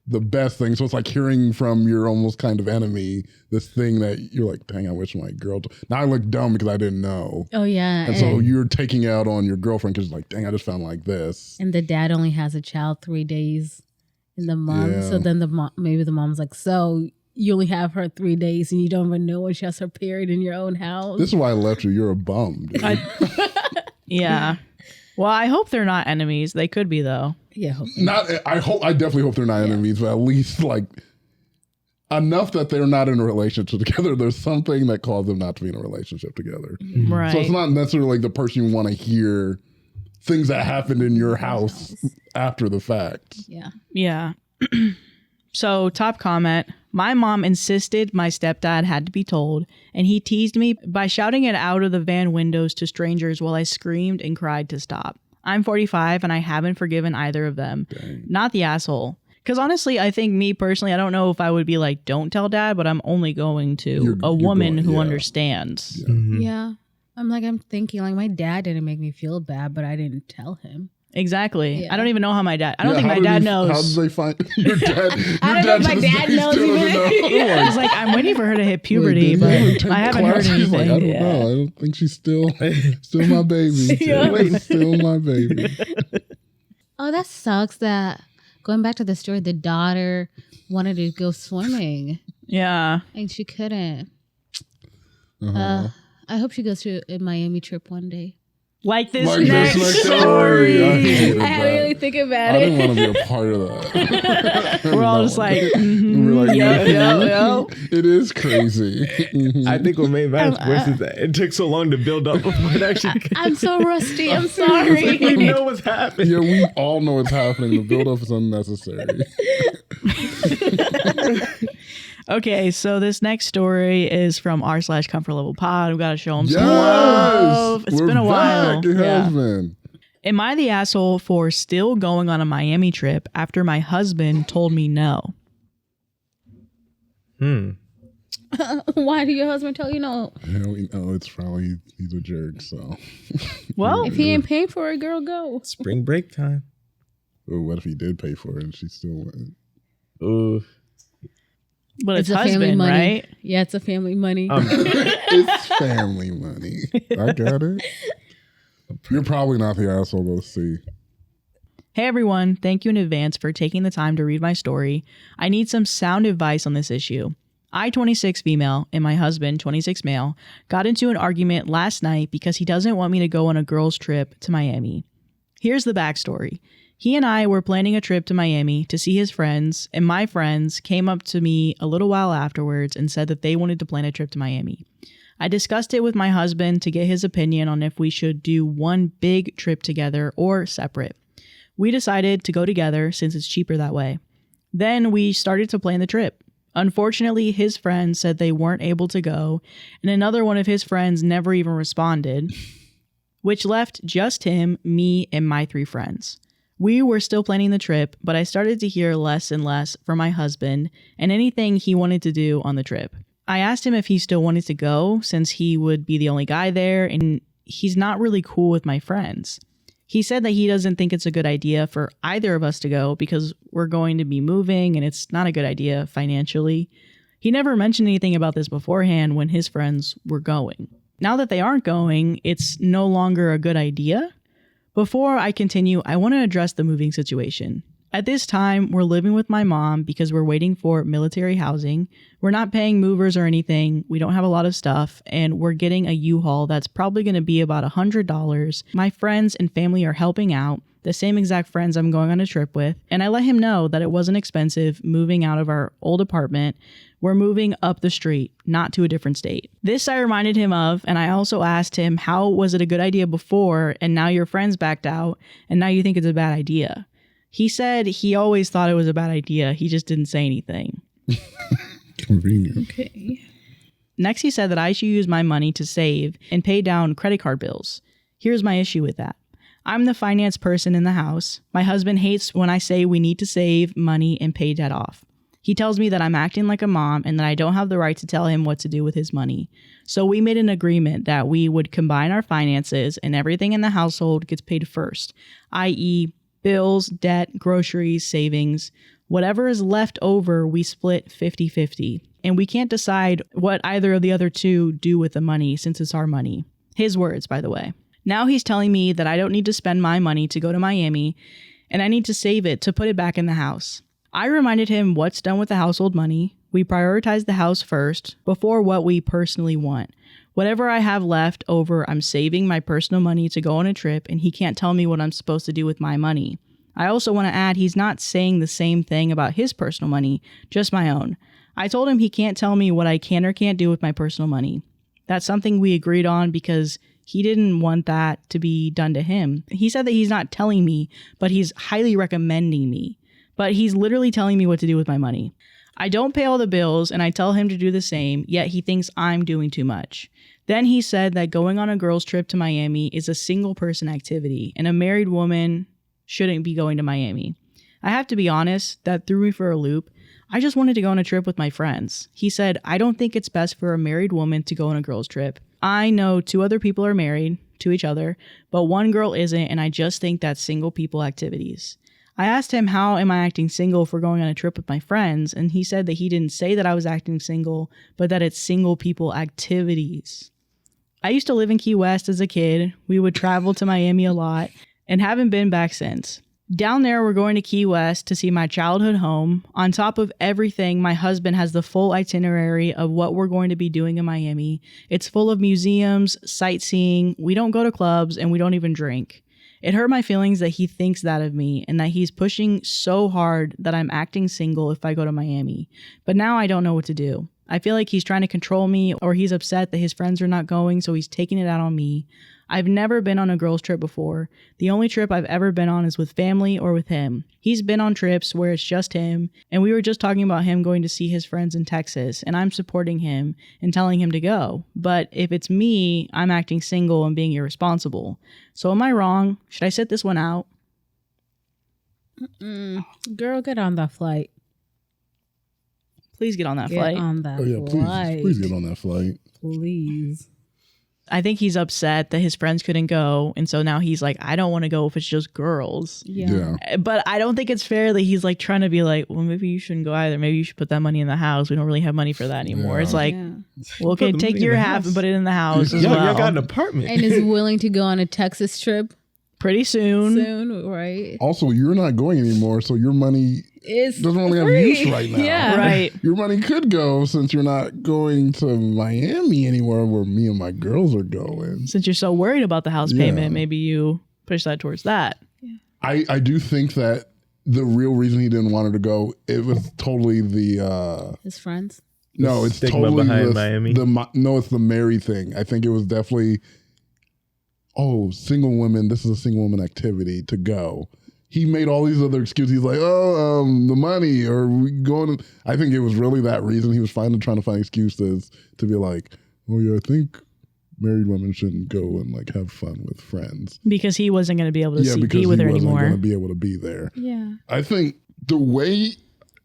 the best thing. So it's hearing from your almost kind of enemy, this thing that you're dang, I wish my girl. Now I look dumb because I didn't know. Oh, yeah. And so you're taking out on your girlfriend because dang, I just found this. And the dad only has a child 3 days in the month. Yeah. So then maybe the mom's so you only have her 3 days and you don't even know when she has her period in your own house. This is why I left you. You're a bum. Yeah. Well, I hope they're not enemies. They could be though. Yeah. I definitely hope they're not enemies, but at least enough that they're not in a relationship together. There's something that caused them not to be in a relationship together. Right. So it's not necessarily the person you want to hear things that happened in your house after the fact. Yeah. Yeah. So, top comment. My mom insisted my stepdad had to be told, and he teased me by shouting it out of the van windows to strangers while I screamed and cried to stop. I'm 45 and I haven't forgiven either of them. Dang. Not the asshole. Because honestly, I think me personally, I don't know if I would be don't tell dad, but I'm only going to a woman who understands. Yeah. Yeah. I'm thinking my dad didn't make me feel bad, but I didn't tell him. Exactly. Yeah. I don't even know how my dad. I don't think how my did dad he- knows. How did they find your dad? I Your don't think my to this dad day knows still doesn't even. know. I was like, I'm waiting for her to hit Like, puberty, did he ever but take I haven't heard classes? anything. Like, I don't Yeah. know. I don't think she's still my baby. Yeah. Still my baby. Oh, that sucks. That going back to the story, the daughter wanted to go swimming Yeah. and she couldn't. Uh-huh. I hope she goes to a Miami trip one day. Like this Like this next next story. story. I hated I had to that. really think about I it. didn't want to be a part of that. We're all just like, We're like, yep, yep. It is crazy. I think what made matters worse is that it took so long to build up before it actually. I'm so rusty. I'm we sorry. know what's happening. Yeah, we all know what's happening. The build-up is unnecessary. Okay, so this next story is from r/comfort level pod. We got to show them some Yes! love. It's We're been a while. back. It Yeah. has been. Am I the asshole for still going on a Miami trip after my husband told me no? Why did your husband tell you no? Yeah, we know it's probably he's a jerk. So, Well, If he ain't paying for it, girl, go. Spring break time. or what if he did pay for it and she still went? Ooh. but it's a family husband, money. right? Yeah, it's a family money. It's family money. I got it. You're probably not the asshole. We'll see. Hey everyone, thank you in advance for taking the time to read my story. I need some sound advice on this issue. I, 26 female, and my husband, 26 male, got into an argument last night because he doesn't want me to go on a girls' trip to Miami. Here's the backstory. He and I were planning a trip to Miami to see his friends, and my friends came up to me a little while afterwards and said that they wanted to plan a trip to Miami. I discussed it with my husband to get his opinion on if we should do one big trip together or separate. We decided to go together since it's cheaper that way. Then we started to plan the trip. Unfortunately, his friends said they weren't able to go, and another one of his friends never even responded, which left just him, me, and my 3 friends. We were still planning the trip, but I started to hear less and less from my husband and anything he wanted to do on the trip. I asked him if he still wanted to go since he would be the only guy there, and he's not really cool with my friends. He said that he doesn't think it's a good idea for either of us to go because we're going to be moving and it's not a good idea financially. He never mentioned anything about this beforehand when his friends were going. Now that they aren't going, it's no longer a good idea. Before I continue, I want to address the moving situation. At this time, we're living with my mom because we're waiting for military housing. We're not paying movers or anything. We don't have a lot of stuff, and we're getting a U-Haul that's probably going to be about $100. My friends and family are helping out, the same exact friends I'm going on a trip with, and I let him know that it wasn't expensive moving out of our old apartment. We're moving up the street, not to a different state. This I reminded him of, and I also asked him, how was it a good idea before, and now your friends backed out, and now you think it's a bad idea? He said he always thought it was a bad idea. He just didn't say anything. Convenient. Okay. Next, he said that I should use my money to save and pay down credit card bills. Here's my issue with that. I'm the finance person in the house. My husband hates when I say we need to save money and pay debt off. He tells me that I'm acting like a mom and that I don't have the right to tell him what to do with his money. So we made an agreement that we would combine our finances and everything in the household gets paid first, i.e., bills, debt, groceries, savings. Whatever is left over, we split 50-50. And we can't decide what either of the other two do with the money since it's our money. His words, by the way. Now he's telling me that I don't need to spend my money to go to Miami and I need to save it to put it back in the house. I reminded him what's done with the household money. We prioritize the house first before what we personally want. Whatever I have left over, I'm saving my personal money to go on a trip, and he can't tell me what I'm supposed to do with my money. I also want to add he's not saying the same thing about his personal money, just my own. I told him he can't tell me what I can or can't do with my personal money. That's something we agreed on because he didn't want that to be done to him. He said that he's not telling me, but he's highly recommending me. But he's literally telling me what to do with my money. I don't pay all the bills, and I tell him to do the same, yet he thinks I'm doing too much. Then he said that going on a girls' trip to Miami is a single-person activity, and a married woman shouldn't be going to Miami. I have to be honest, that threw me for a loop. I just wanted to go on a trip with my friends. He said, I don't think it's best for a married woman to go on a girls' trip. I know 2 other people are married to each other, but 1 girl isn't, and I just think that's single people activities. I asked him how am I acting single for going on a trip with my friends, and he said that he didn't say that I was acting single, but that it's single people activities. I used to live in Key West as a kid. We would travel to Miami a lot and haven't been back since. Down there, we're going to Key West to see my childhood home. On top of everything, my husband has the full itinerary of what we're going to be doing in Miami. It's full of museums, sightseeing. We don't go to clubs, and we don't even drink. It hurt my feelings that he thinks that of me and that he's pushing so hard that I'm acting single if I go to Miami. But now I don't know what to do. I feel like he's trying to control me, or he's upset that his friends are not going, so he's taking it out on me. I've never been on a girls' trip before. The only trip I've ever been on is with family or with him. He's been on trips where it's just him, and we were just talking about him going to see his friends in Texas, and I'm supporting him and telling him to go. But if it's me, I'm acting single and being irresponsible. So am I wrong? Should I sit this one out? Girl, get on that flight. Please get on that Get flight. on that Oh yeah, flight. please get on that flight. Please. I think he's upset that his friends couldn't go, and so now he's like, I don't want to go if it's just girls. Yeah. But I don't think it's fair that he's like trying to be like, well, maybe you shouldn't go either. Maybe you should put that money in the house. We don't really have money for that anymore. Yeah. It's like, Yeah. well, okay, Put the take money in your the half house. and put it in the house as Y'all well. got an apartment. And is willing to go on a Texas trip Pretty soon. right? Also, you're not going anymore, so your money It's doesn't really have free. use right now. Yeah. Right. Your money could go since you're not going to Miami anymore, where me and my girls are going. Since you're so worried about the house Yeah. payment, maybe you push that towards that. I do think that the real reason he didn't want her to go, it was totally the His friends. no, it's stigma totally behind the, Miami. no, it's the married thing. I think it was definitely single women. This is a single woman activity to go. He made all these other excuses. He's like, the money, or we going. I think it was really that reason. He was trying to find excuses to be like, oh yeah, I think married women shouldn't go and like have fun with friends. Because he wasn't going to be able to Yeah, because be with he her wasn't going anymore. to be able to be there. Yeah. I think the way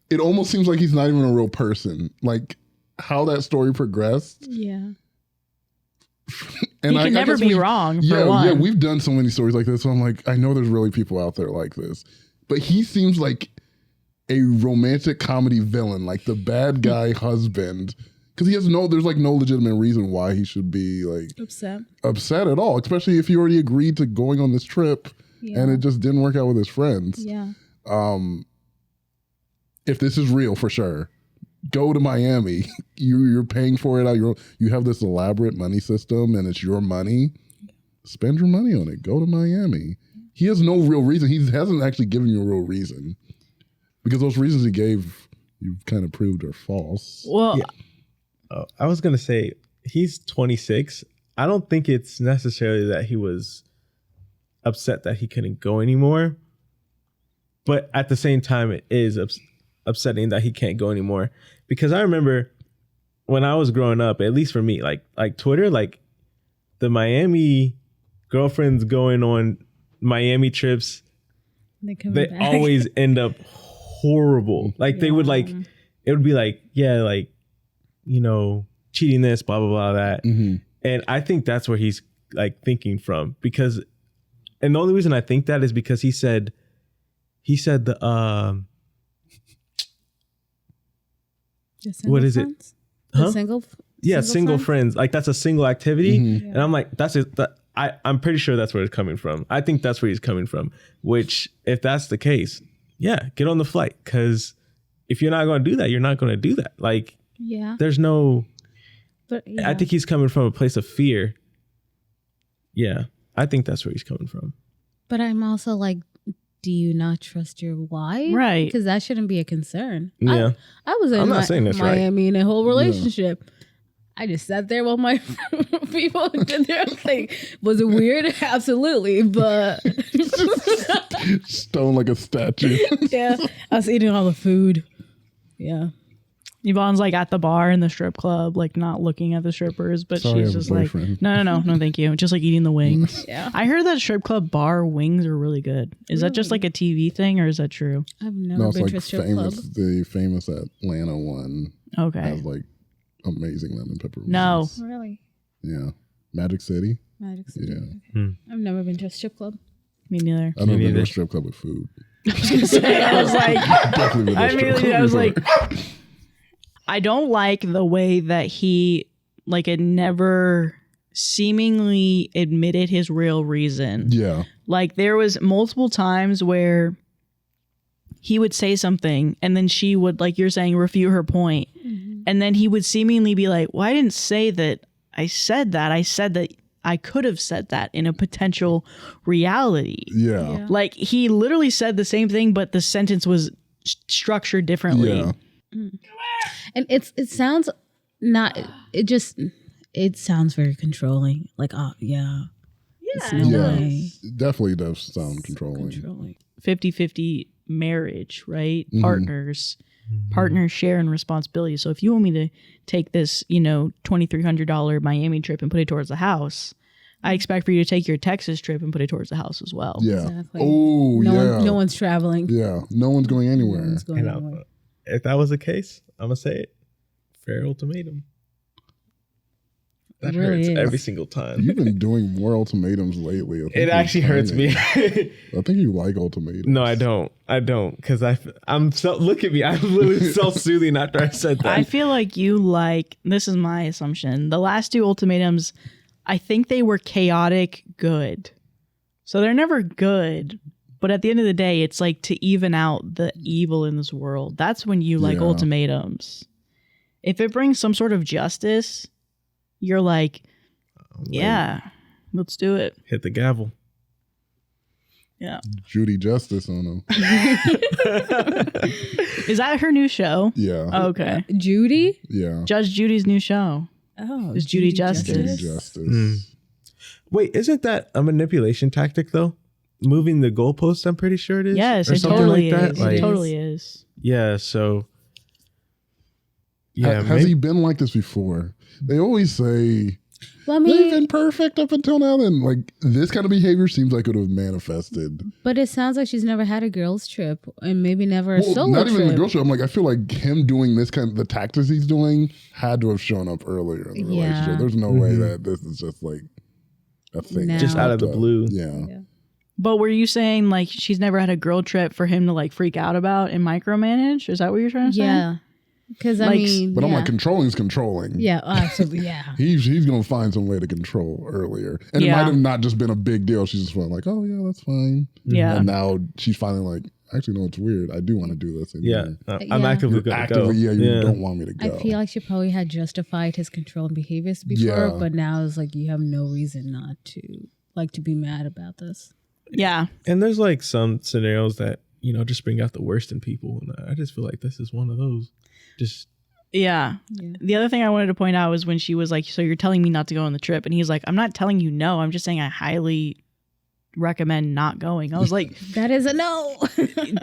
it almost seems like he's not even a real person. Like how that story progressed. Yeah. And He can never guess be wrong, for Yeah, one. yeah, we've done so many stories like this. So I'm like, I know there's really people out there like this, but he seems like a romantic comedy villain, like the bad guy husband, because there's like no legitimate reason why he should be like upset at all, especially if he already agreed to going on this trip and it just didn't work out with his friends. Yeah. If this is real, for sure, go to Miami. You're paying for it out. You have this elaborate money system, and it's your money. Spend your money on it. Go to Miami. He has no real reason. He hasn't actually given you a real reason, because those reasons he gave, you've kind of proved are false. Well, Oh, I was gonna say he's 26. I don't think it's necessarily that he was upset that he couldn't go anymore, but at the same time, it is upsetting that he can't go anymore. Because I remember when I was growing up, at least for me, like Twitter, like the Miami girlfriends going on Miami trips, they always end up horrible. Like they would like, it would be like, yeah, like, you know, cheating this, blah, blah, blah, that. Mm-hmm. And I think that's where he's like thinking from, because, and the only reason I think that is because he said the, what is it? The Huh? Single friends. Like that's a single activity. Mm-hmm. And I'm like, I'm pretty sure that's where it's coming from. I think that's where he's coming from, which if that's the case, yeah, get on the flight. Cause if you're not going to do that, you're not going to do that. Like, there's no, I think he's coming from a place of fear. Yeah. I think that's where he's coming from. But I'm also like, do you not trust your wife? Right. Because that shouldn't be a concern. Yeah. I was I'm in not saying that's right. Miami in a whole relationship. I just sat there while my people did their thing. Was it weird? Absolutely. But Stone like a statue. yeah, I was eating all the food. Yeah. Yvonne's like at the bar in the strip club, like not looking at the strippers, but Sorry, I she's have a just like, boyfriend. no, thank you. Just like eating the wings. Yeah. I heard that strip club bar wings are really good. Is that just like a TV thing, or is that true? I've No, never it's been like to a strip club. the famous Atlanta one Okay. has like amazing lemon pepper wings. No. Really? Yeah. Magic City. Magic City. Yeah. Okay. I've never been to a strip club. Me neither. I've never been to neither. a strip club with food. I was like, Definitely been to a I strip club mean, I was like, before. I don't like the way that he like it never seemingly admitted his real reason. Yeah. Like there was multiple times where he would say something and then she would, like you're saying, refute her point. And then he would seemingly be like, well, I didn't say that I said that. I said that I could have said that in a potential reality. Yeah. Like he literally said the same thing, but the sentence was structured differently. Yeah. And it sounds not. It sounds very controlling. Like, oh yeah. It's no Yeah. way. It definitely does sound controlling. 50-50 marriage, right? Partners share in responsibility. So if you want me to take this, $2,300 Miami trip and put it towards the house, I expect for you to take your Texas trip and put it towards the house as well. Yeah. Exactly. Oh, yeah. No one's traveling. Yeah. No one's going anywhere. No one's going And anywhere. if that was the case, I'm gonna say it. Fair ultimatum. That It really hurts is. every single time. You've been doing more ultimatums lately. I think It you're actually hurts me. finding- I think you like ultimatums. No, I don't. I don't, because I'm so. Look at me. I'm literally self-soothing after I said that. I feel like you like, this is my assumption, the last two ultimatums, I think they were chaotic good. So they're never good. But at the end of the day, it's like to even out the evil in this world. That's when you like Yeah. ultimatums. If it brings some sort of justice, you're like, yeah, let's do it. Hit the gavel. Yeah. Judy Justice on him. Is that her new show? Yeah. Okay. Judy? Yeah. Judge Judy's new show. Oh, Is Judy Justice. Judy Justice. Wait, isn't that a manipulation tactic though? Moving the goalposts, I'm pretty sure it is. Yes, Or it something totally like that. is. Like, It totally is. yeah. So. Yeah. Has he been like this before? They always say Well, I they've mean, been perfect up until now. Then, like this kind of behavior seems like it would have manifested. but it sounds like she's never had a girls' trip and maybe never a solo not even trip. the girl show. I'm like, I feel like him doing this the tactics he's doing had to have shown up earlier in the Yeah. relationship. There's no way that this is just like a thing. Now. Just out of the blue. Yeah. But were you saying like she's never had a girl trip for him to like freak out about and micromanage? Is that what you're trying to say? Yeah. Because I Like, mean, But I'm yeah. like, controlling is controlling. Yeah, absolutely. Yeah. He's gonna find some way to control earlier, and it Yeah. might have not just been a big deal. She's just like, oh yeah, that's fine. Yeah. And now she's finally like, actually, no, it's weird. I do want to do this. And Yeah. you're I'm Yeah. actively going to actively, go. you don't want me to go. I feel like she probably had justified his controlling behaviors before, Yeah. but now it's like you have no reason not to be mad about this. Yeah. And there's like some scenarios that, just bring out the worst in people. And I just feel like this is one of those. Just. Yeah. Yeah. The other thing I wanted to point out was when she was like, so you're telling me not to go on the trip. And he's like, I'm not telling you no. I'm just saying I highly recommend not going. I was like, That is a no.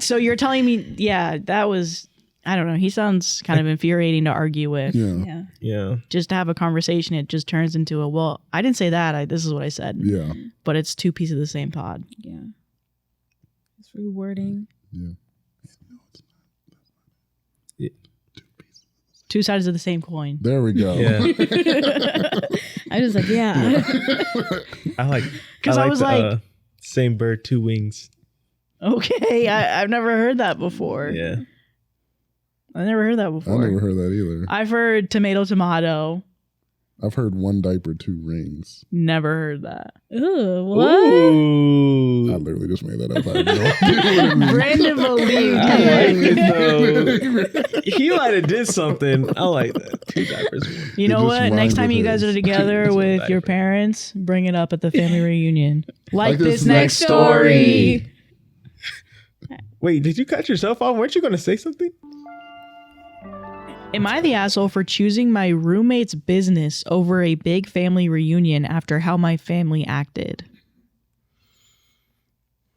so you're telling me, yeah, that was, I don't know. He sounds kind of infuriating to argue with. Yeah. Yeah. Yeah. Just to have a conversation, it just turns into a, well, I didn't say that. This is what I said. Yeah. But it's two pieces of the same pod. Yeah. It's rewording. Yeah. Two sides of the same coin. There we go. Yeah. I was like, yeah. I like. 'Cause I was like- same bird, two wings. Okay. I've never heard that before. Yeah. I never heard that I before. never heard that either. I've heard tomato. I've heard one diaper, two rings. Never heard that. Ooh, what? I Ooh. literally just made that up. I have no idea what it means. Brandon believed I like it. it though. He might have did something. I like that. Two diapers. You It know just what? rhymed Next time with you guys his. are together It's with one your diaper. parents, bring it up at the family reunion. Like this next story. story. Wait, did you cut yourself off? Weren't you going to say something? Am I the asshole for choosing my roommate's business over a big family reunion after how my family acted?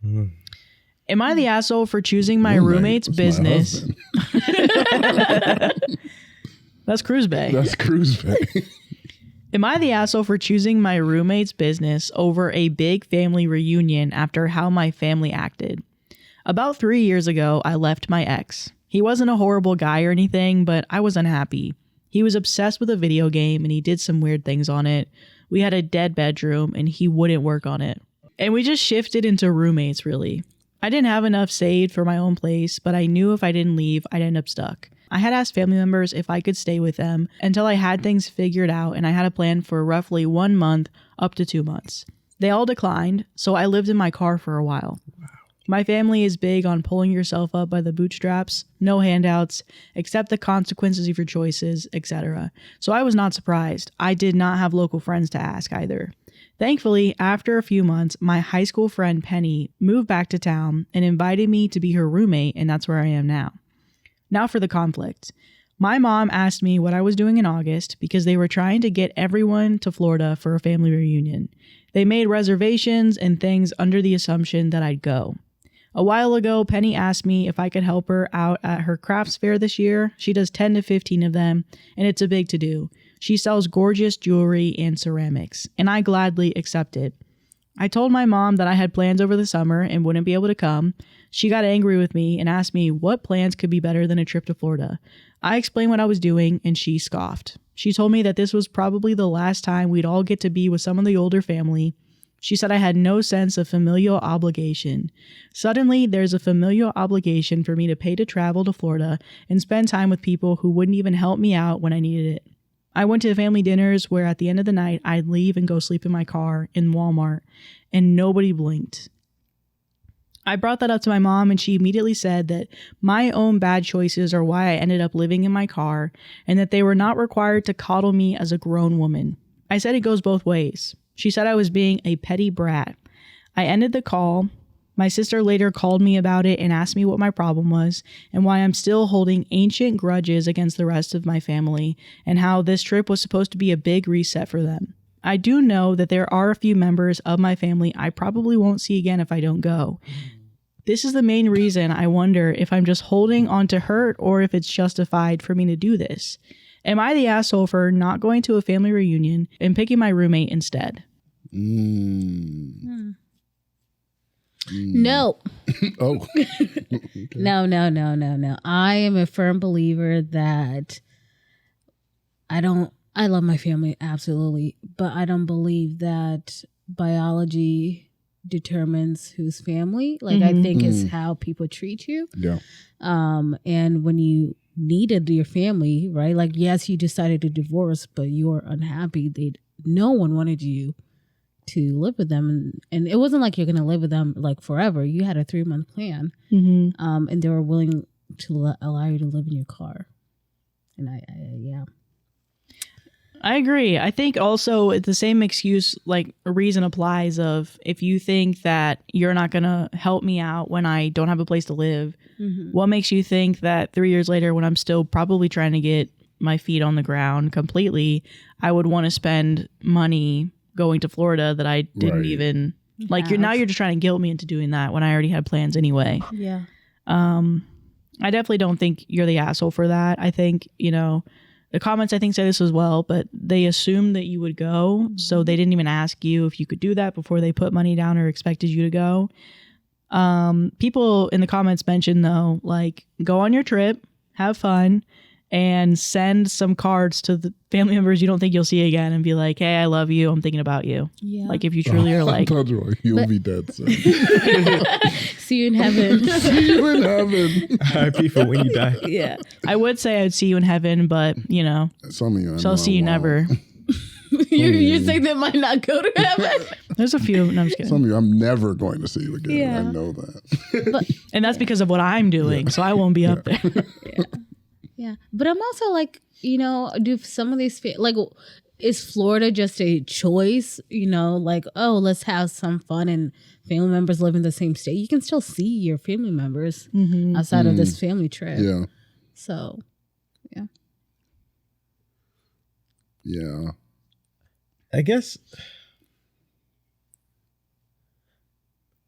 Am I the asshole for choosing my roommate's That's my business? husband. That's Cruise Bay. That's Cruise Bay. Am I the asshole for choosing my roommate's business over a big family reunion after how my family acted? About 3 years ago, I left my ex. He wasn't a horrible guy or anything, but I was unhappy. He was obsessed with a video game and he did some weird things on it, We had a dead bedroom and he wouldn't work on it. And we just shifted into roommates, really. I didn't have enough saved for my own place, but I knew if I didn't leave, I'd end up stuck. I had asked family members if I could stay with them until I had things figured out, and I had a plan for roughly 1 month up to 2 months. They all declined, so I lived in my car for a while. Wow. My family is big on pulling yourself up by the bootstraps, no handouts, accept the consequences of your choices, etc. So I was not surprised. I did not have local friends to ask either. Thankfully, after a few months, my high school friend Penny moved back to town and invited me to be her roommate, and that's where I am now. Now for the conflict. My mom asked me what I was doing in August because they were trying to get everyone to Florida for a family reunion. They made reservations and things under the assumption that I'd go. A while ago, Penny asked me if I could help her out at her crafts fair this year. She does 10 to 15 of them, and it's a big to-do. She sells gorgeous jewelry and ceramics, and I gladly accepted. I told my mom that I had plans over the summer and wouldn't be able to come. She got angry with me and asked me what plans could be better than a trip to Florida. I explained what I was doing, and she scoffed. She told me that this was probably the last time we'd all get to be with some of the older family. She said I had no sense of familial obligation. Suddenly, there's a familial obligation for me to pay to travel to Florida and spend time with people who wouldn't even help me out when I needed it. I went to family dinners where at the end of the night, I'd leave and go sleep in my car in Walmart, and nobody blinked. I brought that up to my mom, and she immediately said that my own bad choices are why I ended up living in my car, and that they were not required to coddle me as a grown woman. I said it goes both ways. She said I was being a petty brat. I ended the call. My sister later called me about it and asked me what my problem was and why I'm still holding ancient grudges against the rest of my family and how this trip was supposed to be a big reset for them. I do know that there are a few members of my family I probably won't see again if I don't go. This is the main reason I wonder if I'm just holding on to hurt or if it's justified for me to do this. Am I the asshole for not going to a family reunion and picking my roommate instead? No. Oh. Okay. No. I am a firm believer that I love my family, absolutely, but I don't believe that biology determines who's family. Like, I think it's how people treat you. Yeah. And when you needed your family, right? Like, yes, you decided to divorce, but you were unhappy. No one wanted you to live with them, and it wasn't like you're gonna live with them like forever. You had a 3-month plan, and they were willing to allow you to live in your car. And I agree. I think also the same excuse, like a reason applies of if you think that you're not gonna help me out when I don't have a place to live, what makes you think that 3 years later, when I'm still probably trying to get my feet on the ground completely, I would want to spend money going to Florida that I didn't even like. You're just trying to guilt me into doing that when I already had plans anyway. Yeah. I definitely don't think you're the asshole for that. I think, the comments I think say this as well, but they assumed that you would go, so they didn't even ask you if you could do that before they put money down or expected you to go. People in the comments mentioned though, like, go on your trip, have fun, and send some cards to the family members you don't think you'll see again and be like, hey, I love you. I'm thinking about you. Yeah. Like, if you truly are like... You'll be dead soon. See you in heaven. See you in heaven. Happy for when you die. Yeah. I would say I'd see you in heaven, but, some of you, so I'll see you never. You're saying that might not go to heaven? There's a few. No, I'm just kidding. Some of you, I'm never going to see you again. Yeah. I know that. And that's because of what I'm doing, so I won't be up there. Yeah, but I'm also like, do some of these is Florida just a choice? Like, oh, let's have some fun and family members live in the same state. You can still see your family members outside of this family trip. Yeah. So, yeah. Yeah. I guess.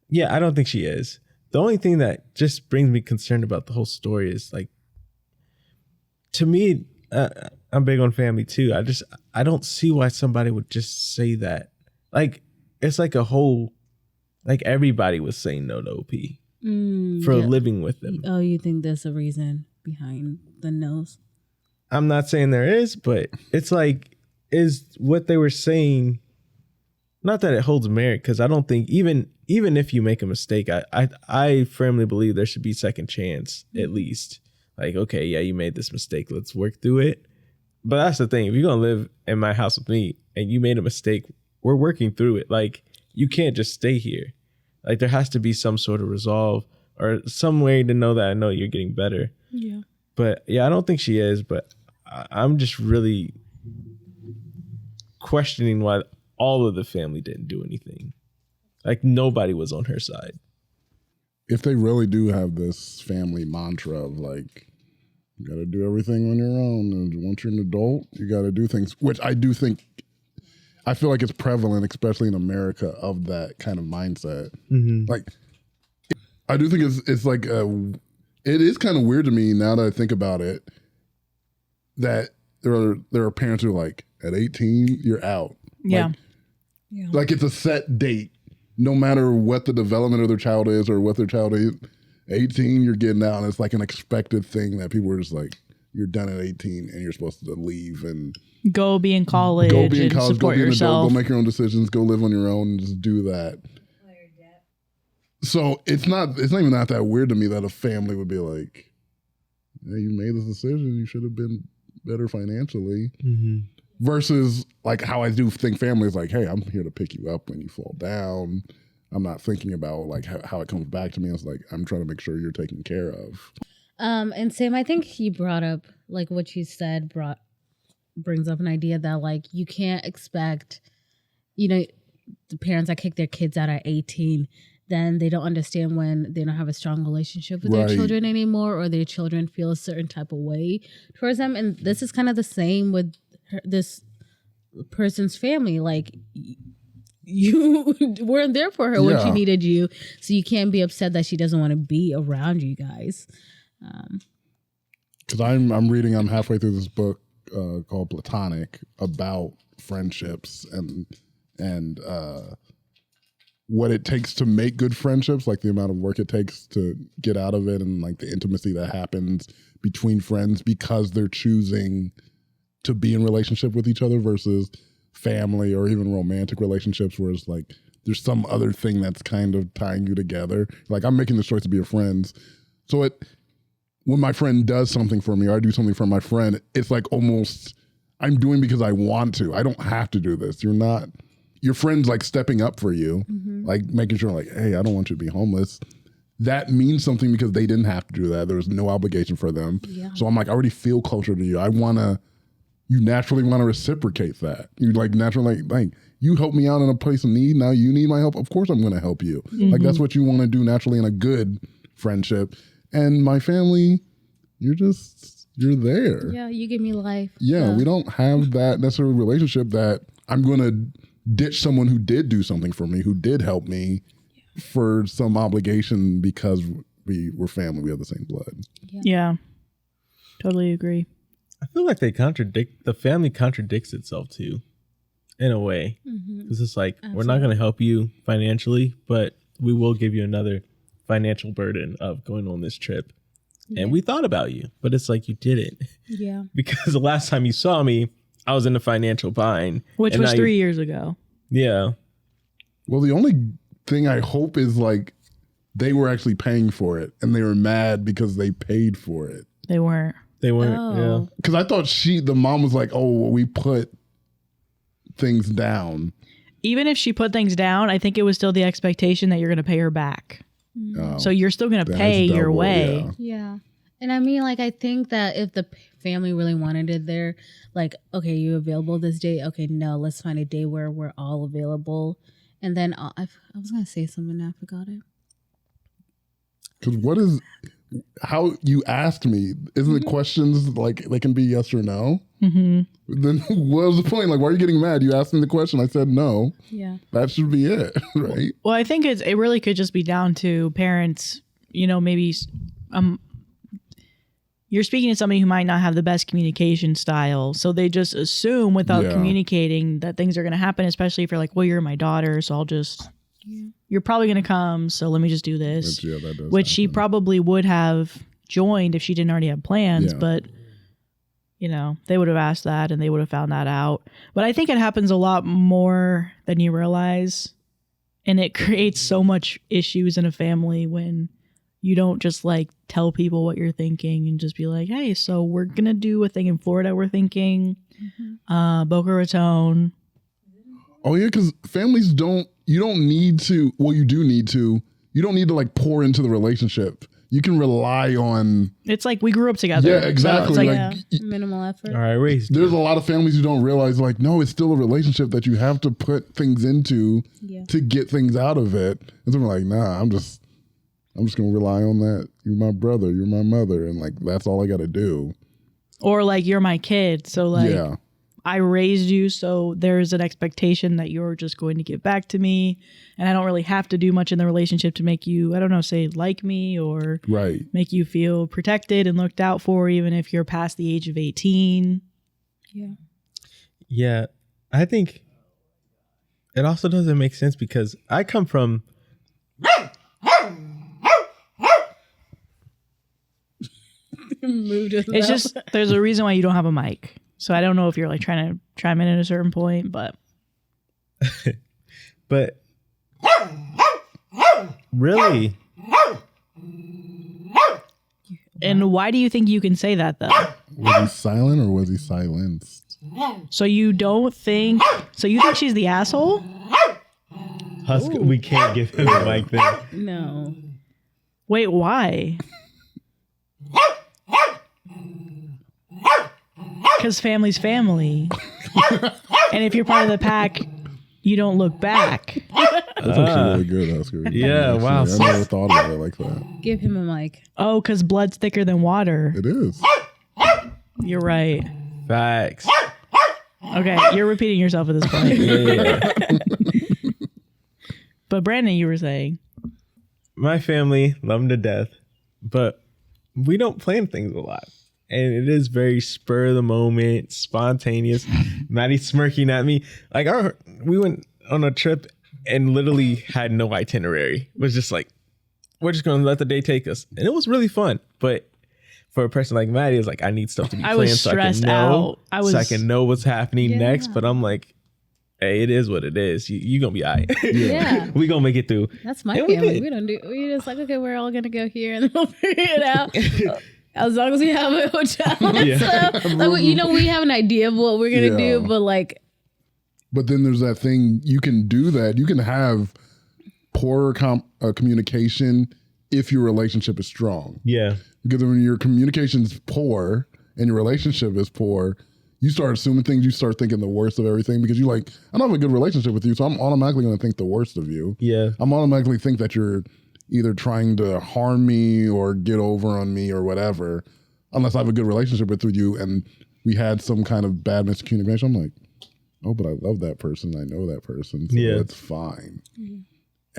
Yeah, I don't think she is. The only thing that just brings me concerned about the whole story is like, to me, I'm big on family too. I don't see why somebody would just say that. Like, it's like a whole, like everybody was saying no to OP for living with them. Oh, you think there's a reason behind the no's? I'm not saying there is, but it's like, is what they were saying not that it holds merit, because I don't think even if you make a mistake, I firmly believe there should be second chance at least. Like, okay, yeah, you made this mistake. Let's work through it. But that's the thing. If you're going to live in my house with me and you made a mistake, we're working through it. Like, you can't just stay here. Like, there has to be some sort of resolve or some way to know that I know you're getting better. Yeah. But yeah, I don't think she is. But I'm just really questioning why all of the family didn't do anything. Like, nobody was on her side. If they really do have this family mantra of like, you got to do everything on your own, and once you're an adult, you got to do things, which I do think, I feel like it's prevalent, especially in America, of that kind of mindset. Mm-hmm. Like, I do think it's like, it is kind of weird to me now that I think about it, that there are parents who are like, at 18, you're out. Yeah. Like it's a set date, no matter what the development of their child is or what their child is. 18, you're getting out, and it's like an expected thing that people are just like, you're done at 18 and you're supposed to leave and go be in college, support yourself, go make your own decisions, go live on your own, and just do that. So it's not even that weird to me that a family would be like, hey, you made this decision, you should have been better financially. Mm-hmm. Versus like how I do think family is like, hey, I'm here to pick you up when you fall down. I'm not thinking about like how it comes back to me. It's like, I'm trying to make sure you're taken care of. And Sam, I think he brought up, like what you said brings up an idea that like you can't expect, the parents that kick their kids out at 18, then they don't understand when they don't have a strong relationship with their children anymore, or their children feel a certain type of way towards them. And this is kind of the same with this person's family. Like, you weren't there for her when she needed you, so you can't be upset that she doesn't want to be around you guys. Because I'm halfway through this book called Platonic, about friendships and what it takes to make good friendships, like the amount of work it takes to get out of it, and like the intimacy that happens between friends because they're choosing to be in relationship with each other versus family or even romantic relationships where it's like there's some other thing that's kind of tying you together. Like, I'm making this choice to be your friends. So when my friend does something for me or I do something for my friend, it's like almost I'm doing because I want to. I don't have to do this. Your friend's like stepping up for you, like making sure like, hey, I don't want you to be homeless. That means something because they didn't have to do that. There was no obligation for them. Yeah. So I'm like, I already feel closer to you. You naturally want to reciprocate that. You like naturally like you help me out in a place of need. Now you need my help. Of course I'm going to help you. Mm-hmm. Like that's what you want to do naturally in a good friendship. And my family, you're there. Yeah, you give me life. Yeah, we don't have that necessarily relationship that I'm going to ditch someone who did do something for me, who did help me for some obligation because we're family. We have the same blood. Yeah, totally agree. I feel like the family contradicts itself too, in a way. Because it's like, we're not going to help you financially, but we will give you another financial burden of going on this trip. And we thought about you, but it's like you didn't. Yeah. Because the last time you saw me, I was in a financial bind. Which was 3 years ago. Yeah. Well, the only thing I hope is like they were actually paying for it and they were mad because they paid for it. They weren't. Yeah. Because I thought the mom was like, oh, well, we put things down. Even if she put things down, I think it was still the expectation that you're going to pay her back. So you're still going to pay your way. Yeah. And I mean, like, I think that if the family really wanted it there, like, okay, you available this day? Okay, no, let's find a day where we're all available. And then I was going to say something, I forgot it. Because how you asked me, isn't it questions like they can be yes or no? Mm-hmm. Then what was the point? Like, why are you getting mad? You asked me the question. I said no. Yeah. That should be it, right? Well, I think it really could just be down to parents, maybe you're speaking to somebody who might not have the best communication style. So they just assume without communicating that things are going to happen, especially if you're like, well, you're my daughter, so I'll just... Yeah. You're probably going to come, so let me just do this. Which she probably would have joined if she didn't already have plans. Yeah. But you know, they would have asked that and they would have found that out. But I think it happens a lot more than you realize. And it creates so much issues in a family when you don't just like tell people what you're thinking and just be like, hey, so we're going to do a thing in Florida. We're thinking Boca Raton. Oh, yeah, because families you don't need to, well, you do need to, you don't need to like pour into the relationship. You can rely on. It's like we grew up together. Yeah, exactly. So it's like, minimal effort. All right, raised. There's a lot of families who don't realize, like, no, it's still a relationship that you have to put things into to get things out of it. And so we're like, nah, I'm just gonna rely on that. You're my brother, you're my mother, and like that's all I got to do. or like you're my kid. So like I raised you, so there's an expectation that you're just going to give back to me, and I don't really have to do much in the relationship to make you, I don't know, say like me or make you feel protected and looked out for, even if you're past the age of 18. Yeah, I think it also doesn't make sense because I come from it's just there's a reason why you don't have a mic. So I don't know if you're like trying to chime in at a certain point, but but really. And why do you think you can say that though? Was he silent or was he silenced? So you don't think, so you think she's the asshole? Husk, we can't give him a mic then. No. Wait, why? Because family's family. And if you're part of the pack, you don't look back. That's actually really good, Oscar. Yeah, wow. I never thought about it like that. Give him a mic. Oh, because blood's thicker than water. It is. You're right. Facts. Okay, you're repeating yourself at this point. Yeah. But Brandon, you were saying. My family, love them to death, but we don't plan things a lot. And it is very spur of the moment, spontaneous. Maddie's smirking at me. Like we went on a trip and literally had no itinerary. It was just like, we're just going to let the day take us. And it was really fun. But for a person like Maddie, it's like, I need stuff to be planned. I was stressed out. So I can know what's happening next. But I'm like, hey, it is what it is. You going to be all right. Yeah. We going to make it through. That's my And family. We just like, okay, we're all going to go here and then we'll figure it out. As long as we have a hotel and stuff. Like, we have an idea of what we're going to do, but like. But then there's that thing, you can do that. You can have poorer communication if your relationship is strong. Yeah. Because when your communication's poor and your relationship is poor, you start assuming things, you start thinking the worst of everything because you're like, I don't have a good relationship with you, so I'm automatically going to think the worst of you. Yeah. I'm automatically think that you're either trying to harm me or get over on me or whatever, unless I have a good relationship with you and we had some kind of bad miscommunication. I'm like, oh, but I love that person. I know that person. So it's fine. Mm-hmm.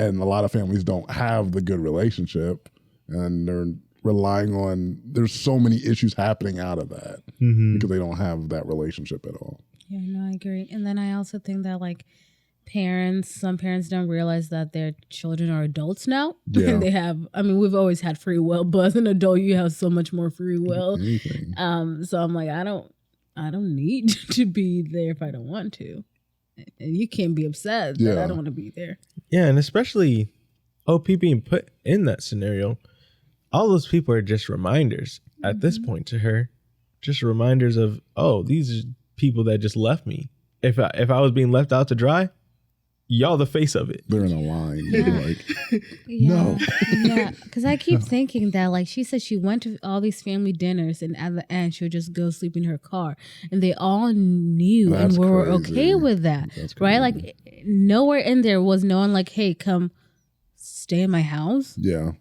And a lot of families don't have the good relationship and they're relying on, there's so many issues happening out of that because they don't have that relationship at all. Yeah, no, I agree. And then I also think that like some parents don't realize that their children are adults now. Yeah. And they have, we've always had free will, but as an adult, you have so much more free will. So I'm like, I don't need to be there if I don't want to. And you can't be upset that I don't want to be there. Yeah, and especially OP being put in that scenario, all those people are just reminders at this point to her. Just reminders of, oh, these are people that just left me. If I was being left out to dry, y'all the face of it. They're in a line. Yeah. No. Yeah, because I keep thinking that, like, she said she went to all these family dinners and at the end she would just go sleep in her car. And they all knew and were okay with that. Right? Like, nowhere in there was no one like, hey, come stay in my house. Yeah.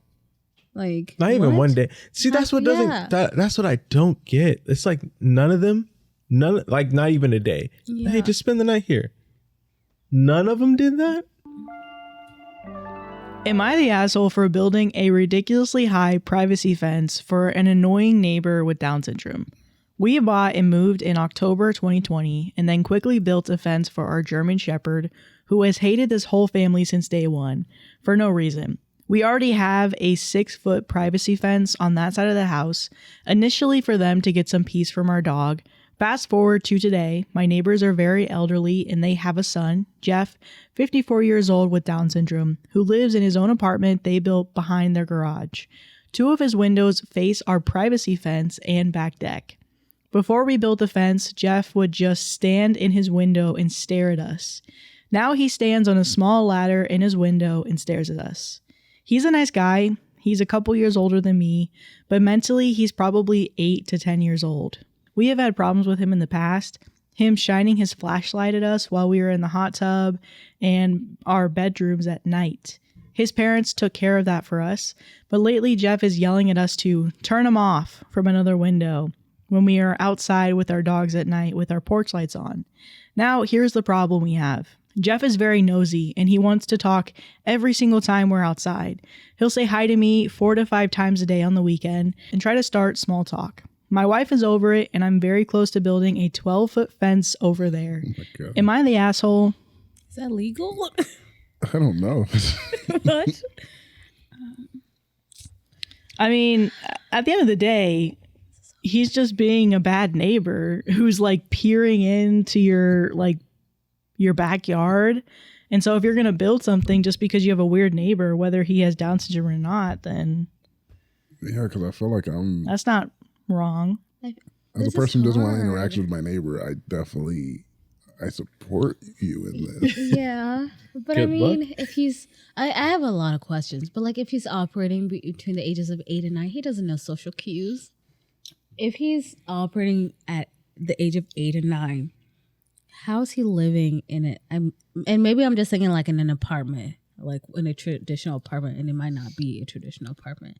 Like, not even one day. See, that's what doesn't, that's what I don't get. It's like none of them, like not even a day. Yeah. Hey, just spend the night here. None of them did that? Am I the asshole for building a ridiculously high privacy fence for an annoying neighbor with Down syndrome? We bought and moved in October 2020 and then quickly built a fence for our German Shepherd who has hated this whole family since day one for no reason. We already have a 6-foot privacy fence on that side of the house, initially for them to get some peace from our dog. Fast forward to today, my neighbors are very elderly and they have a son, Jeff, 54 years old with Down syndrome, who lives in his own apartment they built behind their garage. 2 of his windows face our privacy fence and back deck. Before we built the fence, Jeff would just stand in his window and stare at us. Now he stands on a small ladder in his window and stares at us. He's a nice guy. He's a couple years older than me, but mentally he's probably 8 to 10 years old. We have had problems with him in the past. Him shining his flashlight at us while we were in the hot tub and our bedrooms at night. His parents took care of that for us, but lately Jeff is yelling at us to turn him off from another window when we are outside with our dogs at night with our porch lights on. Now, here's the problem we have. Jeff is very nosy and he wants to talk every single time we're outside. He'll say hi to me 4 to 5 times a day on the weekend and try to start small talk. My wife is over it and I'm very close to building a 12-foot fence over there. Oh my God. Am I the asshole? Is that legal? I don't know. What? I mean, at the end of the day, he's just being a bad neighbor who's like peering into your backyard. And so if you're going to build something just because you have a weird neighbor, whether he has Down syndrome or not, then Yeah, because I feel like that's not wrong. as a person who doesn't want interaction with my neighbor, I support you in this. Yeah, but I Good mean, luck. if he's, I have a lot of questions, but like if he's operating between the ages of 8 and 9, he doesn't know social cues. If he's operating at the age of 8 and 9, how's he living in it? And maybe I'm just thinking like in an apartment, like in a traditional apartment, and it might not be a traditional apartment.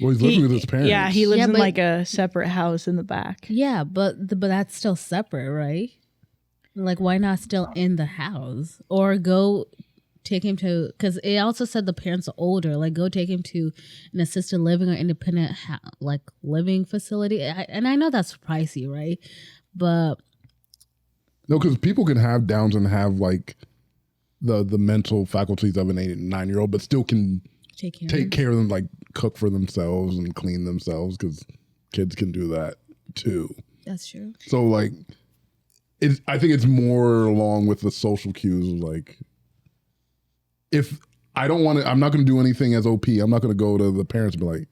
Well, he's living with his parents. Yeah, he lives Yeah, in but- like a separate house in the back. Yeah, but that's still separate, right? Like, why not still in the house? Or go take him to, because it also said the parents are older, like go take him to an assisted living or independent like living facility. And I know that's pricey, right? But No, because people can have Downs and have like the mental faculties of an 8 and 9-year-old, but still can take care of them, like cook for themselves and clean themselves, because kids can do that too. That's true. So like, I think it's more along with the social cues of like, if I don't want to, I'm not going to do anything as OP. I'm not going to go to the parents and be like,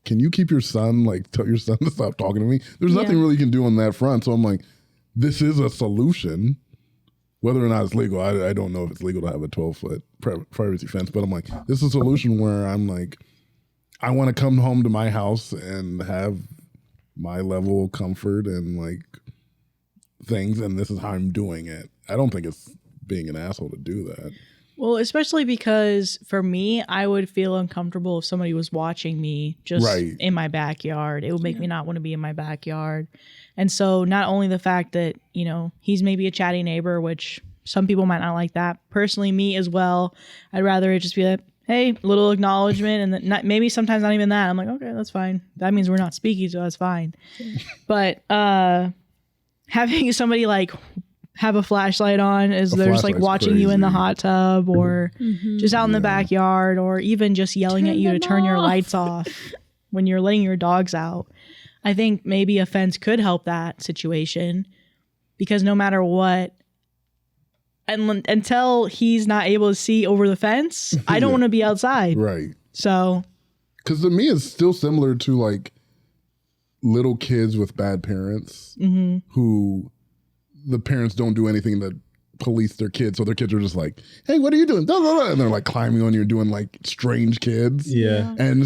can you keep your son, like tell your son to stop talking to me? There's nothing really you can do on that front. So I'm like, this is a solution. Whether or not it's legal, I don't know if it's legal to have a 12-foot privacy fence, but I'm like, this is a solution where I'm like, I want to come home to my house and have my level of comfort and like things, and this is how I'm doing it. I don't think it's being an asshole to do that. Well, especially because for me, I would feel uncomfortable if somebody was watching me just in my backyard. It would make me not want to be in my backyard. And so not only the fact that, you know, he's maybe a chatty neighbor, which some people might not like that. Personally, me as well. I'd rather it just be like, hey, little acknowledgement. And then maybe sometimes not even that. I'm like, okay, that's fine. That means we're not speaking, so that's fine. But having somebody like have a flashlight on as they're just like watching you in the hot tub or just out in the backyard, or even just yelling at you to turn your lights off when you're letting your dogs out. I think maybe a fence could help that situation, because no matter what, and until he's not able to see over the fence, I don't want to be outside. Right. So, because to me, it's still similar to like little kids with bad parents who the parents don't do anything to police their kids. So their kids are just like, hey, what are you doing? Blah, blah, blah. And they're like climbing on you, doing like strange kids. Yeah. And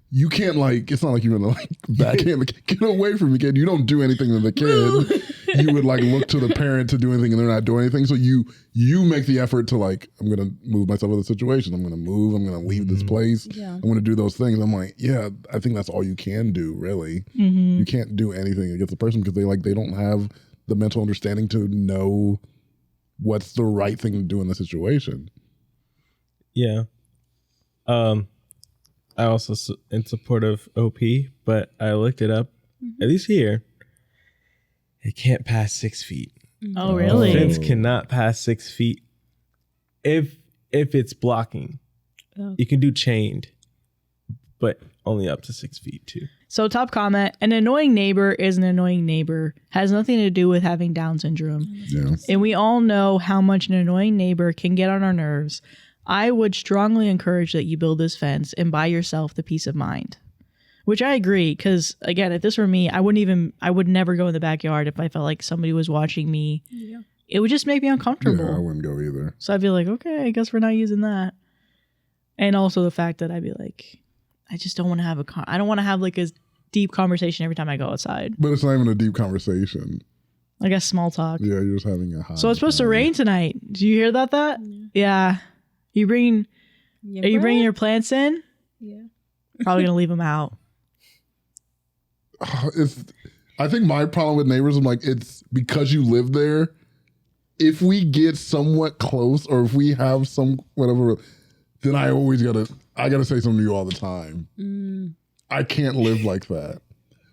you can't like, it's not like you're gonna like backhand the kid. Get away from the kid. You don't do anything to the kid. You would like look to the parent to do anything and they're not doing anything. So you make the effort to like, I'm gonna move myself out of the situation. I'm gonna move. I'm gonna leave this place. Yeah. I'm gonna do those things. I'm like, yeah, I think that's all you can do, really. You can't do anything against the person because they don't have the mental understanding to know what's the right thing to do in the situation. Yeah. I also in support of OP, but I looked it up. At least here, it can't pass 6 feet. oh really? Fence cannot pass 6 feet if it's blocking. You can do chained, but only up to 6 feet too. So top comment, an annoying neighbor is an annoying neighbor. Has nothing to do with having Down syndrome. Yeah. And we all know how much an annoying neighbor can get on our nerves. I would strongly encourage that you build this fence and buy yourself the peace of mind. Which I agree, because again, if this were me, I would never go in the backyard if I felt like somebody was watching me. Yeah. It would just make me uncomfortable. Yeah, I wouldn't go either. So I'd be like, okay, I guess we're not using that. And also the fact that I'd be like, I just don't want to have I don't want to have like a deep conversation every time I go outside. But it's not even a deep conversation. I guess small talk. Yeah, you're just having a high. So it's supposed to rain tonight. Do you hear that? Yeah. Are you bringing your plants in? Yeah. Probably gonna leave them out. I think my problem with neighbors, I'm like, it's because you live there. If we get somewhat close, or if we have some whatever, then I gotta say something to you all the time. I can't live like that.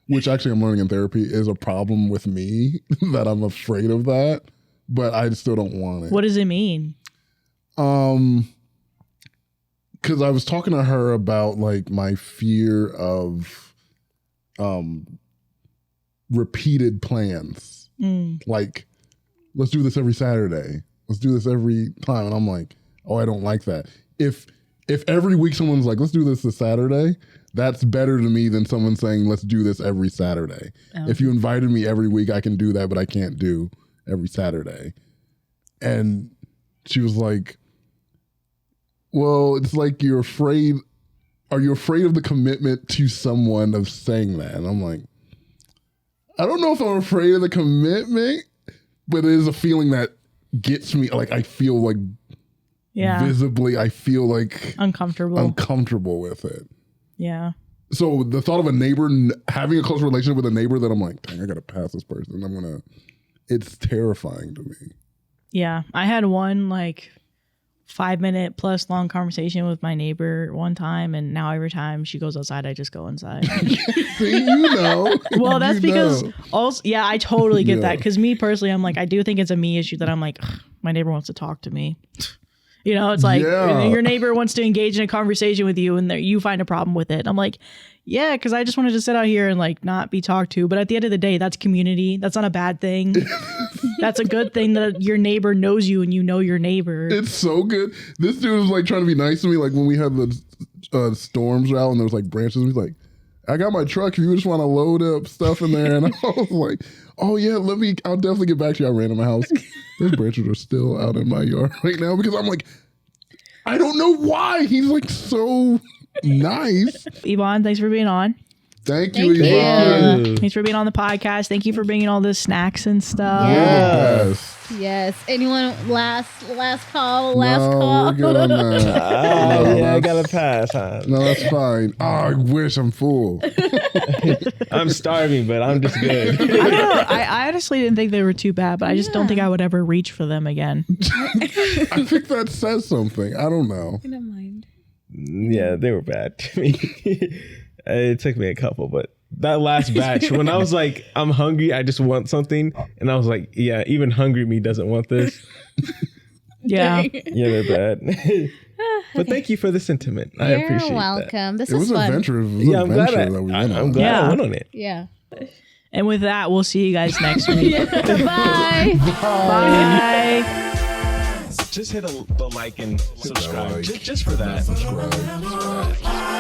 Which actually I'm learning in therapy is a problem with me, that I'm afraid of that, but I still don't want it. What does it mean? Because I was talking to her about like my fear of repeated plans. Like, let's do this every Saturday. Let's do this every time. And I'm like, oh, I don't like that. If every week someone's like, let's do this Saturday, that's better to me than someone saying, let's do this every Saturday. If you invited me every week, I can do that, but I can't do every Saturday. And she was like, well, it's like you're afraid. Are you afraid of the commitment to someone of saying that? And I'm like, I don't know if I'm afraid of the commitment, but it is a feeling that gets me. Like, I feel like visibly, I feel like uncomfortable with it. Yeah. So the thought of a neighbor, having a close relationship with a neighbor that I'm like, dang, I got to pass this person. It's terrifying to me. Yeah. I had one like 5-minute plus long conversation with my neighbor one time, and now every time she goes outside, I just go inside. See, you know. Well, that's because also, yeah, I totally get that. Because me personally, I'm like, I do think it's a me issue that I'm like, my neighbor wants to talk to me. You know, it's like your neighbor wants to engage in a conversation with you and you find a problem with it. I'm like, yeah, because I just wanted to sit out here and like not be talked to. But at the end of the day, that's community. That's not a bad thing. That's a good thing that your neighbor knows you and you know your neighbor. It's so good. This dude was like trying to be nice to me. Like when we had the storms out and there was like branches, he's like, I got my truck if you just want to load up stuff in there. And I was like, oh yeah, I'll definitely get back to you. I ran to my house. Those branches are still out in my yard right now because I'm like, I don't know why. He's like so nice. Yvonne, thanks for being on. Thank you, Yvonne. Thanks for being on the podcast. Thank you for bringing all the snacks and stuff. Yes. Anyone last call? We're good on that. I gotta pass. Huh? No, that's fine. Oh, I wish I'm full. I'm starving, but I'm just good. I don't know. I honestly didn't think they were too bad, but I just don't think I would ever reach for them again. I think that says something. I don't know. I don't mind. Yeah, they were bad to me. It took me a couple, but that last batch, when I was like, I'm hungry, I just want something. And I was like, yeah, even hungry me doesn't want this. Yeah. Yeah, they're bad. But thank you for the sentiment. I appreciate You're welcome. that. This was fun. Adventure. I'm glad I went on it. Yeah. And with that, we'll see you guys next week. Bye. Bye. Just hit the like and subscribe. Just for that. Subscribe.